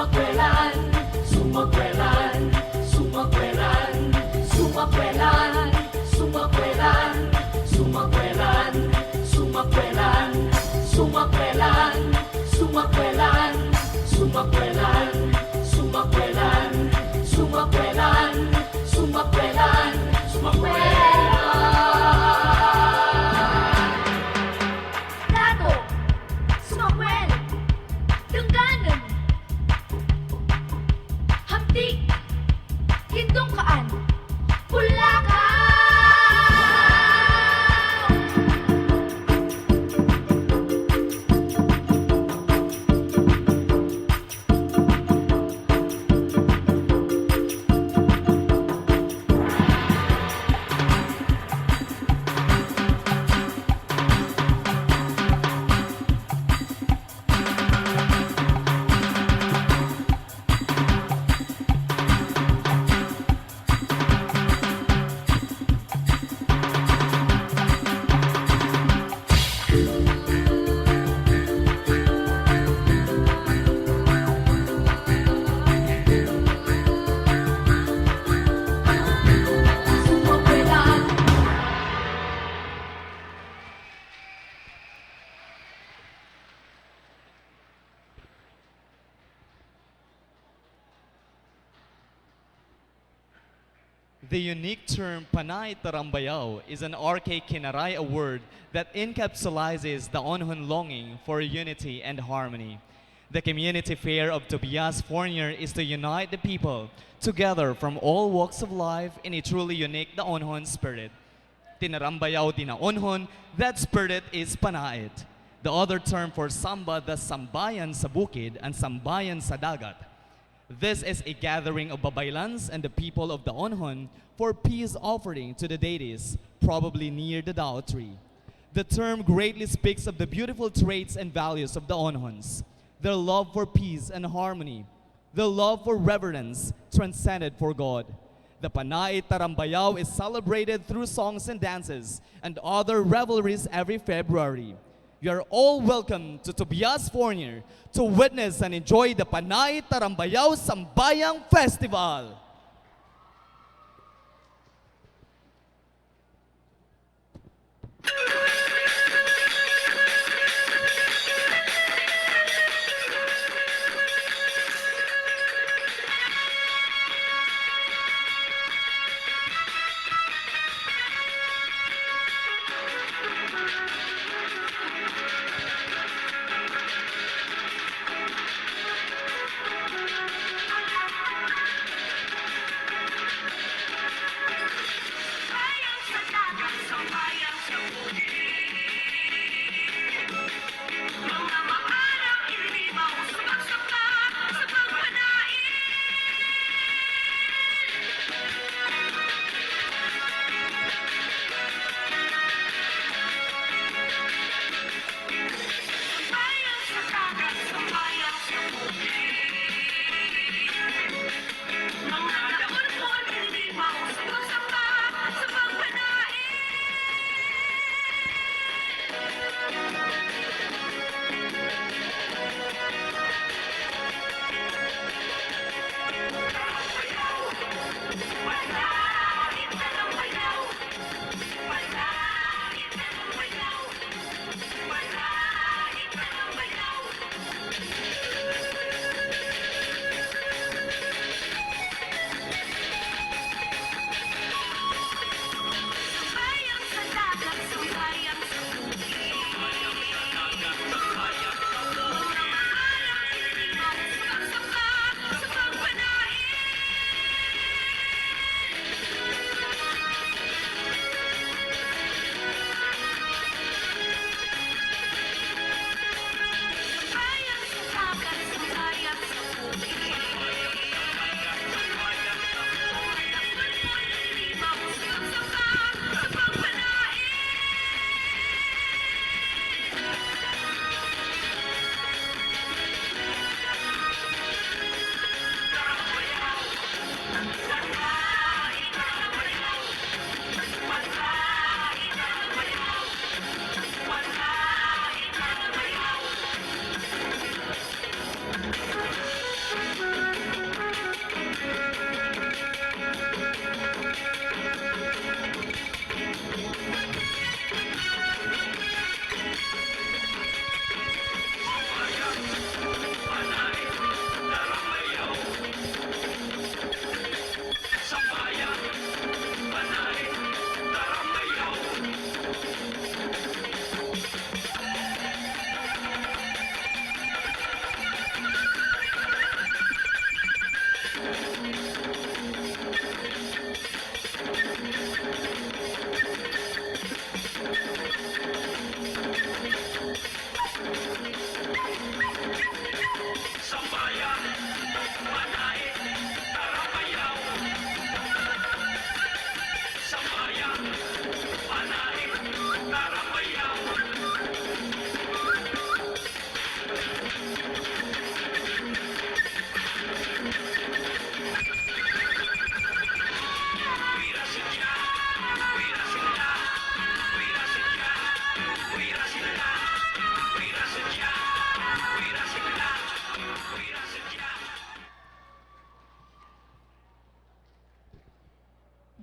Speaker 18: Sumakwelan, sumakwelan, sumakwelan, sumakwelan, sumakwelan, sumakwelan, sumakwelan, sumakwelan, sumakwelan, sumakwelan, sumakwelan, sumakwelan, sumakwelan, sumakwelan. Dato, sumakwel, dengganen, hamti, hindungkaan, pulakaw.
Speaker 17: The unique term Panay Tarambayao is an archaic Kinaray word that encapsulates the Onhon longing for unity and harmony. The community fair of Tobias Fournier is to unite the people together from all walks of life in a truly unique the Onhon spirit. Tinarambayao din na Onhon, that spirit is Panait. The other term for Samba, the Sambayan sa Bukid and Sambayan sa Dagat. This is a gathering of Babaylans and the people of the Onhon for peace offering to the deities, probably near the Dao tree. The term greatly speaks of the beautiful traits and values of the Onhons, their love for peace and harmony, their love for reverence transcended for God. The Panay Tarambayao is celebrated through songs and dances and other revelries every February. You are all welcome to Tobias Fournier to witness and enjoy the Panay Tarambayao Sambayang Festival.
Speaker 18: Sambayang sa bukid,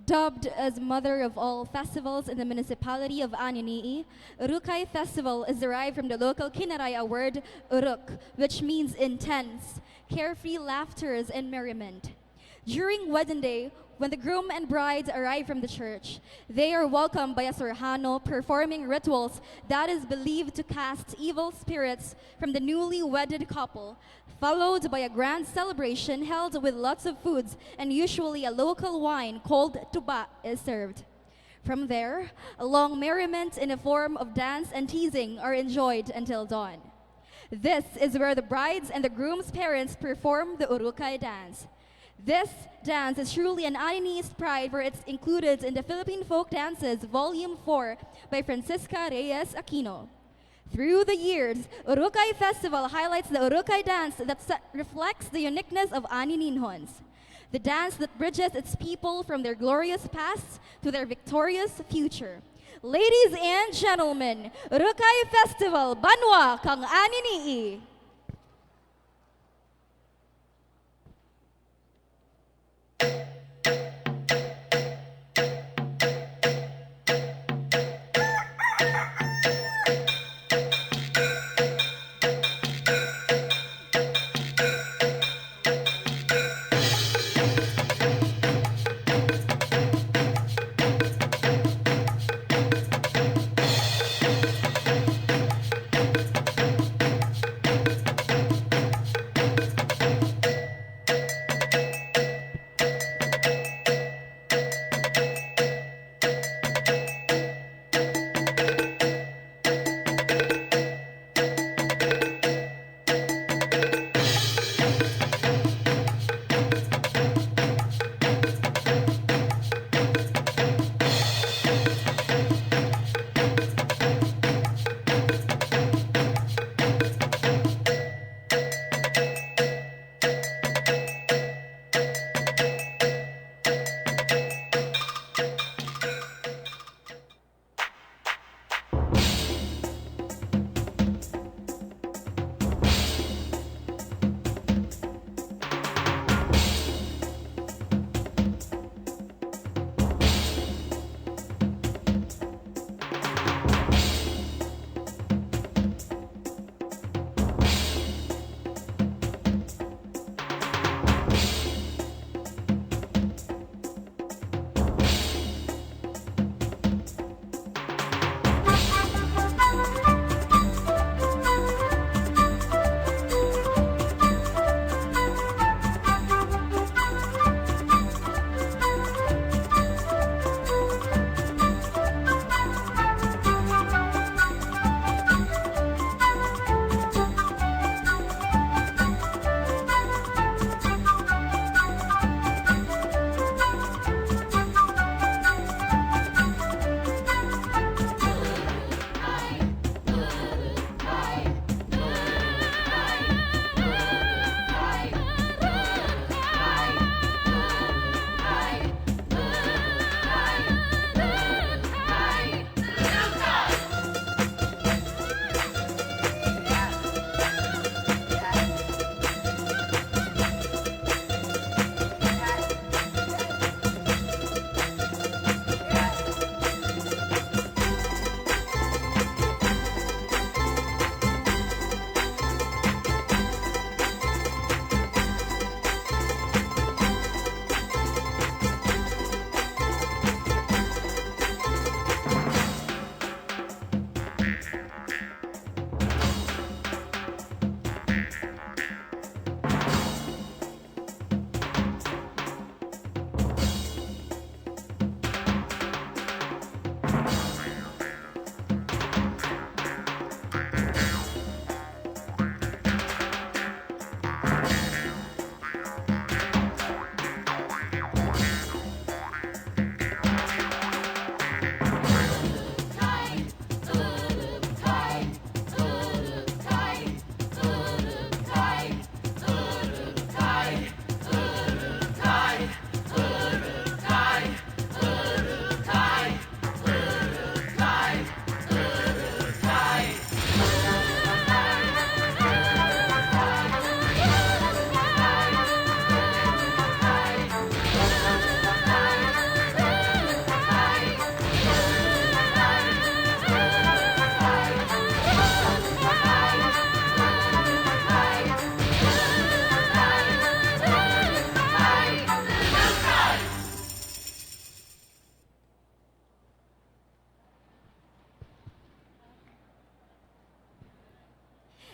Speaker 8: Dubbed as mother of all festivals in the municipality of Anini, Urukay Festival is derived from the local Kinaraya word uruk, which means intense, carefree laughters and merriment. During wedding day, when the groom and bride arrive from the church, they are welcomed by a Sorhano performing rituals that is believed to cast evil spirits from the newly wedded couple, followed by a grand celebration held with lots of foods and usually a local wine called tuba is served. From there, a long merriment in the form of dance and teasing are enjoyed until dawn. This is where the bride's and the groom's parents perform the Urukay dance. This dance is truly an Aninese pride, for it's included in the Philippine Folk Dances Volume 4 by Francisca Reyes Aquino. Through the years, Urukay Festival highlights the Urukay dance that reflects the uniqueness of Anininhons. The dance that bridges its people from their glorious past to their victorious future. Ladies and gentlemen, Urukay Festival, Banwa kang Aninii.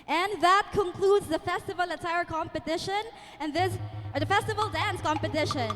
Speaker 8: And that concludes the festival attire competition and the festival dance competition.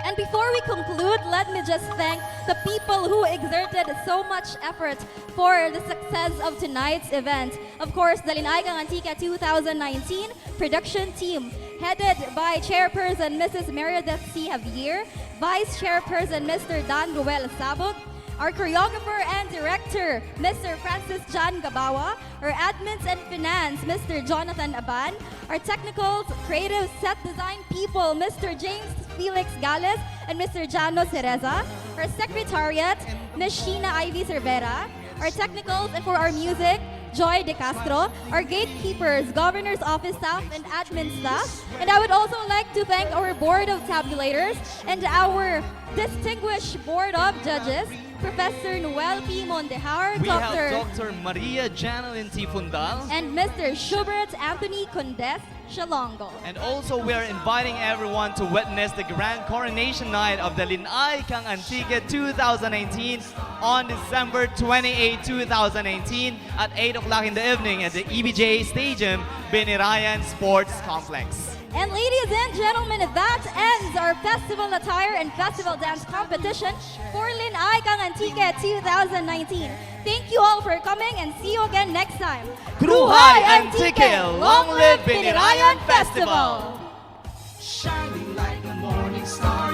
Speaker 8: And before we conclude, let me just thank the people who exerted so much effort for the success of tonight's event. Of course, the Lin-ay Kang 2019 production team, headed by Chairperson Mrs. Meredith C. Javier, Vice Chairperson Mr. Dan Ruel Sabog, our choreographer and director, Mr. Francis John Gabawa, our admins and finance, Mr. Jonathan Aban, our technicals, creative set design people, Mr. James Felix Gales and Mr. Jano Cereza, our secretariat, Ms. Sheena Ivy Cervera, our technicals and for our music, Joy De Castro, our gatekeepers, Governor's Office staff and admin staff. And I would also like to thank our Board of Tabulators and our distinguished Board of Judges, Professor Noel P. Mondehar,
Speaker 17: We have Dr. Maria Janelyn T. Fundal,
Speaker 8: and Mr. Schubert Anthony Condes Shalongo.
Speaker 17: And also we are inviting everyone to witness the grand coronation night of the Lin-ay Kang 2019 on December 28, 2019 at 8 o'clock in the evening at the EBJ Stadium, Benirayan Sports Complex.
Speaker 8: And ladies and gentlemen, that ends our festival attire and festival dance competition for Lin-ay Kang 2019. Thank you all for coming and see you again next time.
Speaker 17: Kruhay Antique! Long live Benirayan Festival!
Speaker 16: Shine